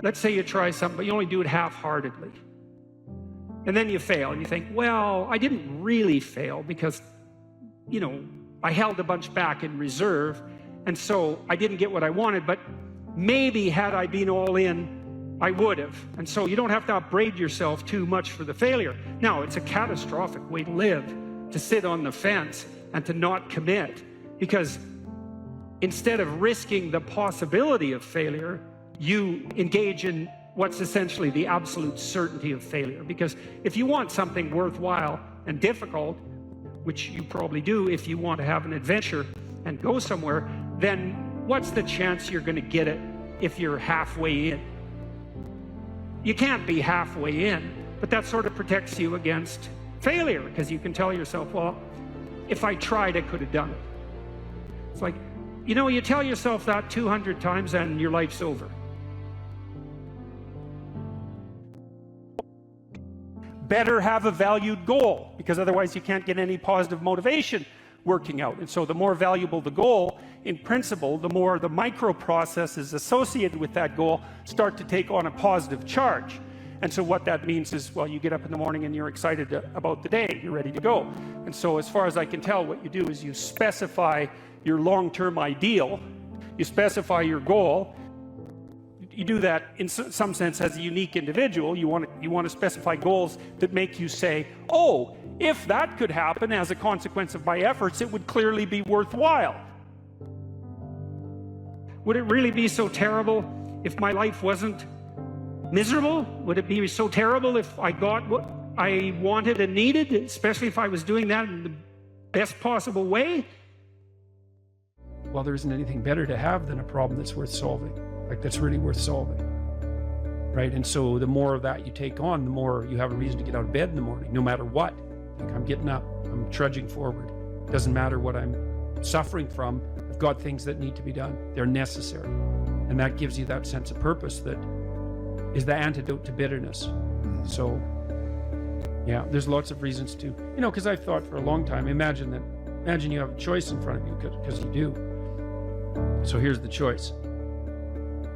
Let's say you try something, but you only do it half-heartedly. And then you fail, and you think, well, I didn't really fail because, you know, I held a bunch back in reserve, and so I didn't get what I wanted, but maybe had I been all in, I would have. And so you don't have to upbraid yourself too much for the failure. Now, it's a catastrophic way to live, to sit on the fence and to not commit, because instead of risking the possibility of failure, you engage in what's essentially the absolute certainty of failure. Because if you want something worthwhile and difficult, which you probably do if you want to have an adventure and go somewhere, then what's the chance you're going to get it if you're halfway in? You can't be halfway in, but that sort of protects you against failure, because you can tell yourself, well, if I tried, I could have done it. It's like, you know, you tell yourself that 200 times and your life's over. Better have a valued goal, because otherwise you can't get any positive motivation working out. And so the more valuable the goal, in principle, the more the micro processes associated with that goal start to take on a positive charge. And so what that means is, well, you get up in the morning and you're excited about the day, you're ready to go. And so as far as I can tell, what you do is you specify your long-term ideal, you specify your goal. You do that in some sense as a unique individual. You want to specify goals that make you say, oh, if that could happen as a consequence of my efforts, it would clearly be worthwhile. Would it really be so terrible if my life wasn't miserable? Would it be so terrible if I got what I wanted and needed, especially if I was doing that in the best possible way? Well, there isn't anything better to have than a problem that's worth solving. Like, that's really worth solving, right? And so the more of that you take on, the more you have a reason to get out of bed in the morning, no matter what. Like, I'm getting up, I'm trudging forward. Doesn't matter what I'm suffering from. I've got things that need to be done. They're necessary. And that gives you that sense of purpose that is the antidote to bitterness. So, yeah, there's lots of reasons to, you know, because I've thought for a long time, imagine you have a choice in front of you, because you do. So here's the choice.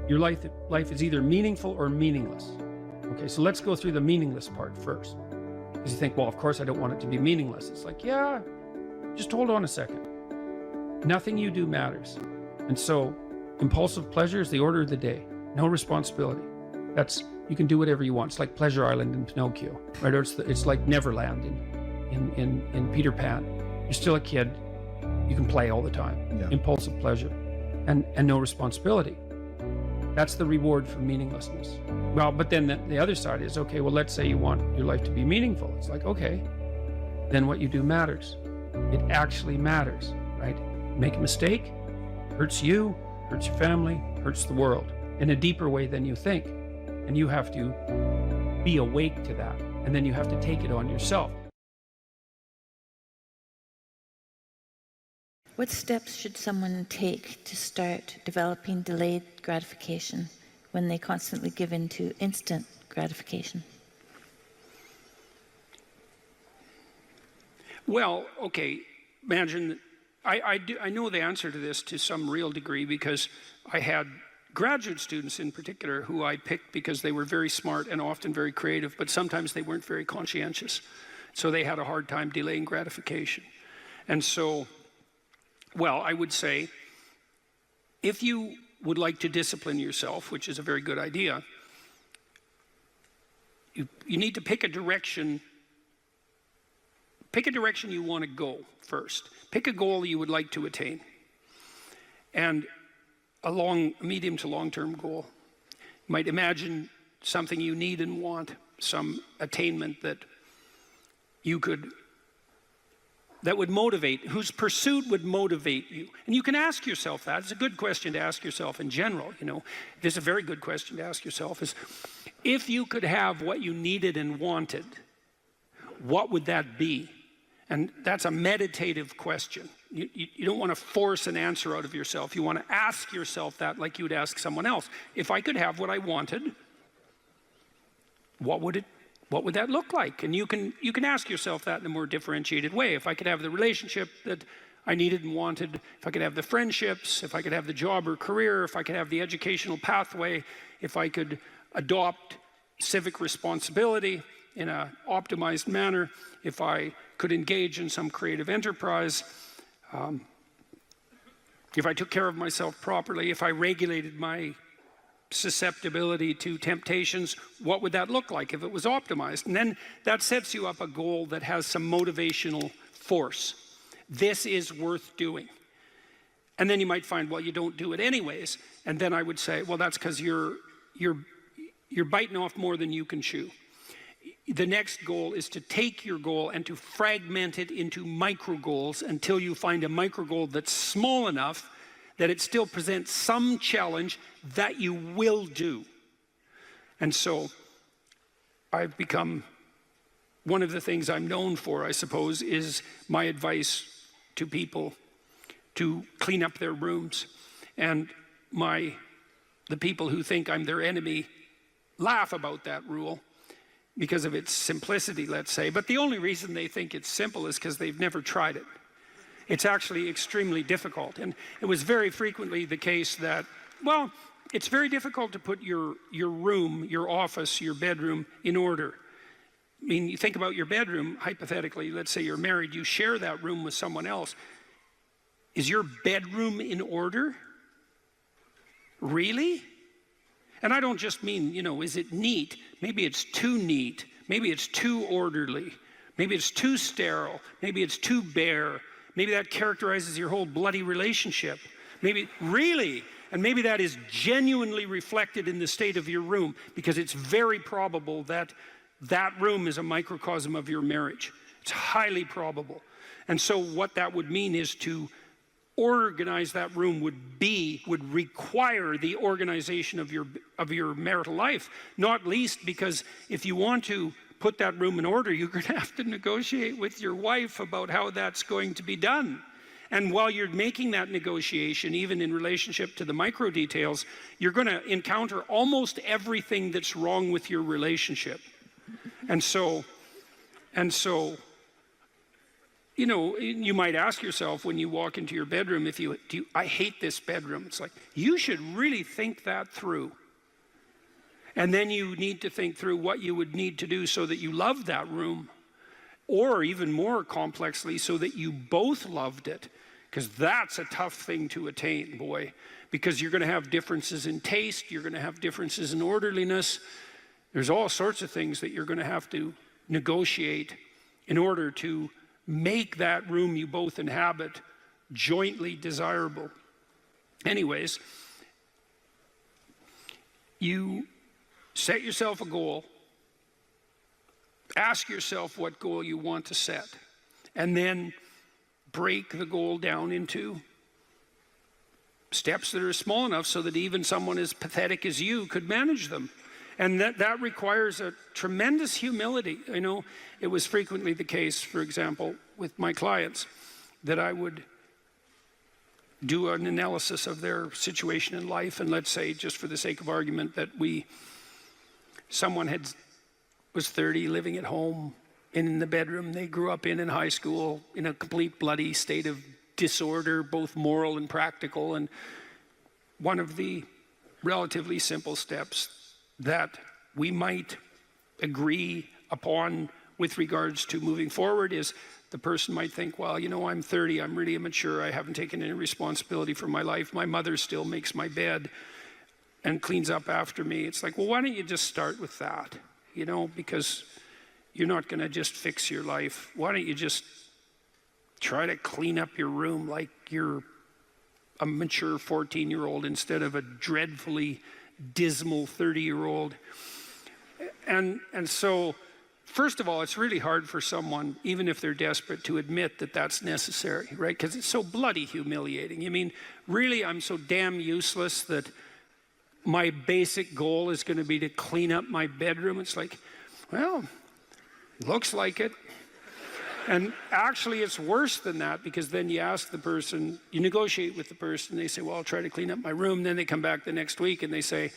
Your life is either meaningful or meaningless. Okay, so let's go through the meaningless part first. Because you think, well, of course I don't want it to be meaningless. It's like, yeah, just hold on a second. Nothing you do matters. And so impulsive pleasure is the order of the day. No responsibility. You can do whatever you want. It's like Pleasure Island in Pinocchio, right? Or it's like Neverland in Peter Pan. You're still a kid. You can play all the time. Yeah. Impulsive pleasure and no responsibility. That's the reward for meaninglessness. Well, but then the other side is, okay, well, let's say you want your life to be meaningful. It's like, okay, then what you do matters. It actually matters, right? Make a mistake, hurts you, hurts your family, hurts the world in a deeper way than you think. And you have to be awake to that. And then you have to take it on yourself. What steps should someone take to start developing delayed gratification when they constantly give in to instant gratification? Well, okay, imagine, I know the answer to this to some real degree, because I had graduate students in particular who I picked because they were very smart and often very creative, but sometimes they weren't very conscientious. So they had a hard time delaying gratification. And so, well, I would say, if you would like to discipline yourself, which is a very good idea, you need to pick a direction. Pick a direction you want to go first. Pick a goal you would like to attain. And a medium to long-term goal. You might imagine something you need and want, some attainment that that would motivate, whose pursuit would motivate you. And you can ask yourself that. It's a good question to ask yourself in general, you know. It's a very good question to ask yourself is, if you could have what you needed and wanted, what would that be? And that's a meditative question. You don't want to force an answer out of yourself. You want to ask yourself that like you would ask someone else. If I could have what I wanted, what would that look like? And you can ask yourself that in a more differentiated way. If I could have the relationship that I needed and wanted, if I could have the friendships, if I could have the job or career, if I could have the educational pathway, if I could adopt civic responsibility in an optimized manner, if I could engage in some creative enterprise, if I took care of myself properly, if I regulated my susceptibility to temptations, what would that look like if it was optimized? And then that sets you up a goal that has some motivational force. This is worth doing. And then you might find, well, you don't do it anyways. And then I would say, well, that's because you're biting off more than you can chew. The next goal is to take your goal and to fragment it into micro goals until you find a micro goal that's small enough that it still presents some challenge that you will do. And so I've become, one of the things I'm known for, I suppose, is my advice to people to clean up their rooms. And the people who think I'm their enemy laugh about that rule because of its simplicity, let's say. But the only reason they think it's simple is because they've never tried it. It's actually extremely difficult. And it was very frequently the case that, well, it's very difficult to put your room, your office, your bedroom in order. I mean, you think about your bedroom, hypothetically, let's say you're married, you share that room with someone else. Is your bedroom in order? Really? And I don't just mean, is it neat? Maybe it's too neat. Maybe it's too orderly. Maybe it's too sterile. Maybe it's too bare. Maybe that characterizes your whole bloody relationship. Maybe, really? And maybe that is genuinely reflected in the state of your room, because it's very probable that that room is a microcosm of your marriage. It's highly probable. And so what that would mean is to organize that room would require the organization of your marital life, not least because if you want to put that room in order, you're going to have to negotiate with your wife about how that's going to be done. And while you're making that negotiation, even in relationship to the micro details, you're going to encounter almost everything that's wrong with your relationship. And so you might ask yourself when you walk into your bedroom, I hate this bedroom. It's like, you should really think that through. And then you need to think through what you would need to do so that you love that room, or even more complexly, so that you both loved it. Because that's a tough thing to attain, boy. Because you're going to have differences in taste, you're going to have differences in orderliness. There's all sorts of things that you're going to have to negotiate in order to make that room you both inhabit jointly desirable. Anyways, you set yourself a goal, ask yourself what goal you want to set, and then break the goal down into steps that are small enough so that even someone as pathetic as you could manage them. And that requires a tremendous humility. I know it was frequently the case, for example, with my clients, that I would do an analysis of their situation in life, and let's say, just for the sake of argument, that someone was 30, living at home in the bedroom they grew up in high school, in a complete bloody state of disorder, both moral and practical. And one of the relatively simple steps that we might agree upon with regards to moving forward is, the person might think, well, I'm 30, I'm really immature, I haven't taken any responsibility for my life, my mother still makes my bed and cleans up after me. It's like, well, why don't you just start with that? Because you're not going to just fix your life. Why don't you just try to clean up your room like you're a mature 14-year-old instead of a dreadfully dismal 30-year-old. And so first of all, it's really hard for someone, even if they're desperate, to admit that that's necessary, right? Because it's so bloody humiliating. I mean, really, I'm so damn useless that my basic goal is going to be to clean up my bedroom. It's like, well, looks like it. And actually, it's worse than that, because then you ask the person, you negotiate with the person, they say, well, I'll try to clean up my room. Then they come back the next week and they say,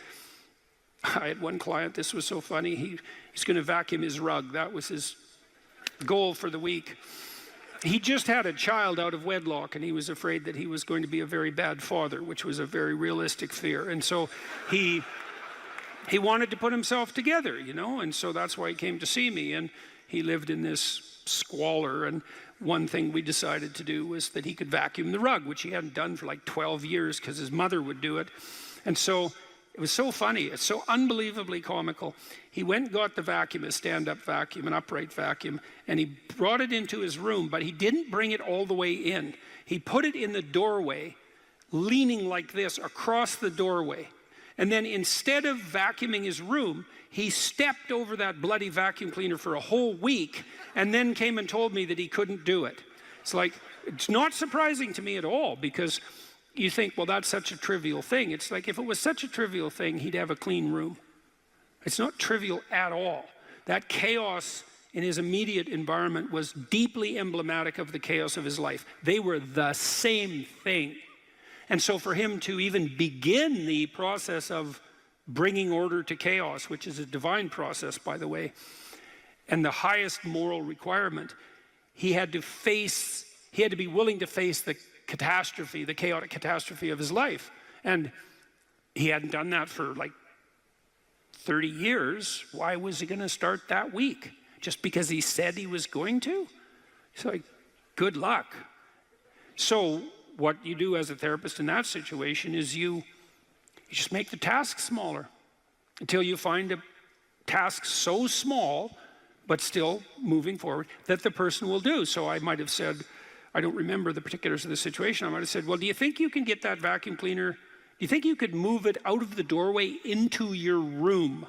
I had one client, this was so funny, he's going to vacuum his rug. That was his goal for the week. He just had a child out of wedlock, and he was afraid that he was going to be a very bad father, which was a very realistic fear. And so he wanted to put himself together, you know, and so that's why he came to see me. And he lived in this squalor, and one thing we decided to do was that he could vacuum the rug, which he hadn't done for like 12 years because his mother would do it. And so it was so funny, it's so unbelievably comical. He went and got the vacuum, a stand-up vacuum, an upright vacuum, and he brought it into his room, but he didn't bring it all the way in. He put it in the doorway, leaning like this across the doorway. And then instead of vacuuming his room, he stepped over that bloody vacuum cleaner for a whole week and then came and told me that he couldn't do it. It's like, it's not surprising to me at all, because you think, well, that's such a trivial thing. It's like, if it was such a trivial thing, he'd have a clean room. It's not trivial at all. That chaos in his immediate environment was deeply emblematic of the chaos of his life. They were the same thing. And so for him to even begin the process of bringing order to chaos, which is a divine process, by the way, and the highest moral requirement, he had to be willing to face the catastrophe, the chaotic catastrophe of his life. And he hadn't done that for like 30 years. Why was he going to start that week? Just because he said he was going to? It's like, good luck. So what you do as a therapist in that situation is you just make the task smaller until you find a task so small, but still moving forward, that the person will do. So I might have said, I don't remember the particulars of the situation, I might have said, well, do you think you can get that vacuum cleaner, do you think you could move it out of the doorway into your room?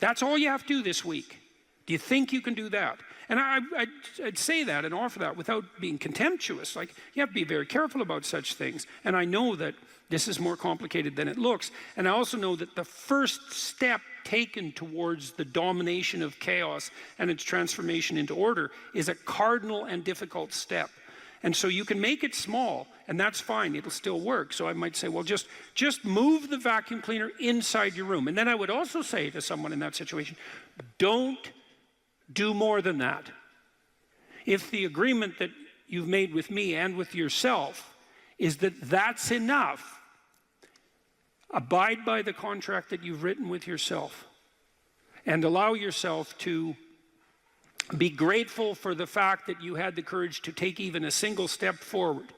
That's all you have to do this week. Do you think you can do that? And I'd say that and offer that without being contemptuous. Like, you have to be very careful about such things. And I know that this is more complicated than it looks. And I also know that the first step taken towards the domination of chaos and its transformation into order is a cardinal and difficult step. And so you can make it small, and that's fine, it'll still work. So I might say, well, just move the vacuum cleaner inside your room. And then I would also say to someone in that situation, don't do more than that. If the agreement that you've made with me and with yourself is that that's enough, abide by the contract that you've written with yourself, and allow yourself to be grateful for the fact that you had the courage to take even a single step forward.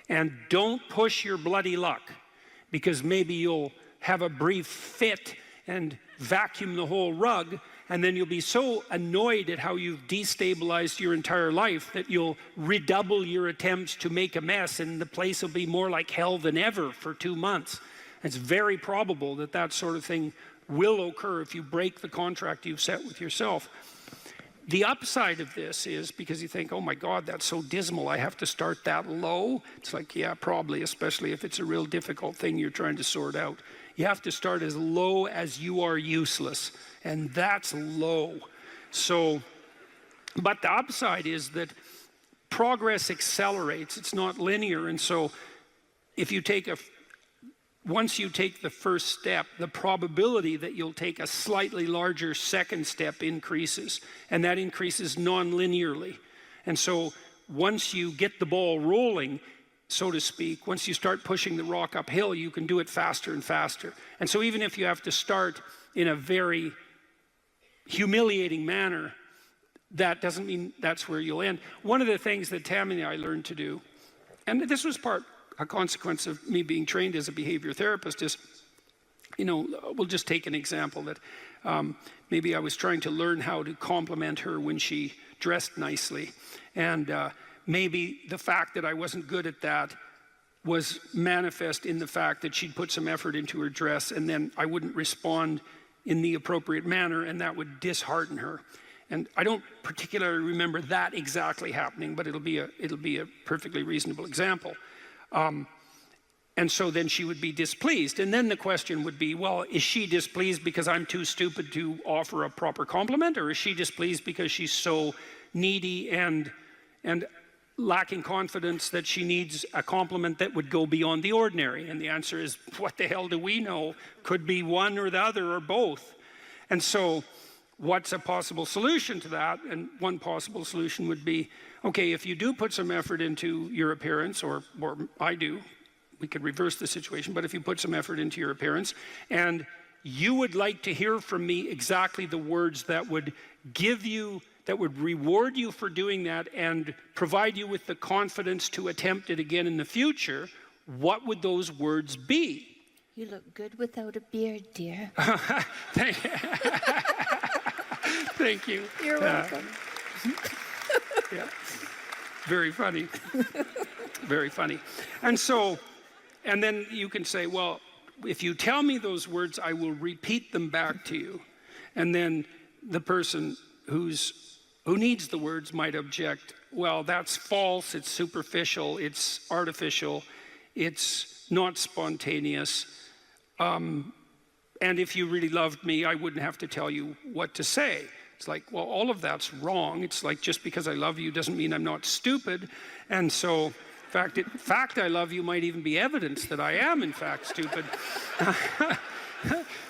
And don't push your bloody luck, because maybe you'll have a brief fit and vacuum the whole rug, and then you'll be so annoyed at how you've destabilized your entire life that you'll redouble your attempts to make a mess, and the place will be more like hell than ever for 2 months. It's very probable that that sort of thing will occur if you break the contract you've set with yourself. The upside of this is, because you think, oh my God, that's so dismal, I have to start that low. It's like, yeah, probably, especially if it's a real difficult thing you're trying to sort out. You have to start as low as you are useless, and that's low. So, but the upside is that progress accelerates, it's not linear, and so if you take once you take the first step, the probability that you'll take a slightly larger second step increases, and that increases non-linearly. And so once you get the ball rolling, so to speak, once you start pushing the rock uphill, you can do it faster and faster. And so even if you have to start in a very humiliating manner, that doesn't mean that's where you'll end. One of the things that Tammy and I learned to do, and this was a consequence of me being trained as a behavior therapist, is, you know, we'll just take an example that maybe I was trying to learn how to compliment her when she dressed nicely. And maybe the fact that I wasn't good at that was manifest in the fact that she'd put some effort into her dress, and then I wouldn't respond in the appropriate manner, and that would dishearten her. And I don't particularly remember that exactly happening, but it'll be a perfectly reasonable example. And so then she would be displeased. And then the question would be, well, is she displeased because I'm too stupid to offer a proper compliment, or is she displeased because she's so needy and lacking confidence that she needs a compliment that would go beyond the ordinary? And the answer is, what the hell do we know? Could be one or the other or both. And so what's a possible solution to that? And one possible solution would be, okay, if you do put some effort into your appearance, or I do, we could reverse the situation, but if you put some effort into your appearance and you would like to hear from me exactly the words that would give you, that would reward you for doing that and provide you with the confidence to attempt it again in the future, what would those words be? You look good without a beard, dear. Thank you. You're welcome. Yeah. Very funny. Very funny. And so, and then you can say, well, if you tell me those words, I will repeat them back to you. And then the person who needs the words might object, well, that's false, it's superficial, it's artificial, it's not spontaneous. And if you really loved me, I wouldn't have to tell you what to say. It's like, well, all of that's wrong. It's like, just because I love you doesn't mean I'm not stupid. And so, in fact, I love you might even be evidence that I am, in fact, stupid.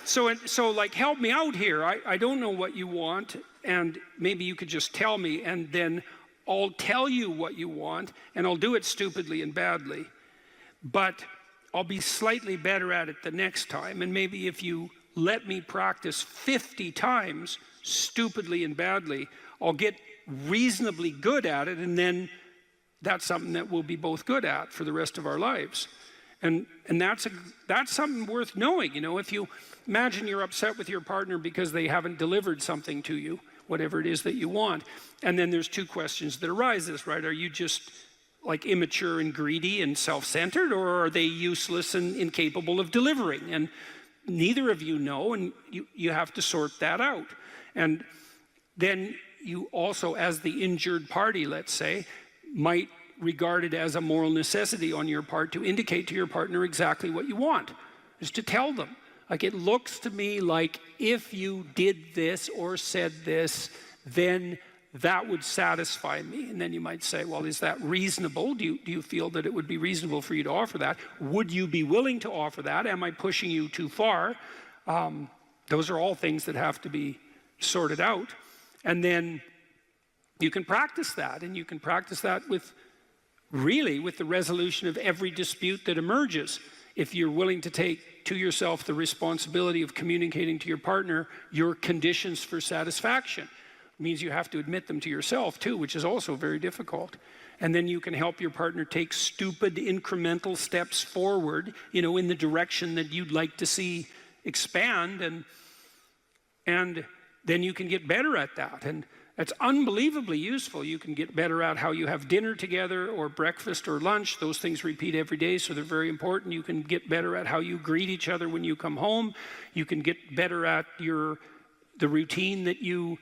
So like, help me out here. I don't know what you want, and maybe you could just tell me, and then I'll tell you what you want, and I'll do it stupidly and badly. But I'll be slightly better at it the next time, and maybe if you let me practice 50 times stupidly and badly, I'll get reasonably good at it, and then that's something that we'll be both good at for the rest of our lives. And that's something worth knowing. You know, if you imagine you're upset with your partner because they haven't delivered something to you, whatever it is that you want, and then there's two questions that arises, right? Are you just like immature and greedy and self-centered, or are they useless and incapable of delivering? And neither of you know, and you have to sort that out. And then you also, as the injured party, let's say, might regard it as a moral necessity on your part to indicate to your partner exactly what you want, is to tell them. Like, it looks to me like if you did this or said this, then that would satisfy me. And then you might say, well, is that reasonable? Do you feel that it would be reasonable for you to offer that? Would you be willing to offer that? Am I pushing you too far? Those are all things that have to be sorted out. And then you can practice that, and you can practice that with the resolution of every dispute that emerges. If you're willing to take to yourself the responsibility of communicating to your partner your conditions for satisfaction, it means you have to admit them to yourself too, which is also very difficult. And then you can help your partner take stupid incremental steps forward, you know, in the direction that you'd like to see expand, and then you can get better at that. And that's unbelievably useful. You can get better at how you have dinner together, or breakfast or lunch. Those things repeat every day, so they're very important. You can get better at how you greet each other when you come home. You can get better at the routine that you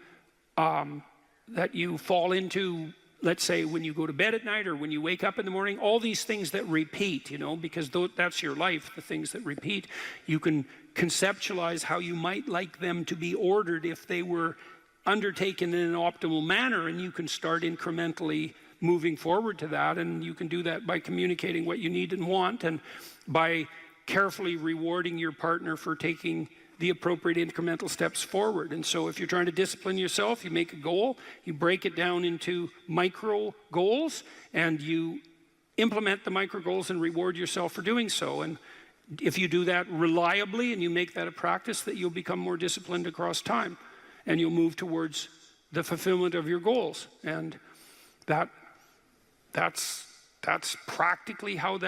fall into, let's say, when you go to bed at night or when you wake up in the morning. All these things that repeat, you know, because that's your life, the things that repeat. You can conceptualize how you might like them to be ordered if they were undertaken in an optimal manner, and you can start incrementally moving forward to that. And you can do that by communicating what you need and want, and by carefully rewarding your partner for taking the appropriate incremental steps forward. And so if you're trying to discipline yourself, you make a goal, you break it down into micro goals, and you implement the micro goals and reward yourself for doing so. And if you do that reliably and you make that a practice, that you'll become more disciplined across time, and you'll move towards the fulfillment of your goals. And that's practically how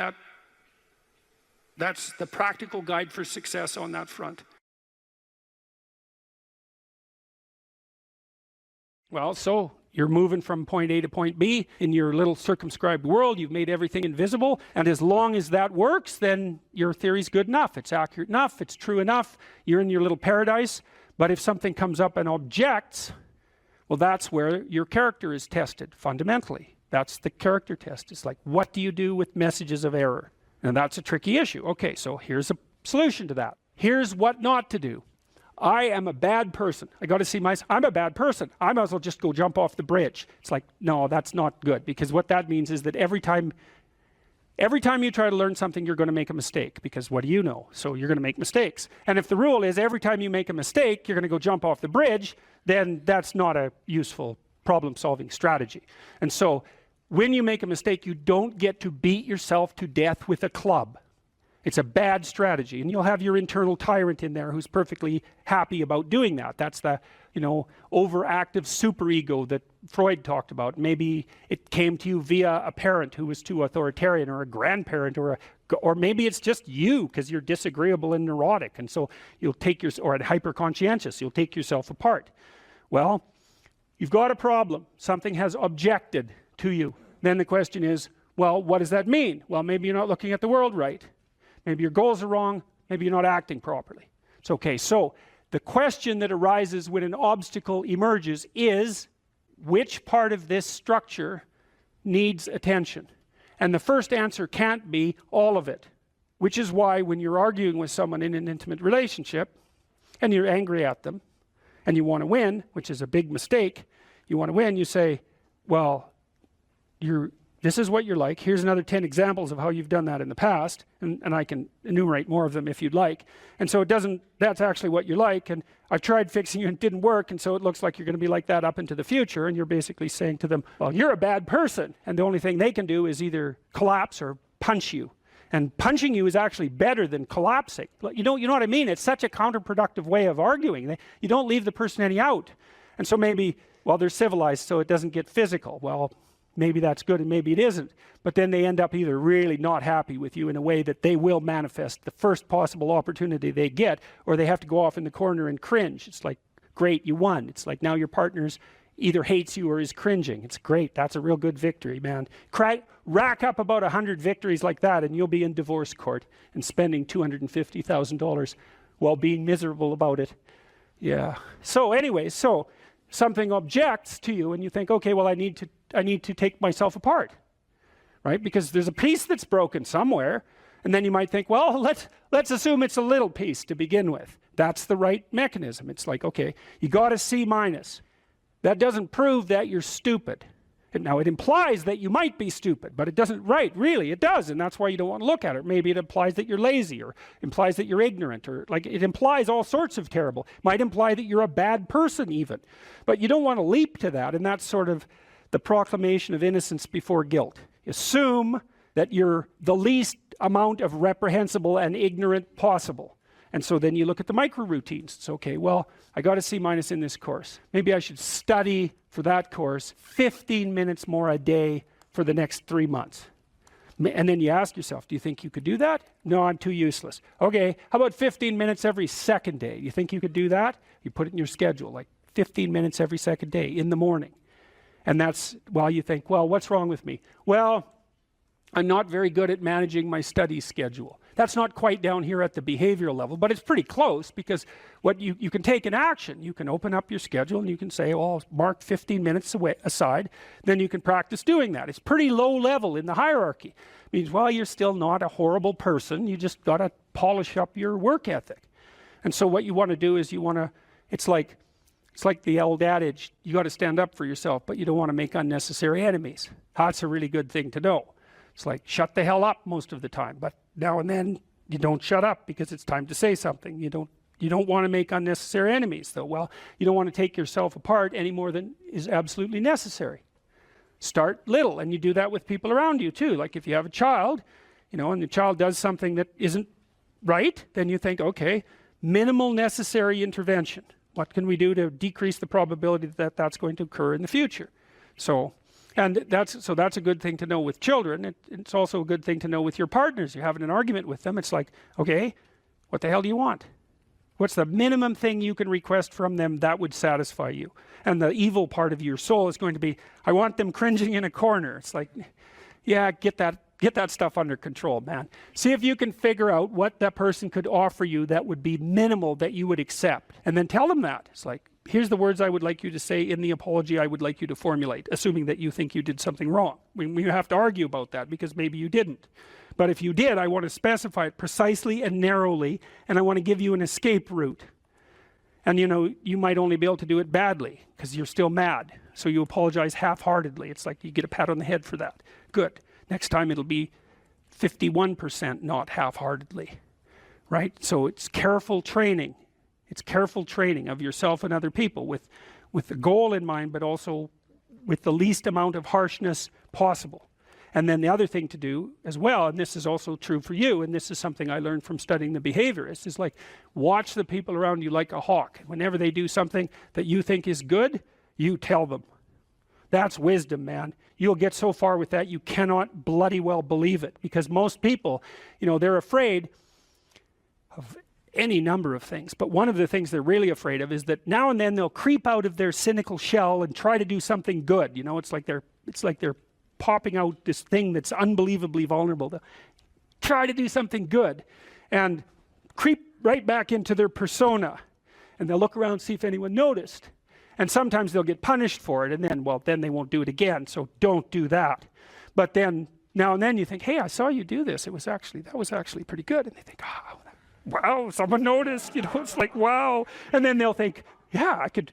that's the practical guide for success on that front. Well, so You're moving from point A to point B in your little circumscribed world. You've made everything invisible. And as long as that works, then your theory's good enough. It's accurate enough. It's true enough. You're in your little paradise. But if something comes up and objects, well, that's where your character is tested fundamentally. That's the character test. It's like, what do you do with messages of error? And that's a tricky issue. Okay, so here's a solution to that. Here's what not to do. I am a bad person. I got to see myself. I'm a bad person. I might as well just go jump off the bridge. It's like, no, that's not good, because what that means is that every time you try to learn something, you're going to make a mistake, because what do you know? So you're going to make mistakes. And if the rule is every time you make a mistake, you're going to go jump off the bridge, then that's not a useful problem-solving strategy. And so when you make a mistake, you don't get to beat yourself to death with a club. It's a bad strategy, and you'll have your internal tyrant in there who's perfectly happy about doing that. That's the, overactive superego that Freud talked about. Maybe it came to you via a parent who was too authoritarian, or a grandparent, or maybe it's just you because you're disagreeable and neurotic, and so you'll take or hyper-conscientious. You'll take yourself apart. Well, you've got a problem. Something has objected to you. Then the question is, well, what does that mean? Well, maybe you're not looking at the world right. Maybe your goals are wrong. Maybe you're not acting properly. It's okay. So the question that arises when an obstacle emerges is, which part of this structure needs attention? And the first answer can't be all of it, which is why when you're arguing with someone in an intimate relationship and you're angry at them and you want to win, which is a big mistake, you want to win, you say, well, this is what you're like. Here's another 10 examples of how you've done that in the past, and I can enumerate more of them if you'd like. And so that's actually what you're like, and I've tried fixing you and it didn't work, and so it looks like you're going to be like that up into the future, and you're basically saying to them, well, you're a bad person, and the only thing they can do is either collapse or punch you. And punching you is actually better than collapsing. You know what I mean? It's such a counterproductive way of arguing. You don't leave the person any out. And so maybe, well, they're civilized, so it doesn't get physical. Well, maybe that's good and maybe it isn't. But then they end up either really not happy with you in a way that they will manifest the first possible opportunity they get, or they have to go off in the corner and cringe. It's like, great, you won. It's like now your partner's either hates you or is cringing. It's great. That's a real good victory, man. Rack up about 100 victories like that and you'll be in divorce court and spending $250,000 while being miserable about it. Yeah. So anyway, something objects to you and you think, okay, well, I need to take myself apart, right? Because there's a piece that's broken somewhere, and then you might think, well, let's assume it's a little piece to begin with. That's the right mechanism. It's like, okay, you got a C-. That doesn't prove that you're stupid. Now, it implies that you might be stupid, but it doesn't, right, really, it does, and that's why you don't want to look at it. Maybe it implies that you're lazy, or implies that you're ignorant, or like it implies all sorts of terrible. Might imply that you're a bad person even. But you don't want to leap to that, and that's sort of the proclamation of innocence before guilt. Assume that you're the least amount of reprehensible and ignorant possible. And so then you look at the micro routines. It's okay, well, I got a C- in this course. Maybe I should study for that course 15 minutes more a day for the next 3 months. And then you ask yourself, do you think you could do that? No, I'm too useless. Okay, how about 15 minutes every second day? You think you could do that? You put it in your schedule, like 15 minutes every second day in the morning. And that's, well, you think, well, what's wrong with me? Well, I'm not very good at managing my study schedule. That's not quite down here at the behavioral level, but it's pretty close, because what you can take an action. You can open up your schedule and you can say, oh, I'll mark 15 minutes aside. Then you can practice doing that. It's pretty low level in the hierarchy. It means, well, you're still not a horrible person. You just got to polish up your work ethic. And so what you want to do is it's like the old adage, you got to stand up for yourself, but you don't want to make unnecessary enemies. That's a really good thing to know. It's like, shut the hell up most of the time, but now and then you don't shut up because it's time to say something. You don't want to make unnecessary enemies, though. Well, you don't want to take yourself apart any more than is absolutely necessary. Start little, and you do that with people around you too. Like if you have a child, and the child does something that isn't right, then you think, okay, minimal necessary intervention. What can we do to decrease the probability that that's going to occur in the future? That's a good thing to know with children. It's also a good thing to know with your partners. You're having an argument with them. It's like, okay, what the hell do you want? What's the minimum thing you can request from them that would satisfy you? And the evil part of your soul is going to be, I want them cringing in a corner. It's like, yeah, get that stuff under control, man. See if you can figure out what that person could offer you that would be minimal that you would accept. And then tell them that. It's like, here's the words I would like you to say in the apology I would like you to formulate, assuming that you think you did something wrong. We have to argue about that because maybe you didn't. But if you did, I want to specify it precisely and narrowly, and I want to give you an escape route. And you know, you might only be able to do it badly because you're still mad. So you apologize half-heartedly. It's like you get a pat on the head for that. Good. Next time it'll be 51% not half-heartedly, right? So it's careful training. It's careful training of yourself and other people with the goal in mind, but also with the least amount of harshness possible. And then the other thing to do as well, and this is also true for you, and this is something I learned from studying the behaviorists, is like watch the people around you like a hawk. Whenever they do something that you think is good, you tell them. That's wisdom, man. You'll get so far with that, you cannot bloody well believe it. Because most people, you know, they're afraid of any number of things. But one of the things they're really afraid of is that now and then they'll creep out of their cynical shell and try to do something good. You know, it's like they're popping out this thing that's unbelievably vulnerable. They'll try to do something good and creep right back into their persona. And they'll look around, see if anyone noticed. And sometimes they'll get punished for it, and then, well, then they won't do it again, so don't do that. But then, now and then you think, hey, I saw you do this. That was actually pretty good. And they think, oh, wow, someone noticed. You know, it's like, wow. And then they'll think, yeah, I could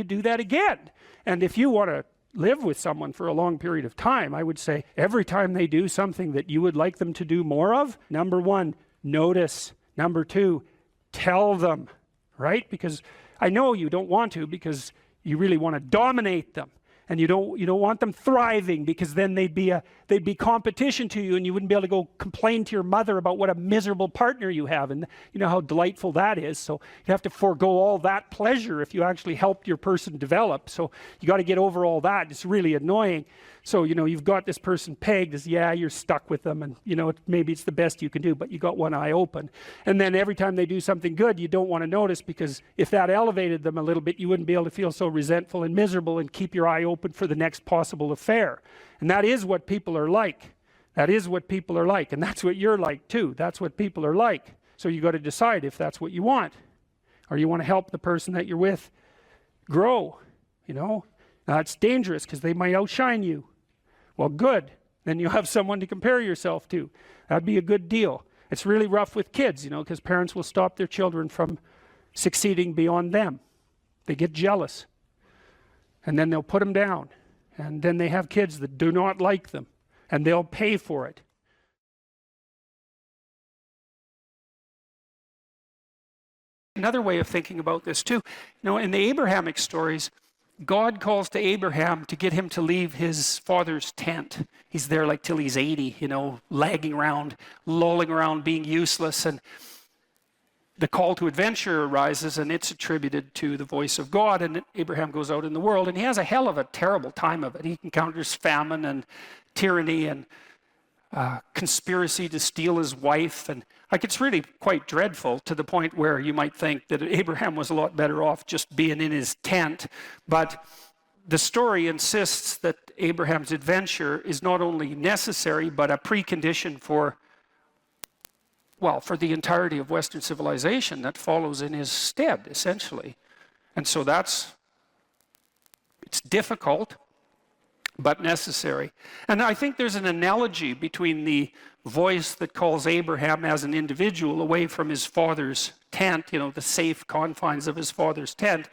do that again. And if you want to live with someone for a long period of time, I would say every time they do something that you would like them to do more of, number one, notice. Number two, tell them, right? Because I know you don't want to, because you really want to dominate them, and you don't want them thriving, because then they'd be competition to you, and you wouldn't be able to go complain to your mother about what a miserable partner you have, and you know how delightful that is. So you have to forego all that pleasure if you actually helped your person develop. So you got to get over all that. It's really annoying. So, you know, you've got this person pegged as, yeah, you're stuck with them, and, you know, maybe it's the best you can do, but you got one eye open. And then every time they do something good, you don't want to notice, because if that elevated them a little bit, you wouldn't be able to feel so resentful and miserable and keep your eye open for the next possible affair. And that is what people are like. That is what people are like. And that's what you're like, too. That's what people are like. So you got to decide if that's what you want, or you want to help the person that you're with grow, you know. Now, it's dangerous because they might outshine you. Well, good. Then you'll have someone to compare yourself to. That'd be a good deal. It's really rough with kids, you know, because parents will stop their children from succeeding beyond them. They get jealous. And then they'll put them down. And then they have kids that do not like them. And they'll pay for it. Another way of thinking about this too, you know, in the Abrahamic stories, God calls to Abraham to get him to leave his father's tent. He's there like till he's 80, you know, lagging around, lolling around, being useless. And the call to adventure arises, and it's attributed to the voice of God. And Abraham goes out in the world, and he has a hell of a terrible time of it. He encounters famine and tyranny and conspiracy to steal his wife, and like it's really quite dreadful, to the point where you might think that Abraham was a lot better off just being in his tent. But the story insists that Abraham's adventure is not only necessary but a precondition for the entirety of Western civilization that follows in his stead, essentially. And so it's difficult, but necessary. And I think there's an analogy between the voice that calls Abraham as an individual away from his father's tent, you know, the safe confines of his father's tent,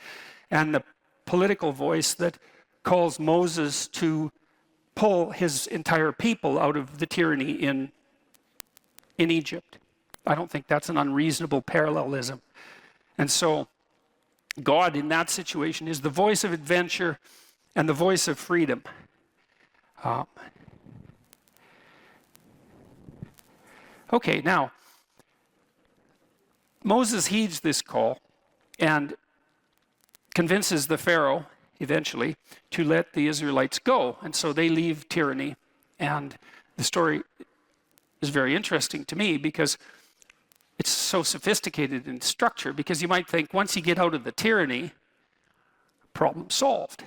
and the political voice that calls Moses to pull his entire people out of the tyranny in Egypt. I don't think that's an unreasonable parallelism. And so God in that situation is the voice of adventure and the voice of freedom. Okay, now, Moses heeds this call and convinces the Pharaoh, eventually, to let the Israelites go. And so they leave tyranny. And the story is very interesting to me, because it's so sophisticated in structure, because you might think once you get out of the tyranny, problem solved,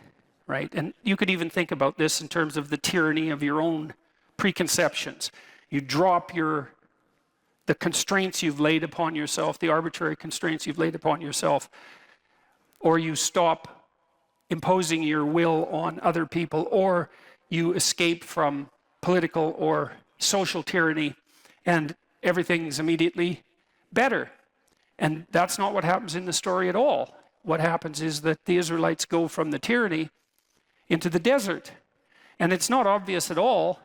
right? And you could even think about this in terms of the tyranny of your own preconceptions. You drop the constraints you've laid upon yourself, the arbitrary constraints you've laid upon yourself, or you stop imposing your will on other people, or you escape from political or social tyranny, and everything's immediately better. And that's not what happens in the story at all. What happens is that the Israelites go from the tyranny into the desert. And it's not obvious at all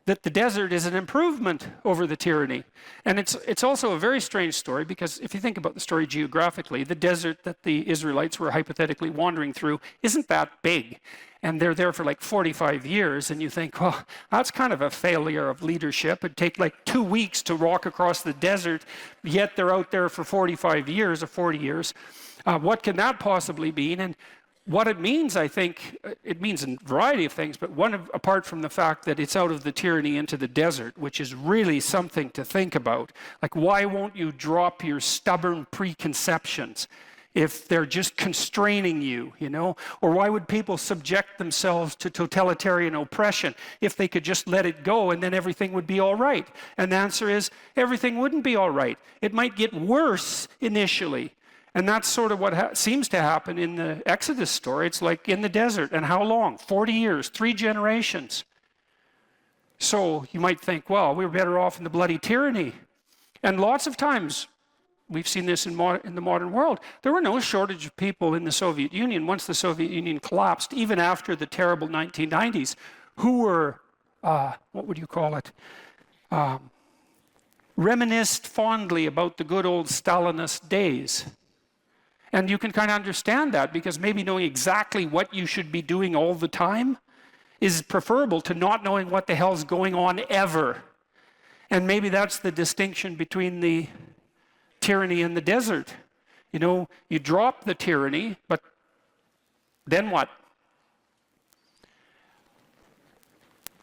that the desert is an improvement over the tyranny. And it's also a very strange story, because if you think about the story geographically, the desert that the Israelites were hypothetically wandering through isn't that big. And they're there for like 45 years, and you think, well, that's kind of a failure of leadership. It'd take like 2 weeks to walk across the desert, yet they're out there for 45 years or 40 years. What can that possibly mean? And what it means, I think, it means a variety of things, but apart from the fact that it's out of the tyranny into the desert, which is really something to think about. Like, why won't you drop your stubborn preconceptions if they're just constraining you, you know? Or why would people subject themselves to totalitarian oppression if they could just let it go and then everything would be all right? And the answer is, everything wouldn't be all right. It might get worse initially. And that's sort of what seems to happen in the Exodus story. It's like in the desert. And how long? 40 years, 3 generations. So you might think, well, we're better off in the bloody tyranny. And lots of times, we've seen this in the modern world, there were no shortage of people in the Soviet Union once the Soviet Union collapsed, even after the terrible 1990s, who were, what would you call it? Reminisced fondly about the good old Stalinist days. And you can kind of understand that, because maybe knowing exactly what you should be doing all the time is preferable to not knowing what the hell's going on ever. And maybe that's the distinction between the tyranny and the desert. You know, you drop the tyranny, but then what?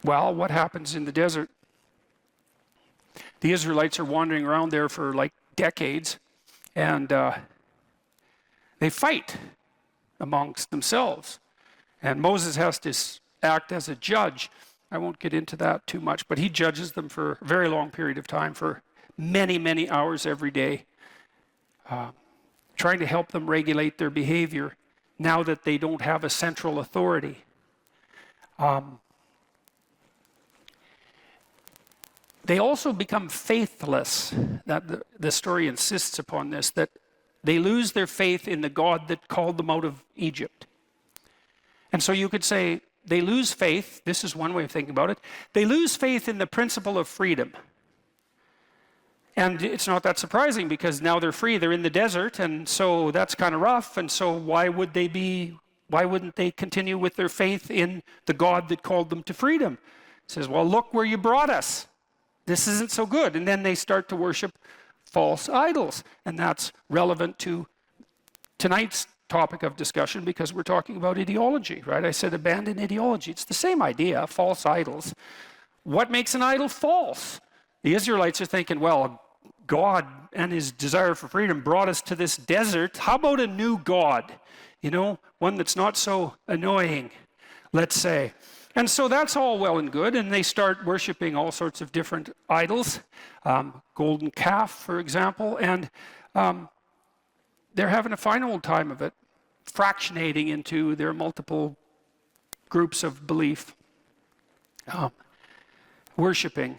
Well, what happens in the desert? The Israelites are wandering around there for like decades, and they fight amongst themselves. And Moses has to act as a judge. I won't get into that too much, but he judges them for a very long period of time, for many, many hours every day, trying to help them regulate their behavior now that they don't have a central authority. They also become faithless. That the story insists upon this, that they lose their faith in the God that called them out of Egypt. And so you could say they lose faith. This is one way of thinking about it. They lose faith in the principle of freedom. And it's not that surprising, because now they're free, they're in the desert, and so that's kind of rough. And so why wouldn't they continue with their faith in the God that called them to freedom? It says, well, look where you brought us. This isn't so good. And then they start to worship false idols. And that's relevant to tonight's topic of discussion, because we're talking about ideology, right? I said abandon ideology. It's the same idea, false idols. What makes an idol false? The Israelites are thinking, well, God and his desire for freedom brought us to this desert. How about a new God? You know, one that's not so annoying, let's say. And so that's all well and good, and they start worshiping all sorts of different idols, golden calf, for example, and they're having a fine old time of it, fractionating into their multiple groups of belief, worshiping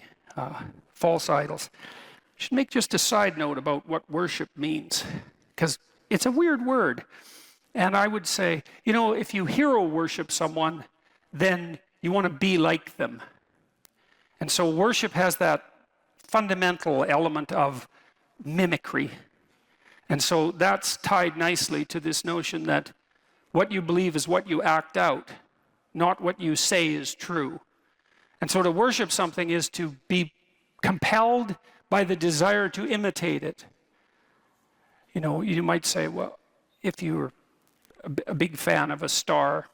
false idols. I should make just a side note about what worship means, because it's a weird word. And I would say, you know, if you hero worship someone, then you want to be like them. And so worship has that fundamental element of mimicry. And so that's tied nicely to this notion that what you believe is what you act out, not what you say is true. And so to worship something is to be compelled by the desire to imitate it. You know, you might say, well, if you're a big fan of a star,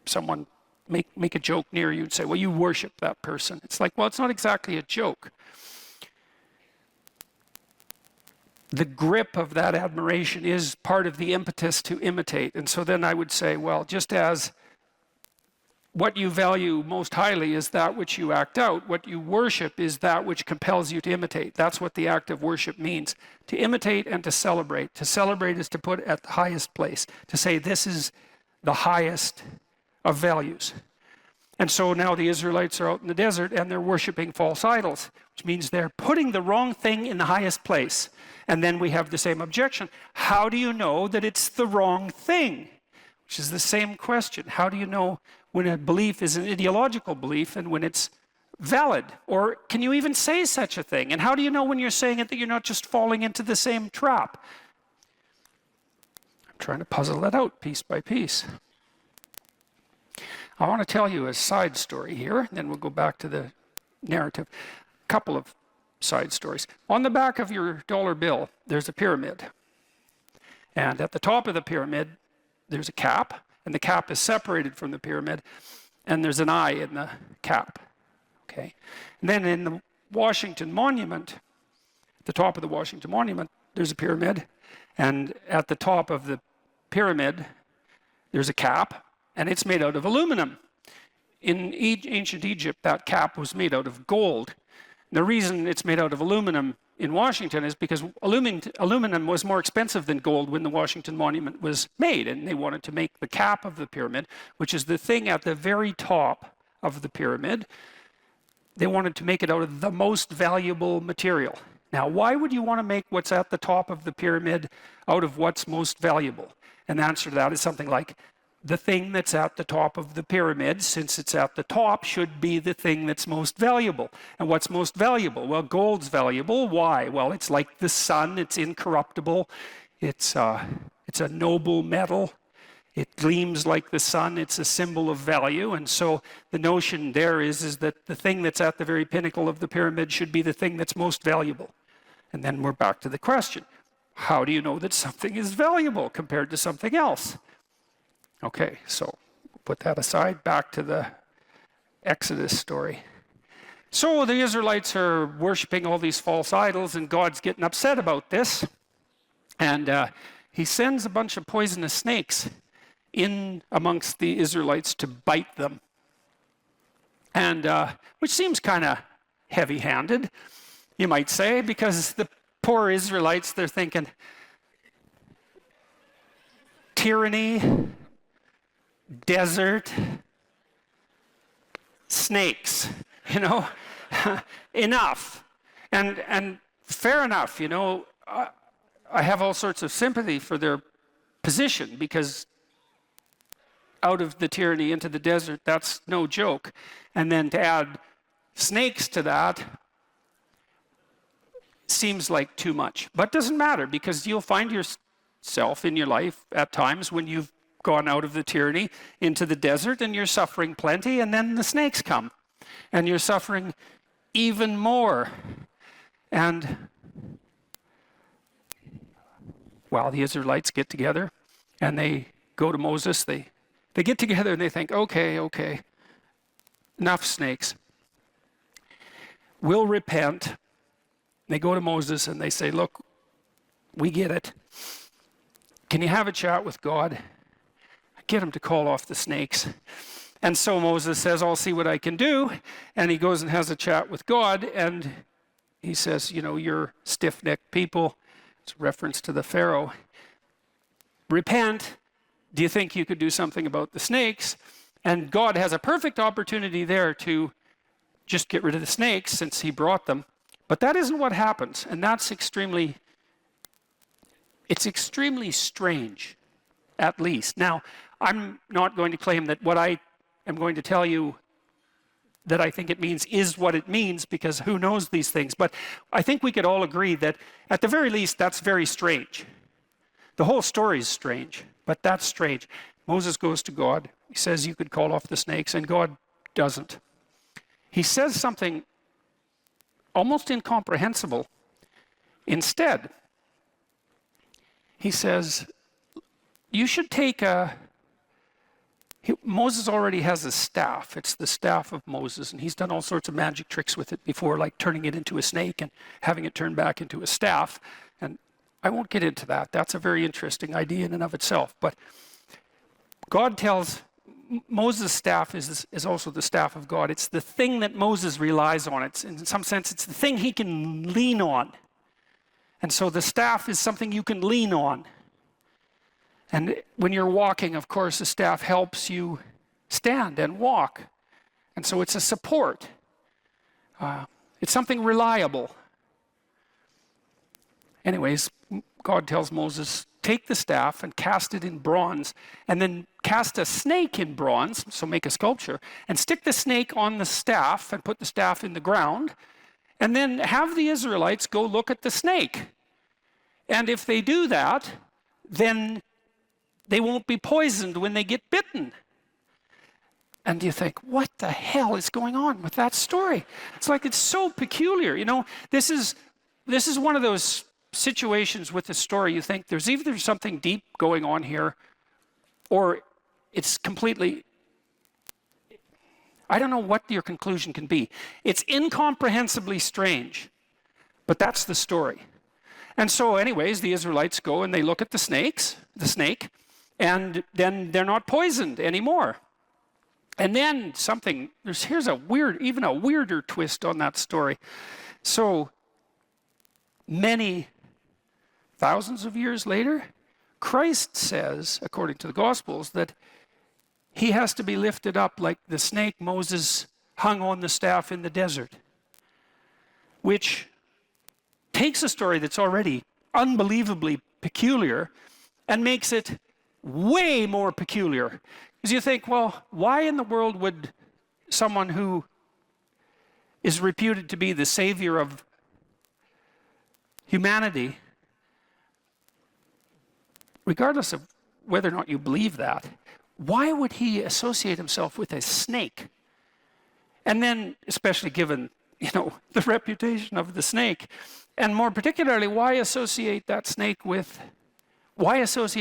someone make a joke near you and say, well, you worship that person. It's like, well, it's not exactly a joke. the grip of that admiration is part of the impetus to imitate. And so then I would say, well, just as what you value most highly is that which you act out, what you worship is that which compels you to imitate. That's what the act of worship means. To imitate and to celebrate. To celebrate is to put at the highest place. To say this is the highest of values. And so now the Israelites are out in the desert and they're worshiping false idols, which means they're putting the wrong thing in the highest place. And then we have the same objection. How do you know that it's the wrong thing? Which is the same question. How do you know when a belief is an ideological belief and when it's valid? Or can you even say such a thing? And how do you know when you're saying it that you're not just falling into the same trap? I'm trying to puzzle that out piece by piece. I want to tell you a side story here, then we'll go back to the narrative. A couple of side stories. On the back of your dollar bill, there's a pyramid. And at the top of the pyramid, there's a cap, and the cap is separated from the pyramid, and there's an eye in the cap. Okay. And then in the Washington Monument, at the top of the Washington Monument, there's a pyramid, and at the top of the pyramid, there's a cap, and it's made out of aluminum. In ancient Egypt, that cap was made out of gold. And the reason it's made out of aluminum in Washington is because aluminum was more expensive than gold when the Washington Monument was made, and they wanted to make the cap of the pyramid, which is the thing at the very top of the pyramid, they wanted to make it out of the most valuable material. Now, why would you want to make what's at the top of the pyramid out of what's most valuable? And the answer to that is something like, the thing that's at the top of the pyramid, since it's at the top, should be the thing that's most valuable. And what's most valuable? Well, gold's valuable. Why? Well, it's like the sun. It's incorruptible. It's a noble metal. It gleams like the sun. It's a symbol of value. And so the notion there is that the thing that's at the very pinnacle of the pyramid should be the thing that's most valuable. And then we're back to the question. How do you know that something is valuable compared to something else? Okay, so put that aside, back to the Exodus story. So the Israelites are worshiping all these false idols, and God's getting upset about this. And he sends a bunch of poisonous snakes in amongst the Israelites to bite them. And which seems kind of heavy-handed, you might say, because the poor Israelites, they're thinking, tyranny, desert, snakes, you know, enough. And fair enough, you know, I have all sorts of sympathy for their position, because out of the tyranny into the desert, that's no joke. And then to add snakes to that seems like too much. But doesn't matter, because you'll find yourself in your life at times when you've gone out of the tyranny into the desert and you're suffering plenty, and then the snakes come and you're suffering even more. And well, the Israelites get together and they go to Moses. They get together and they think, okay, enough snakes. We'll repent. They go to Moses and they say, look, we get it. Can you have a chat with God? Get him to call off the snakes. And so Moses says, I'll see what I can do. And he goes and has a chat with God. And he says, you know, you're stiff-necked people. It's a reference to the Pharaoh. Repent. Do you think you could do something about the snakes? And God has a perfect opportunity there to just get rid of the snakes since he brought them. But that isn't what happens. And that's extremely strange, at least. Now, I'm not going to claim that what I am going to tell you that I think it means is what it means, because who knows these things. But I think we could all agree that at the very least, that's very strange. The whole story is strange, but that's strange. Moses goes to God. He says you could call off the snakes, and God doesn't. He says something almost incomprehensible. Instead, he says, you should take Moses already has a staff. It's the staff of Moses, and he's done all sorts of magic tricks with it before, like turning it into a snake and having it turn back into a staff. And I won't get into that. That's a very interesting idea in and of itself. But God tells Moses' staff is also the staff of God. It's the thing that Moses relies on. It's, in some sense, it's the thing he can lean on. And so the staff is something you can lean on. And when you're walking, of course, the staff helps you stand and walk. And so it's a support. It's something reliable. Anyways, God tells Moses, take the staff and cast it in bronze, and then cast a snake in bronze, so make a sculpture, and stick the snake on the staff and put the staff in the ground, and then have the Israelites go look at the snake. And if they do that, then they won't be poisoned when they get bitten. And you think, what the hell is going on with that story? It's like, it's so peculiar. You know, this is one of those situations with the story you think there's either something deep going on here, or it's completely, I don't know what your conclusion can be. It's incomprehensibly strange, but that's the story. And so anyways, the Israelites go and they look at the snake, and then they're not poisoned anymore. And then here's even a weirder twist on that story. So many thousands of years later, Christ says, according to the Gospels, that he has to be lifted up like the snake Moses hung on the staff in the desert, which takes a story that's already unbelievably peculiar and makes it way more peculiar. Because you think, well, why in the world would someone who is reputed to be the savior of humanity, regardless of whether or not you believe that, why would he associate himself with a snake? And then, especially given, the reputation of the snake, and more particularly, why associate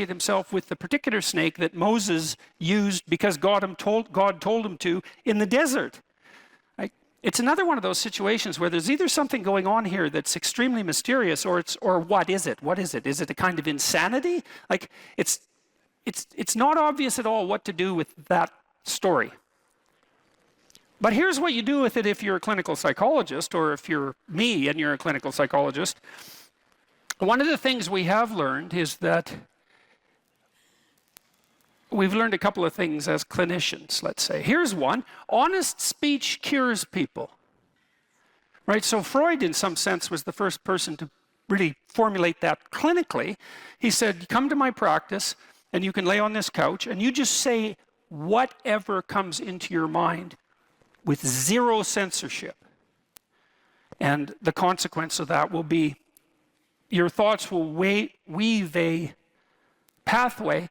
himself with the particular snake that Moses used because God told him to in the desert? It's another one of those situations where there's either something going on here that's extremely mysterious, or what is it? What is it? Is it a kind of insanity? It's not obvious at all what to do with that story. But here's what you do with it if you're a clinical psychologist, or if you're me and you're a clinical psychologist. One of the things we have learned is that we've learned a couple of things as clinicians, let's say. Here's one: honest speech cures people. Right? So Freud, in some sense, was the first person to really formulate that clinically. He said, come to my practice, and you can lay on this couch, and you just say whatever comes into your mind with zero censorship. And the consequence of that will be your thoughts will weave a pathway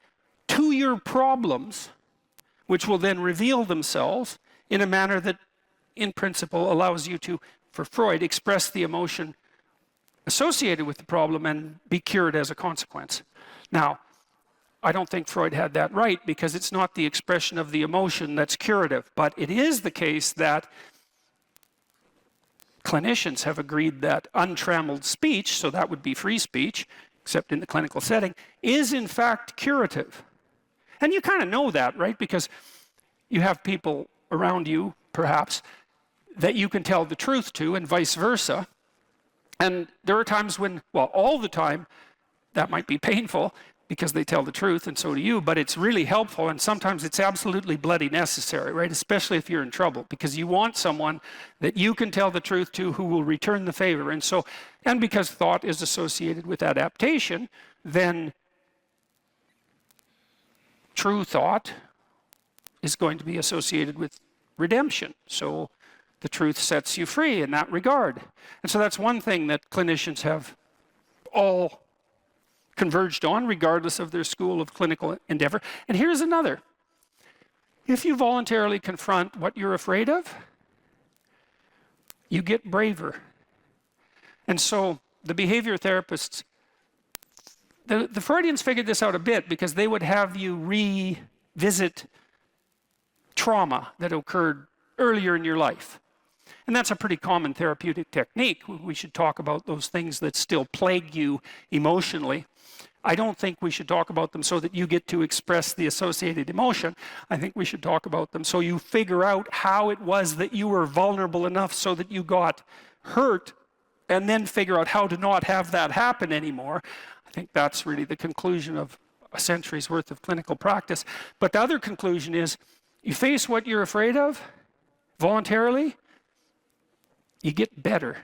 to your problems, which will then reveal themselves in a manner that, in principle, allows you to, for Freud, express the emotion associated with the problem and be cured as a consequence. Now, I don't think Freud had that right, because it's not the expression of the emotion that's curative, but it is the case that clinicians have agreed that untrammeled speech, so that would be free speech, except in the clinical setting, is in fact curative. And you kind of know that, right? Because you have people around you, perhaps, that you can tell the truth to, and vice versa. And there are times when, well, all the time, that might be painful because they tell the truth, and so do you, but it's really helpful, and sometimes it's absolutely bloody necessary, right? Especially if you're in trouble, because you want someone that you can tell the truth to who will return the favor. And because thought is associated with adaptation, then true thought is going to be associated with redemption. So the truth sets you free in that regard. And so that's one thing that clinicians have all converged on, regardless of their school of clinical endeavor. And here's another. If you voluntarily confront what you're afraid of, you get braver. And so the behavior therapists, the Freudians figured this out a bit, because they would have you revisit trauma that occurred earlier in your life. And that's a pretty common therapeutic technique. We should talk about those things that still plague you emotionally. I don't think we should talk about them so that you get to express the associated emotion. I think we should talk about them so you figure out how it was that you were vulnerable enough so that you got hurt, and then figure out how to not have that happen anymore. I think that's really the conclusion of a century's worth of clinical practice. But the other conclusion is, you face what you're afraid of voluntarily, you get better.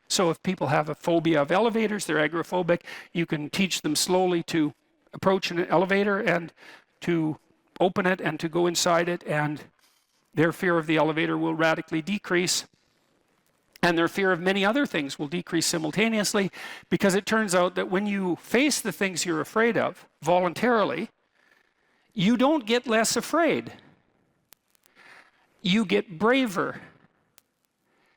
So if people have a phobia of elevators, they're agoraphobic, you can teach them slowly to approach an elevator and to open it and to go inside it, and their fear of the elevator will radically decrease. And their fear of many other things will decrease simultaneously, because it turns out that when you face the things you're afraid of voluntarily, you don't get less afraid. You get braver.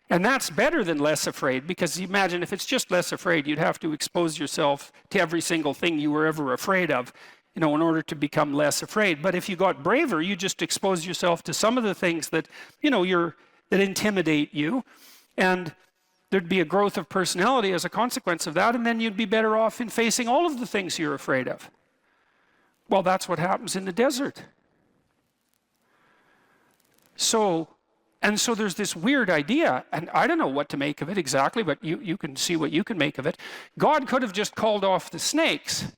And that's better than less afraid, because imagine if it's just less afraid, you'd have to expose yourself to every single thing you were ever afraid of, in order to become less afraid. But if you got braver, you just expose yourself to some of the things that, that intimidate you, and there'd be a growth of personality as a consequence of that, and then you'd be better off in facing all of the things you're afraid of. Well, that's what happens in the desert. So there's this weird idea, and I don't know what to make of it exactly, but you can see what you can make of it. God could have just called off the snakes,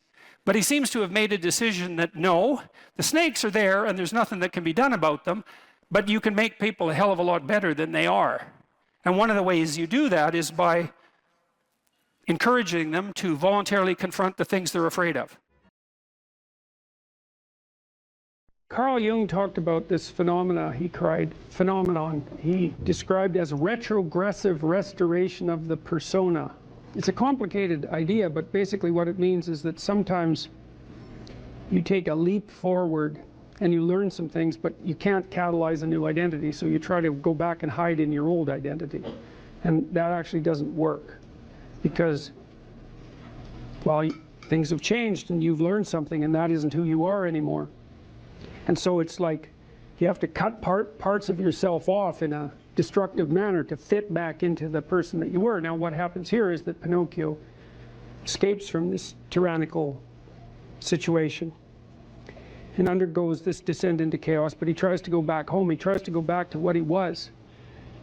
but he seems to have made a decision that no, the snakes are there and there's nothing that can be done about them, but you can make people a hell of a lot better than they are. And one of the ways you do that is by encouraging them to voluntarily confront the things they're afraid of. Carl Jung talked about this phenomenon he described as retrogressive restoration of the persona. It's a complicated idea, but basically what it means is that sometimes you take a leap forward and you learn some things, but you can't catalyze a new identity, so you try to go back and hide in your old identity. And that actually doesn't work, because, well, things have changed and you've learned something, and that isn't who you are anymore. And so it's like you have to cut parts of yourself off in a destructive manner to fit back into the person that you were. Now what happens here is that Pinocchio escapes from this tyrannical situation and undergoes this descent into chaos, but he tries to go back home. He tries to go back to what he was.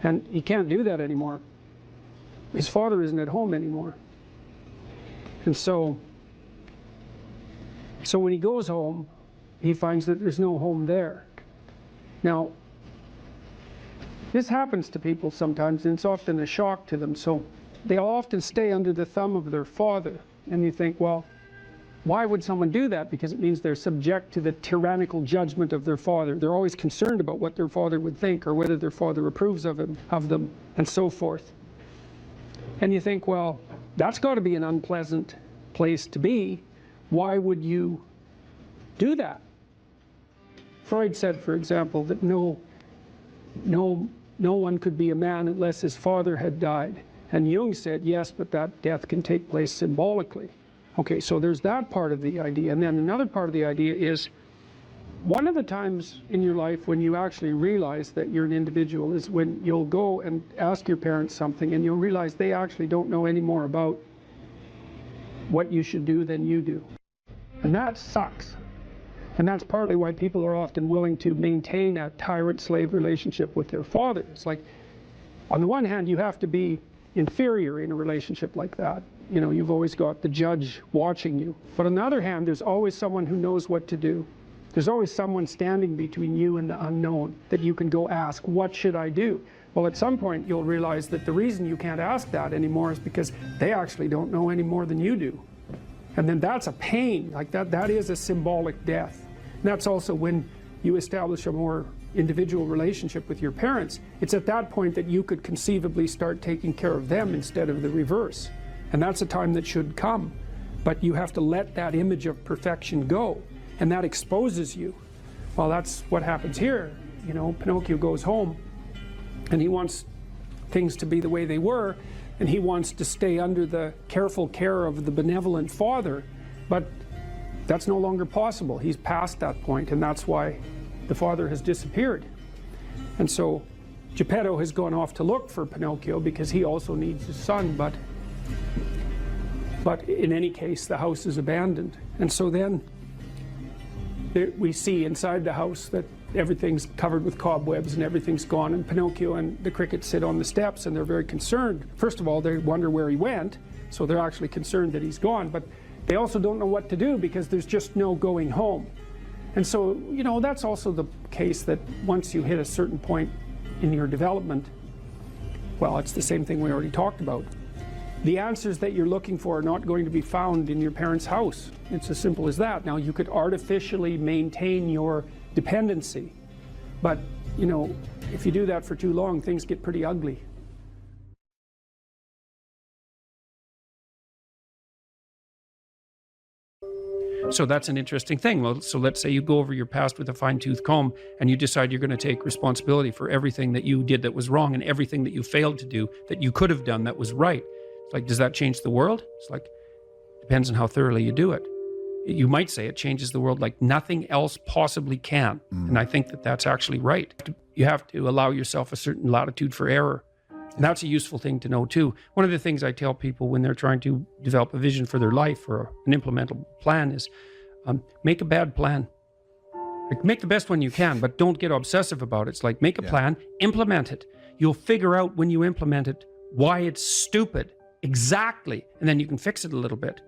And he can't do that anymore. His father isn't at home anymore. And so when he goes home, he finds that there's no home there. Now, this happens to people sometimes, and it's often a shock to them. So they'll often stay under the thumb of their father. And you think, well, why would someone do that? Because it means they're subject to the tyrannical judgment of their father. They're always concerned about what their father would think, or whether their father approves of them, and so forth. And you think, well, that's got to be an unpleasant place to be. Why would you do that? Freud said, for example, that no one could be a man unless his father had died. And Jung said, yes, but that death can take place symbolically. Okay, so there's that part of the idea. And then another part of the idea is, one of the times in your life when you actually realize that you're an individual is when you'll go and ask your parents something and you'll realize they actually don't know any more about what you should do than you do. And that sucks. And that's partly why people are often willing to maintain a tyrant-slave relationship with their father. It's like, on the one hand, you have to be inferior in a relationship like that. You've always got the judge watching you. But on the other hand, there's always someone who knows what to do. There's always someone standing between you and the unknown that you can go ask, what should I do? Well, at some point, you'll realize that the reason you can't ask that anymore is because they actually don't know any more than you do. And then that's a pain. Like that is a symbolic death. And that's also when you establish a more individual relationship with your parents. It's at that point that you could conceivably start taking care of them instead of the reverse. And that's a time that should come. But you have to let that image of perfection go. And that exposes you. Well, that's what happens here. Pinocchio goes home and he wants things to be the way they were, and he wants to stay under the careful care of the benevolent father. But that's no longer possible. He's past that point, and that's why the father has disappeared. And so Geppetto has gone off to look for Pinocchio because he also needs his son, but in any case, the house is abandoned. And so then we see inside the house that everything's covered with cobwebs and everything's gone, and Pinocchio and the crickets sit on the steps and they're very concerned. First of all, they wonder where he went, so they're actually concerned that he's gone, but they also don't know what to do because there's just no going home. And so, you know, that's also the case that once you hit a certain point in your development, well, it's the same thing we already talked about. The answers that you're looking for are not going to be found in your parents' house. It's as simple as that. Now, you could artificially maintain your dependency, but, you know, if you do that for too long, things get pretty ugly. So that's an interesting thing. Well, so let's say you go over your past with a fine-tooth comb and you decide you're going to take responsibility for everything that you did that was wrong and everything that you failed to do that you could have done that was right. It's like, does that change the world? It's like, depends on how thoroughly you do it. You might say it changes the world like nothing else possibly can. And I think that that's actually right. You have to allow yourself a certain latitude for error. And that's a useful thing to know too. One of the things I tell people when they're trying to develop a vision for their life or an implementable plan is make a bad plan. Like, make the best one you can, but don't get obsessive about it. It's like, make a plan, implement it. You'll figure out when you implement it why it's stupid. Exactly. And then you can fix it a little bit.